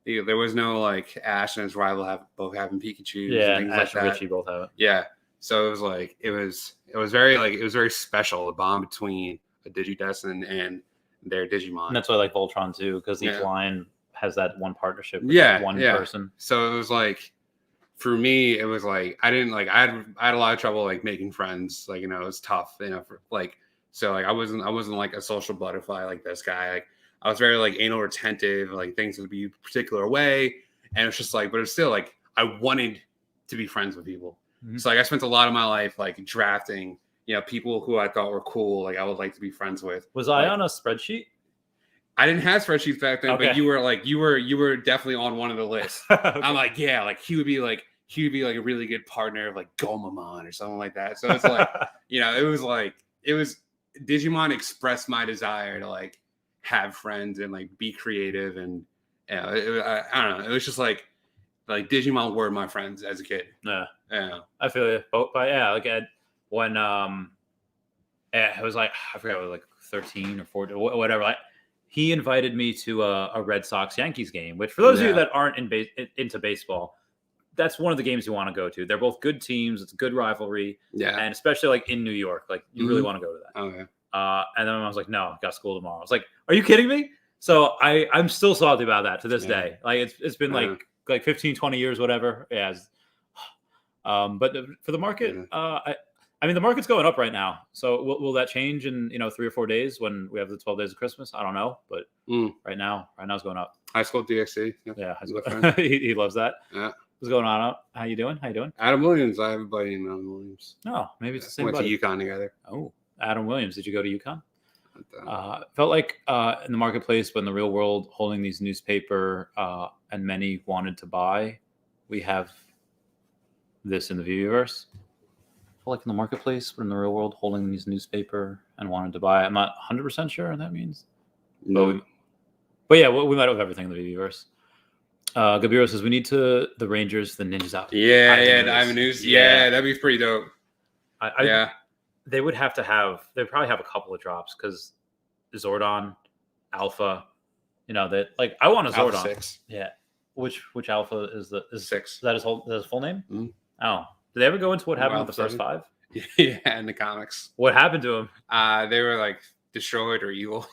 there was no like Ash and his rival both having Pikachu. Yeah, and things Ash like and that. Richie both have it. Yeah, so it was very special, the bond between a Digidestin and their Digimon. And that's why I like Voltron too, because each line has that one partnership with one person. So it was like, for me, it was like I had a lot of trouble like making friends. Like, you know, it was tough. You know, I wasn't like a social butterfly like this guy. Like, I was very like anal retentive. Like, things would be a particular way, and it's just like, but it's still like I wanted to be friends with people. Mm-hmm. So like I spent a lot of my life like drafting, you know, people who I thought were cool. Like, I would like to be friends with. Was I on a spreadsheet? I didn't have spreadsheets back then, okay. But you were definitely on one of the lists. Okay. I'm like, yeah, like he would be like a really good partner of like Gomamon or something like that. So it's like, you know, it was Digimon expressed my desire to like have friends and like be creative, and you know, I don't know. It was just like Digimon were my friends as a kid. Yeah, I feel you. But yeah, like when it was like I forgot, it was like 13 or 14, whatever. Like, he invited me to a Red Sox Yankees game, which for those of you that aren't into baseball, that's one of the games you want to go to. They're both good teams. It's a good rivalry. Yeah. And especially like in New York, like you really want to go to that. Oh, yeah. And then I was like, no, I've got school tomorrow. I was like, are you kidding me? So I'm still salty about that to this day. Like it's been like 15, 20 years, whatever. Yeah. But for the market, I mean, the market's going up right now. So will that change in 3 or 4 days when we have the 12 days of Christmas? I don't know, but right now it's going up. High school DXC. Yeah, he loves that. Yeah. What's going on? How you doing? Adam Williams. I have a buddy named Adam Williams. Oh, maybe it's the same. Went buddy. to UConn together. Oh, Adam Williams. Did you go to UConn? Felt like in the marketplace when the real world holding these newspaper and many wanted to buy, we have this in the Veveverse. Like in the marketplace, but in the real world, holding these newspaper and wanted to buy. I'm not 100% sure what that means. No. But yeah, we might have everything in the Veveverse. Gabiro says we need the Rangers, the Ninjas out. Yeah, the Avenues. Yeah, that'd be pretty dope. They would have to have. They'd probably have a couple of drops because Zordon, Alpha. That like I want a Zordon. Alpha 6. Yeah. Which Alpha is 6? Is that his full name? Mm-hmm. Oh. Did they ever go into what happened with the first 5? Yeah, in the comics. What happened to him? They were like destroyed or evil.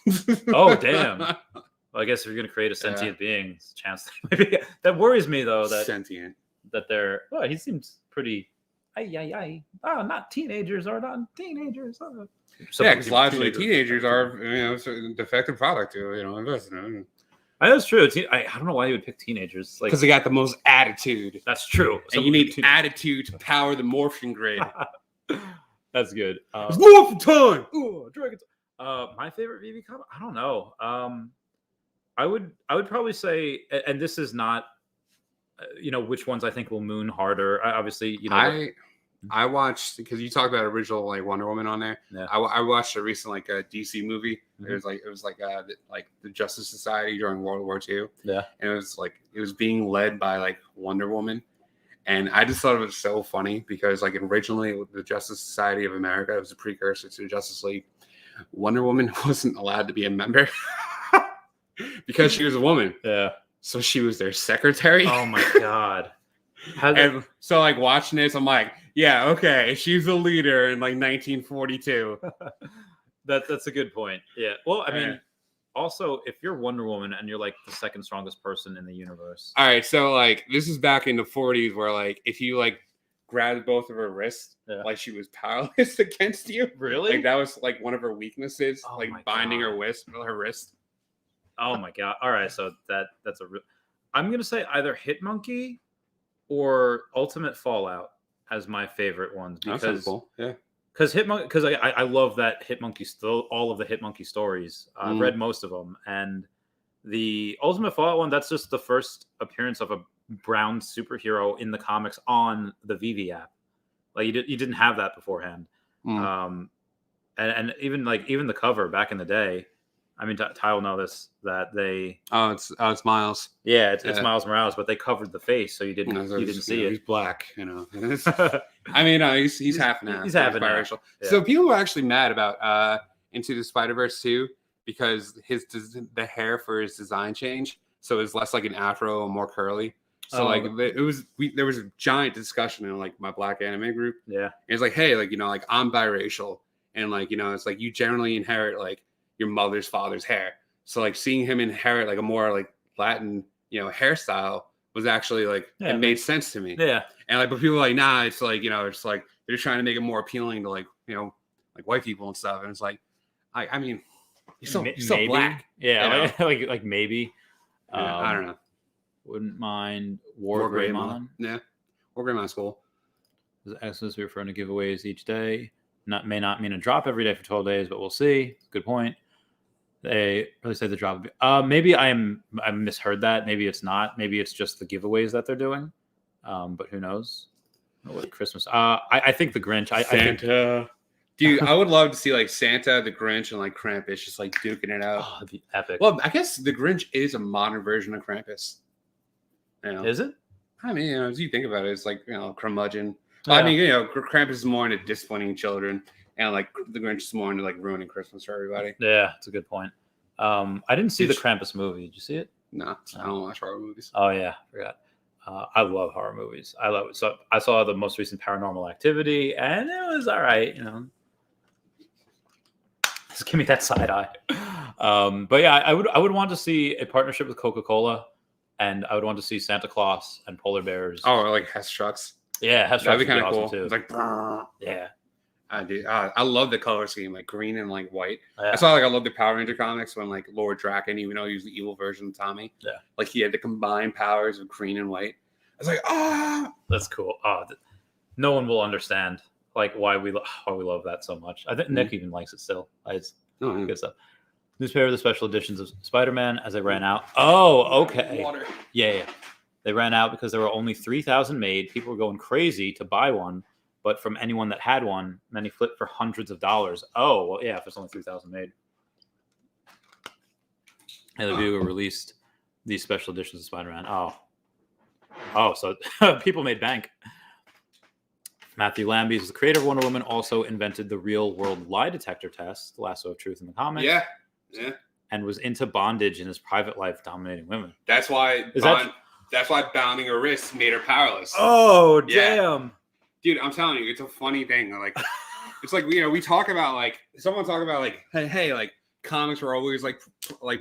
Oh, damn. Well, I guess if you're going to create a sentient being, it's a chance. Maybe that worries me though. That sentient. That they're. Well, he seems pretty. Oh, not teenagers are not teenagers. Oh. Yeah, because logically, teenagers are a defective product to investment. I know it's true. I don't know why he would pick teenagers. Because they got the most attitude. That's true. And you need attitude to power the morphing grid. That's good. It's morphin' time! Ooh, Dragon. My favorite VV comic? I don't know. I would probably say, and this is not, which ones I think will moon harder. Obviously, I watched, because you talked about original like Wonder Woman on there. Yeah. I watched a recent like a DC movie. Mm-hmm. It was like the Justice Society during World War II. Yeah, and it was being led by like Wonder Woman, and I just thought it was so funny because like originally the Justice Society of America, it was a precursor to the Justice League. Wonder Woman wasn't allowed to be a member because she was a woman. Yeah, so she was their secretary. Oh my god. And so like watching this, I'm like, yeah, okay, she's a leader in like 1942. That's a good point. Yeah. Well, I mean, also if you're Wonder Woman and you're like the second strongest person in the universe. All right, so like this is back in the 40s where like if you like grabbed both of her wrists, like she was powerless against you. Really? Like that was like one of her weaknesses, like binding her wrist. Oh my god. All right, so that's a real. I'm gonna say either Hitmonkey or Ultimate Fallout as my favorite ones because cool. Yeah. because I love that Hitmonkey all of the Hitmonkey stories. I've read most of them, and the Ultimate Fallout one, that's just the first appearance of a brown superhero in the comics on the Veve app. Like you didn't have that beforehand. And even the cover back in the day. I mean, Ty will know this, that they. It's Miles. Yeah, it's Miles Morales, but they covered the face, so you didn't see it. He's black, I mean, he's half now. He's half biracial. Yeah. So people were actually mad about Into the Spider-Verse 2 because the hair for his design changed, so it's less like an afro and more curly. So there was a giant discussion in like my black anime group. Yeah, and it's like, hey, like I'm biracial, and it's like you generally inherit like your mother's father's hair. So like seeing him inherit like a more like Latin, hairstyle was actually like it made sense to me. Yeah. And like, but people are like, nah, it's like, it's like they're trying to make it more appealing to like, like white people and stuff. And it's like, I mean, he's still black. Yeah. Like maybe. I don't know. Wouldn't mind War Greymon. Yeah. War Greymon's cool. As we're referring to giveaways each day. May not mean a drop every day for 12 days, but we'll see. Good point. They really say the drop. Maybe I misheard that. Maybe it's not. Maybe it's just the giveaways that they're doing. But who knows? What Christmas? I think the Grinch. Santa. Dude, I would love to see like Santa, the Grinch, and like Krampus just like duking it out. Oh, it'd be epic. Well, I guess the Grinch is a modern version of Krampus. Is it? I mean, as you think about it, it's like curmudgeon. Yeah. I mean, Krampus is more into disciplining children, and like the Grinch is more into like ruining Christmas for everybody. Yeah, that's a good point. I didn't see the Krampus movie. Did you see it? No, I don't watch horror movies. Oh yeah, forgot. I love horror movies. I love it. So I saw the most recent Paranormal Activity, and it was all right. Just give me that side eye. But yeah, I would want to see a partnership with Coca-Cola, and I would want to see Santa Claus and polar bears. Oh, like Hess trucks. Yeah, Hess trucks that'd be kind of awesome cool. too. It's like, yeah. I love the color scheme, like green and like white. Yeah. That's why I love the Power Ranger comics when like Lord Draken, even though he was the evil version of Tommy, like he had the combined powers of green and white. I was like, that's cool. No one will understand like why we love that so much. I think Nick even likes it still. It's good stuff. Newspaper, the special editions of Spider-Man as they ran out. Oh, okay. Water. Yeah. They ran out because there were only 3,000 made. People were going crazy to buy one. But from anyone that had one, many flipped for hundreds of dollars. Oh, well, yeah, if there's only 3,000 made. And the Bugle released these special editions of Spider-Man. Oh, so people made bank. Matthew Lambies, the creator of Wonder Woman, also invented the real-world lie detector test, the lasso of truth in the comics. Yeah. And was into bondage in his private life, dominating women. That's why bounding her wrists made her powerless. Oh, damn. Dude, I'm telling you, it's a funny thing. Like, it's like, we talk about like, someone talk about like, hey, like comics were always like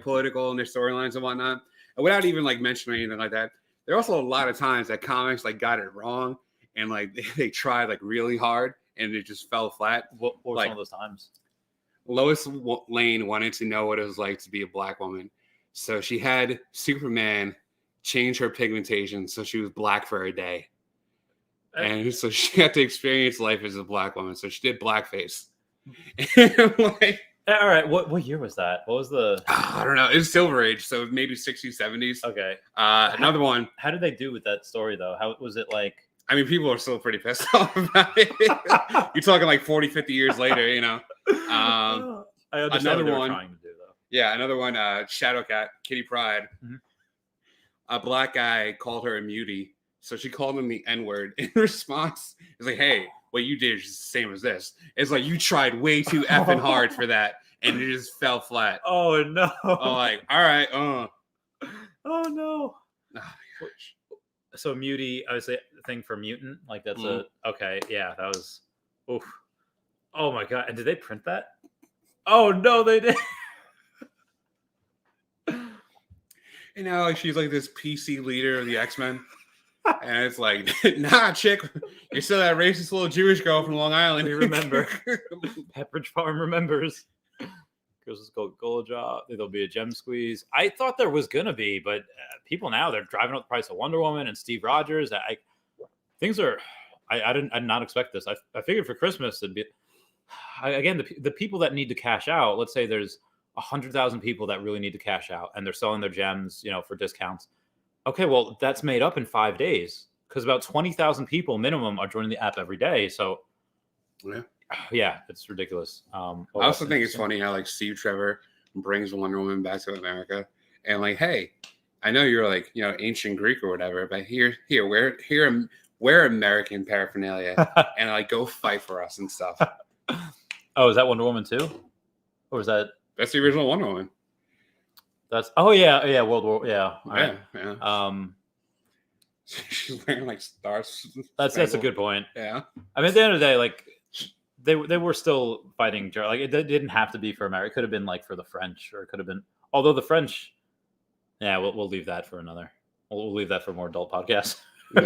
political in their storylines and whatnot. And without even like mentioning anything like that, there are also a lot of times that comics like got it wrong and like they tried like really hard and it just fell flat. What were some of those times? Lois Lane wanted to know what it was like to be a black woman. So she had Superman change her pigmentation so she was black for a day. And so she had to experience life as a black woman. So she did blackface. All right. What year was that? What was the... I don't know. It was Silver Age. So maybe 60s, 70s. Okay. Another one. How did they do with that story, though? How was it like... I mean, people are still pretty pissed off about it. You're talking like 40, 50 years later, I understand another what they were one. trying to do, though. Yeah, another one. Shadowcat, Kitty Pryde. Mm-hmm. A black guy called her a mutie. So she called him the N-word. In response, it's like, hey, what you did is the same as this. It's like you tried way too effing hard for that, and it just fell flat. Oh, no. I'm like, all right. Oh, no. So mutie, I would say the thing for mutant, like that's okay. Yeah, that was, oof. Oh, my God. And did they print that? Oh, no, they did. Like she's like this PC leader of the X-Men. And it's like, nah, chick, you're still that racist little Jewish girl from Long Island. We remember. Pepperidge Farm remembers. Christmas gold drop. There'll be a gem squeeze. I thought there was gonna be, but people now they're driving up the price of Wonder Woman and Steve Rogers. Things are. I did not expect this. I figured for Christmas it'd be. Again, the people that need to cash out. Let's say there's 100,000 people that really need to cash out, and they're selling their gems, for discounts. Okay, well that's made up in 5 days because about 20,000 people minimum are joining the app every day. So. Yeah, it's ridiculous. I also think it's funny how like Steve Trevor brings Wonder Woman back to America, and like, hey, I know you're like ancient Greek or whatever, but here, wear American paraphernalia and like go fight for us and stuff. Oh, is that Wonder Woman too, or is that? That's the original Wonder Woman. Yeah, World War, yeah. Yeah. She's wearing like stars. That's a good point. Yeah. I mean, at the end of the day, like. They were still fighting. Like it didn't have to be for America. It could have been like for the French, or it could have been. Although the French, yeah, we'll leave that for another. We'll leave that for more adult podcasts. We'll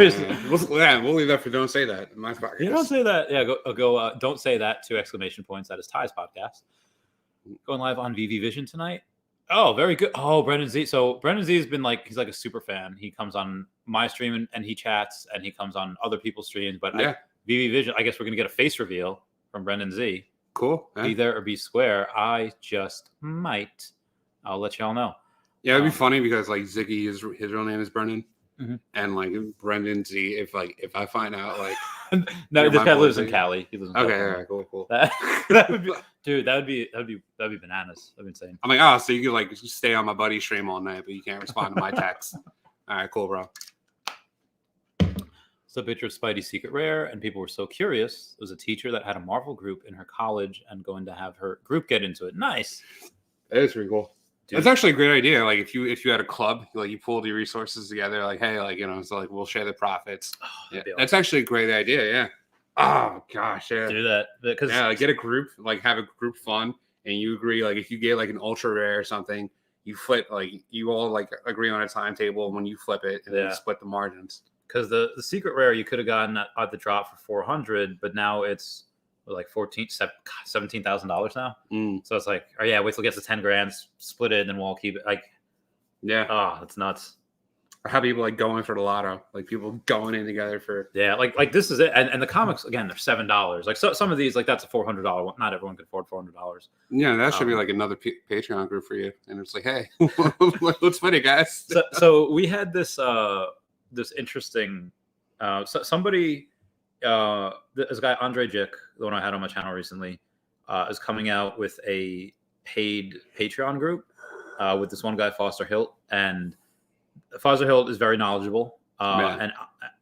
leave that for Don't Say That. My podcast. You don't say that. Yeah, go. Don't say that. 2 exclamation points. That is Ty's podcast. Going live on VV Vision tonight. Oh, very good. Oh, Brendan Z. So Brendan Z has been like he's like a super fan. He comes on my stream and he chats, and he comes on other people's streams. But yeah, VV Vision. I guess we're gonna get a face reveal from Brendan Z. Cool. Be there or be square. I just might. I'll let y'all know. Yeah, it'd be funny because like Ziggy, his real name is Brendan, and like Brendan Z. If I find out like no, this guy lives in Cali. He lives in okay, California. all right, cool. That would be, dude. That'd be bananas. That'd be insane. I'm like, so you could like stay on my buddy's stream all night, but you can't respond to my texts. All right, cool, bro. A picture of Spidey's secret rare, and people were so curious. There was a teacher that had a Marvel group in her college and going to have her group get into it. Nice. That is pretty cool. Dude. That's actually a great idea. Like if you had a club, like you pulled your resources together, like hey, like so like we'll share the profits. Oh, yeah, that's actually a great idea. Yeah. Oh gosh, yeah. Do that because like, get a group, like have a group fun, and you agree. Like if you get like an ultra rare or something, you flip. Like you all like agree on a timetable when you flip it, and then split the margins. Because the secret rare you could have gotten at the drop for 400, but now it's like $17,000 now. So it's like, oh yeah, wait till it gets to 10 grand, split it, and then we'll all keep it. Like, yeah, oh, it's nuts. Or how people like going for the lotto, like people going in together for like this is it. And the comics again, they're $7. Like so, some of these like that's a $400 one. Not everyone can afford $400. Yeah, that should be like another Patreon group for you. And it's like, hey, let's split it, guys. So we had this. This interesting somebody this guy Andre Jick, the one I had on my channel recently, is coming out with a paid Patreon group with this one guy Foster Hilt, and Foster Hilt is very knowledgeable, and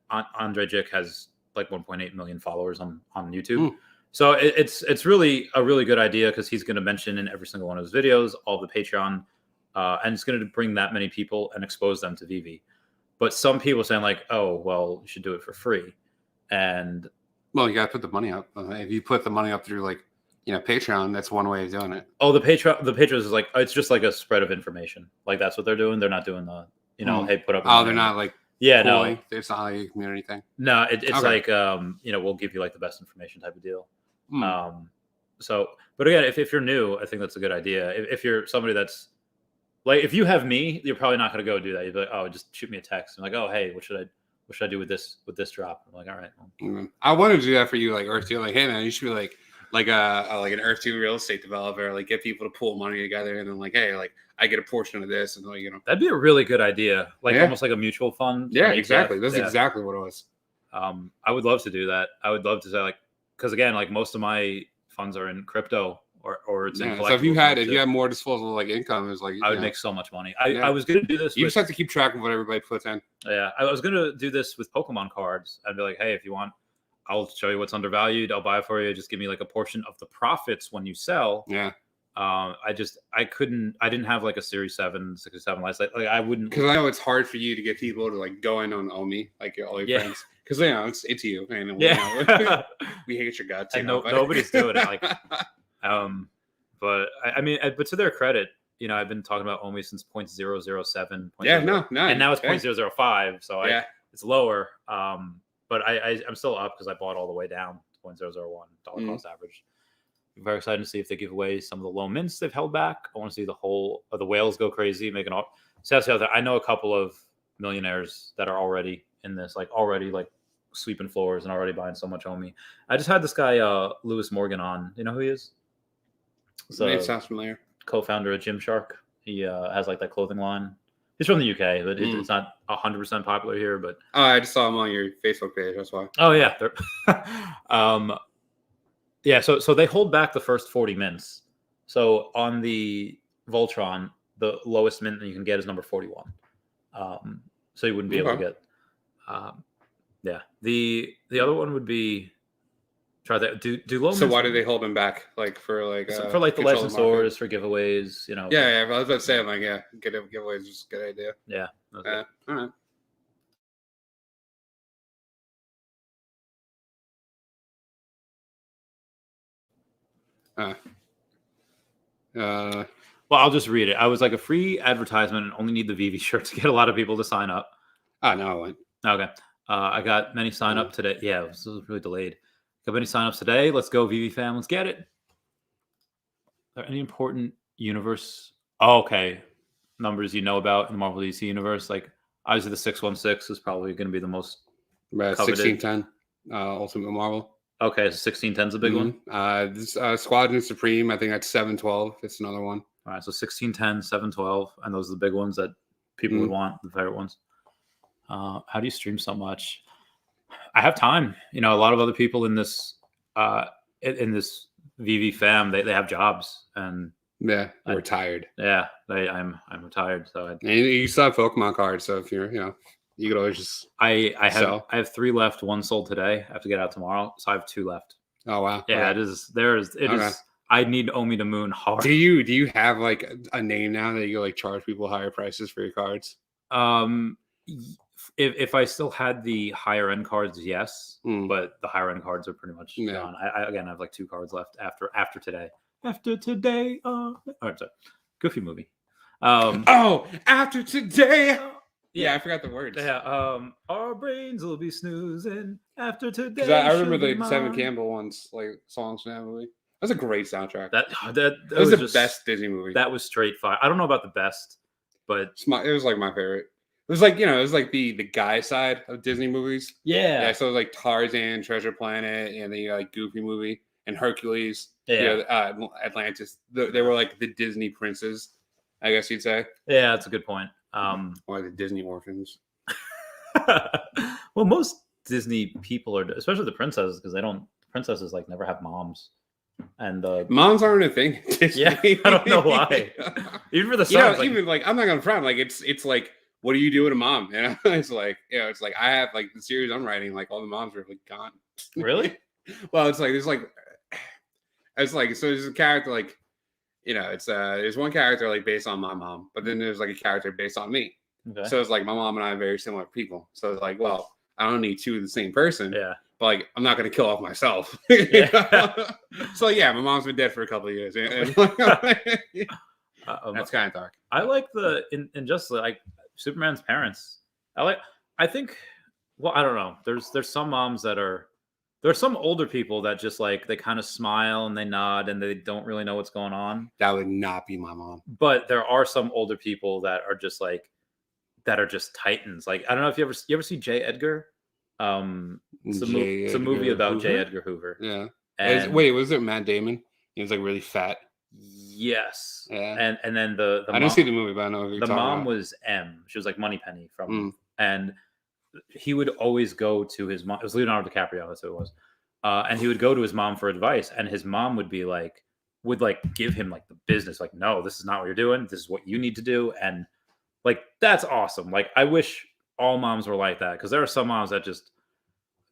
Andre Jick has like 1.8 million followers on YouTube. So it's really a really good idea because he's going to mention in every single one of his videos all the Patreon, and it's going to bring that many people and expose them to Vivi. But some people saying like, oh, well, you should do it for free. And well, you got to put the money up. If you put the money up through like, Patreon, that's one way of doing it. Oh, the Patreon is like, it's just like a spread of information. Like that's what they're doing. They're not doing the, hey, put up. Oh, they're not like, no, it's not like a community thing. No, it's okay. Like, we'll give you like the best information type of deal. So, but again, if you're new, I think that's a good idea. If you're somebody that's, like, if you have me, you're probably not going to go do that. You'd be like, oh, just shoot me a text. I'm like, oh, hey, what should I do with this drop? I'm like, all right. Well. I wanted to do that for you, like Earth 2. Like, hey man, you should be like an Earth 2 real estate developer. Like, get people to pool money together, and then like, hey, like I get a portion of this, and like, that'd be a really good idea. Like almost like a mutual fund. Yeah, exactly. That's exactly what it was. I would love to do that. I would love to say like, because again, like most of my funds are in crypto. Or it's in so if you had more disposable like income, it's like I would make so much money. I was gonna do this. You just have to keep track of what everybody puts in. Yeah, I was gonna do this with Pokemon cards. I'd be like, hey, if you want, I'll show you what's undervalued. I'll buy it for you. Just give me like a portion of the profits when you sell. Yeah. I didn't have like a Series 7, 67 license. Like I wouldn't, because I know it's hard for you to get people to like go in on Omi, like all your friends. Because it's you. And we hate your guts. And nobody's doing it. Like. But I mean, but to their credit, I've been talking about Omi since 0.007. No, and now it's 0.005, so it's lower. But I'm still up because I bought all the way down to 0.001 dollar cost average. Very excited to see if they give away some of the low mints they've held back. I want to see the whole of the whales go crazy, making all. So that's the other. I know a couple of millionaires that are already in this, like already like sweeping floors and already buying so much on me. I just had this guy, Lewis Morgan, on. You know who he is? So name sounds familiar. Co-founder of Gymshark. He has like that clothing line. He's from the UK, but it's not 100% popular here. But I just saw him on your Facebook page. That's why. Oh yeah, yeah. So they hold back the first 40 mints. So on the Voltron, the lowest mint that you can get is number 41. So you wouldn't be able to get. Yeah. The other one would be try that. Do low. So why do they hold them back? Like for for like the legend stores, for giveaways, you know. Yeah. I was about to say, I'm like, yeah, giveaways is just a good idea. Yeah. All right. Well, I'll just read it. I was like a free advertisement and only need the Veve shirt to get a lot of people to sign up. Oh, no, I went. Okay. I got many sign up today. Yeah, this was really delayed. Got many sign ups today. Let's go, Veve fam. Let's get it. Are there any important universe? Oh, okay. Numbers you know about in the Marvel DC universe? Like, obviously, the 616 is probably going to be the most. 1610, Ultimate Marvel. Okay, so 1610's a big one. This Squadron Supreme, I think that's 712. It's another one. All right, so 1610, 712, and those are the big ones that people would want, the favorite ones. How do you stream so much? I have time. You know, a lot of other people in this Veve fam, they have jobs, and yeah, they're retired. Yeah, I'm retired, so and you still have Pokemon cards, so if you're, you know, you could always just I have 3 left. 1 sold today. I have to get out tomorrow, so I have 2 left. Oh wow! Yeah, okay. It is. I need Omi to Moon hard. Do you have like a name now that you like charge people higher prices for your cards? If I still had the higher end cards, yes, but the higher end cards are pretty much gone. I have like 2 cards left after today. After today, oh, sorry. Goofy movie. After today. Yeah, I forgot the words. Yeah, our brains will be snoozing after today. Because I remember the Seven Campbell ones, like songs from that movie. That was a great soundtrack. That was the best Disney movie. That was straight fire. I don't know about the best, but it was like my favorite. It was like, you know, it was like the guy side of Disney movies. Yeah. So it was like Tarzan, Treasure Planet, and the like Goofy movie, and Hercules. Yeah. You know, Atlantis. They were like the Disney princes, I guess you'd say. Yeah, that's a good point. Or the Disney orphans. Well, most Disney people are, especially the princesses, because princesses like never have moms, and moms aren't a thing. Yeah, I don't know why. Even for the sons, even like I'm not gonna front. Like it's like, what do you do with a mom? You know, it's like, you know, it's like I have like the series I'm writing. Like all the moms are like gone. Really? Well, it's like so there's a character like. You know, it's there's one character like based on my mom, but then there's like a character based on me. Okay. So it's like my mom and I are very similar people. So it's like, well, I don't need 2 of the same person. Yeah. But like, I'm not going to kill off myself. Yeah. So yeah, my mom's been dead for a couple of years. That's kind of dark. I like in just like Superman's parents. I think. Well, I don't know. There's some moms that are. There's some older people that just like they kind of smile and they nod and they don't really know what's going on. That would not be my mom. But there are some older people that are just titans. Like I don't know if you ever see J. Edgar. It's a movie about J. Edgar Hoover. Yeah. And wait, was it Matt Damon? He was like really fat. Yes. Yeah. And then the I didn't see the movie, but I know the mom was M. She was like Moneypenny from and he would always go to his mom. It was Leonardo DiCaprio. That's who it was. And he would go to his mom for advice. And his mom would be like, give him like the business. Like, no, this is not what you're doing. This is what you need to do. And like, that's awesome. Like, I wish all moms were like that. Cause there are some moms that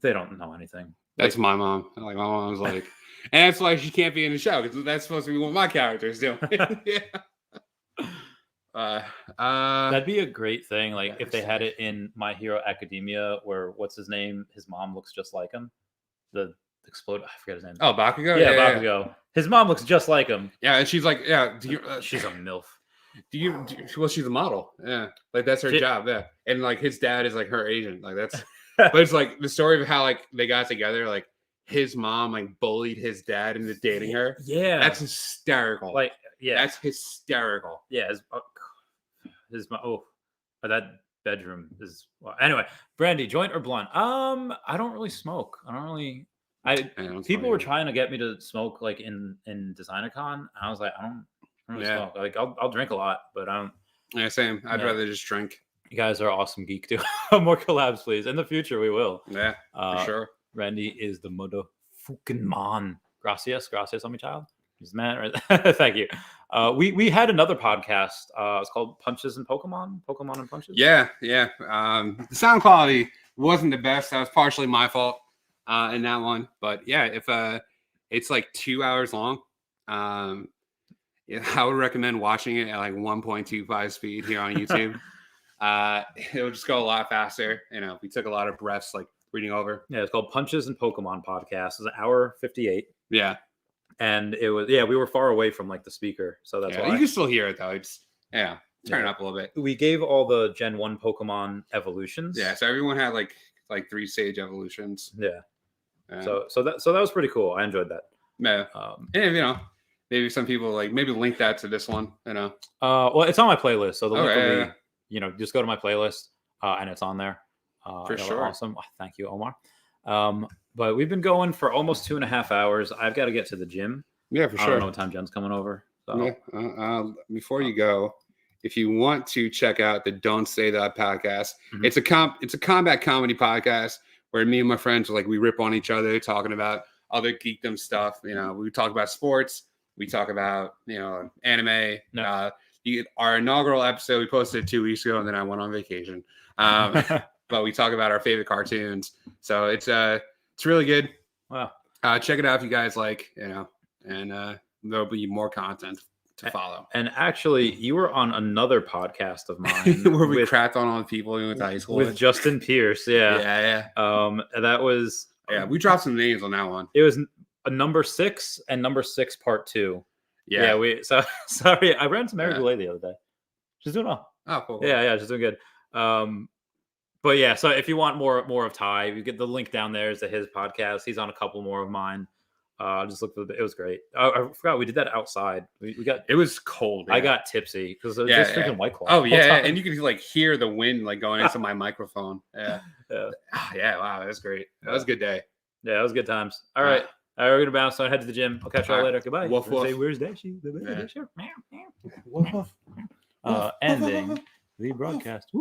they don't know anything. That's my mom. Like my mom's like, and that's why she can't be in the show. Cause that's supposed to be what my characters do. Yeah. That'd be a great thing, like if they had it in My Hero Academia, where what's his name? His mom looks just like him. The explode. I forget his name. Oh, Bakugo. Yeah, Bakugo. Yeah. His mom looks just like him. Yeah, and she's like, yeah. She's a milf. Well, she's a model. Yeah, like that's her job. Yeah, and like his dad is like her agent. Like that's. But it's like the story of how like they got together. Like his mom like bullied his dad into dating her. Yeah, That's hysterical. like That's hysterical. Yeah, that bedroom is anyway. Brandy, joint or blunt? I don't really smoke. I don't really. People were trying to get me to smoke like in DesignerCon. And I was like, I don't really smoke. Like I'll drink a lot, but I don't. Yeah, same. I'd rather just drink. You guys are awesome, geek too. More collabs, please. In the future, we will. Yeah, for sure. Randy is the motherfucking man. Gracias, on my child. He's the man. Right? Thank you. We had another podcast. It's called Punches and Pokemon and Punches. Yeah. The sound quality wasn't the best. That was partially my fault in that one. But yeah, if it's like 2 hours long, I would recommend watching it at like 1.25 speed here on YouTube. It would just go a lot faster. We took a lot of breaths, like reading over. Yeah, it's called Punches and Pokemon podcast. It's an hour 58. Yeah. And it was, we were far away from like the speaker. So that's why. You can still hear it though. It's, turn it up a little bit. We gave all the Gen 1 Pokemon evolutions. Yeah. So everyone had like 3 stage evolutions. Yeah. So that was pretty cool. I enjoyed that. Yeah. And maybe some people maybe link that to this one, Well, it's on my playlist. So the link will be, just go to my playlist and it's on there. For sure. Awesome. Thank you, Omar. But we've been going for almost 2.5 hours. I've got to get to the gym. Yeah, for sure. I don't know what time Jen's coming over. So. Yeah. Before you go, if you want to check out the Don't Say That podcast, it's a combat comedy podcast where me and my friends we rip on each other, talking about other geekdom stuff. We talk about sports. We talk about anime. No. Our inaugural episode we posted 2 weeks ago, and then I went on vacation. But we talk about our favorite cartoons. So it's really good. Wow. Check it out if you guys and there'll be more content to follow. And actually, you were on another podcast of mine where we crapped on all the people we went to high school with Justin Pierce. Yeah. Yeah. That was we dropped some names on that one. It was a number 6 and number 6 part 2. Yeah. Sorry, I ran into Mary Goulet the other day. She's doing well. Oh, cool. Yeah, she's doing good. But yeah, so if you want more of Ty, you get the link down there to his podcast. He's on a couple more of mine. Just look for it was great. I forgot we did that outside. We got it was cold. I got tipsy because it was just freaking White Claw. Oh yeah, and you could hear the wind going into my microphone. Yeah. Wow, that was great. That was a good day. Yeah, that was good times. All right, we're gonna bounce. So I head to the gym. I'll catch y'all later. Goodbye. Woof, woof. Say, where's Dashy? Ending the broadcast.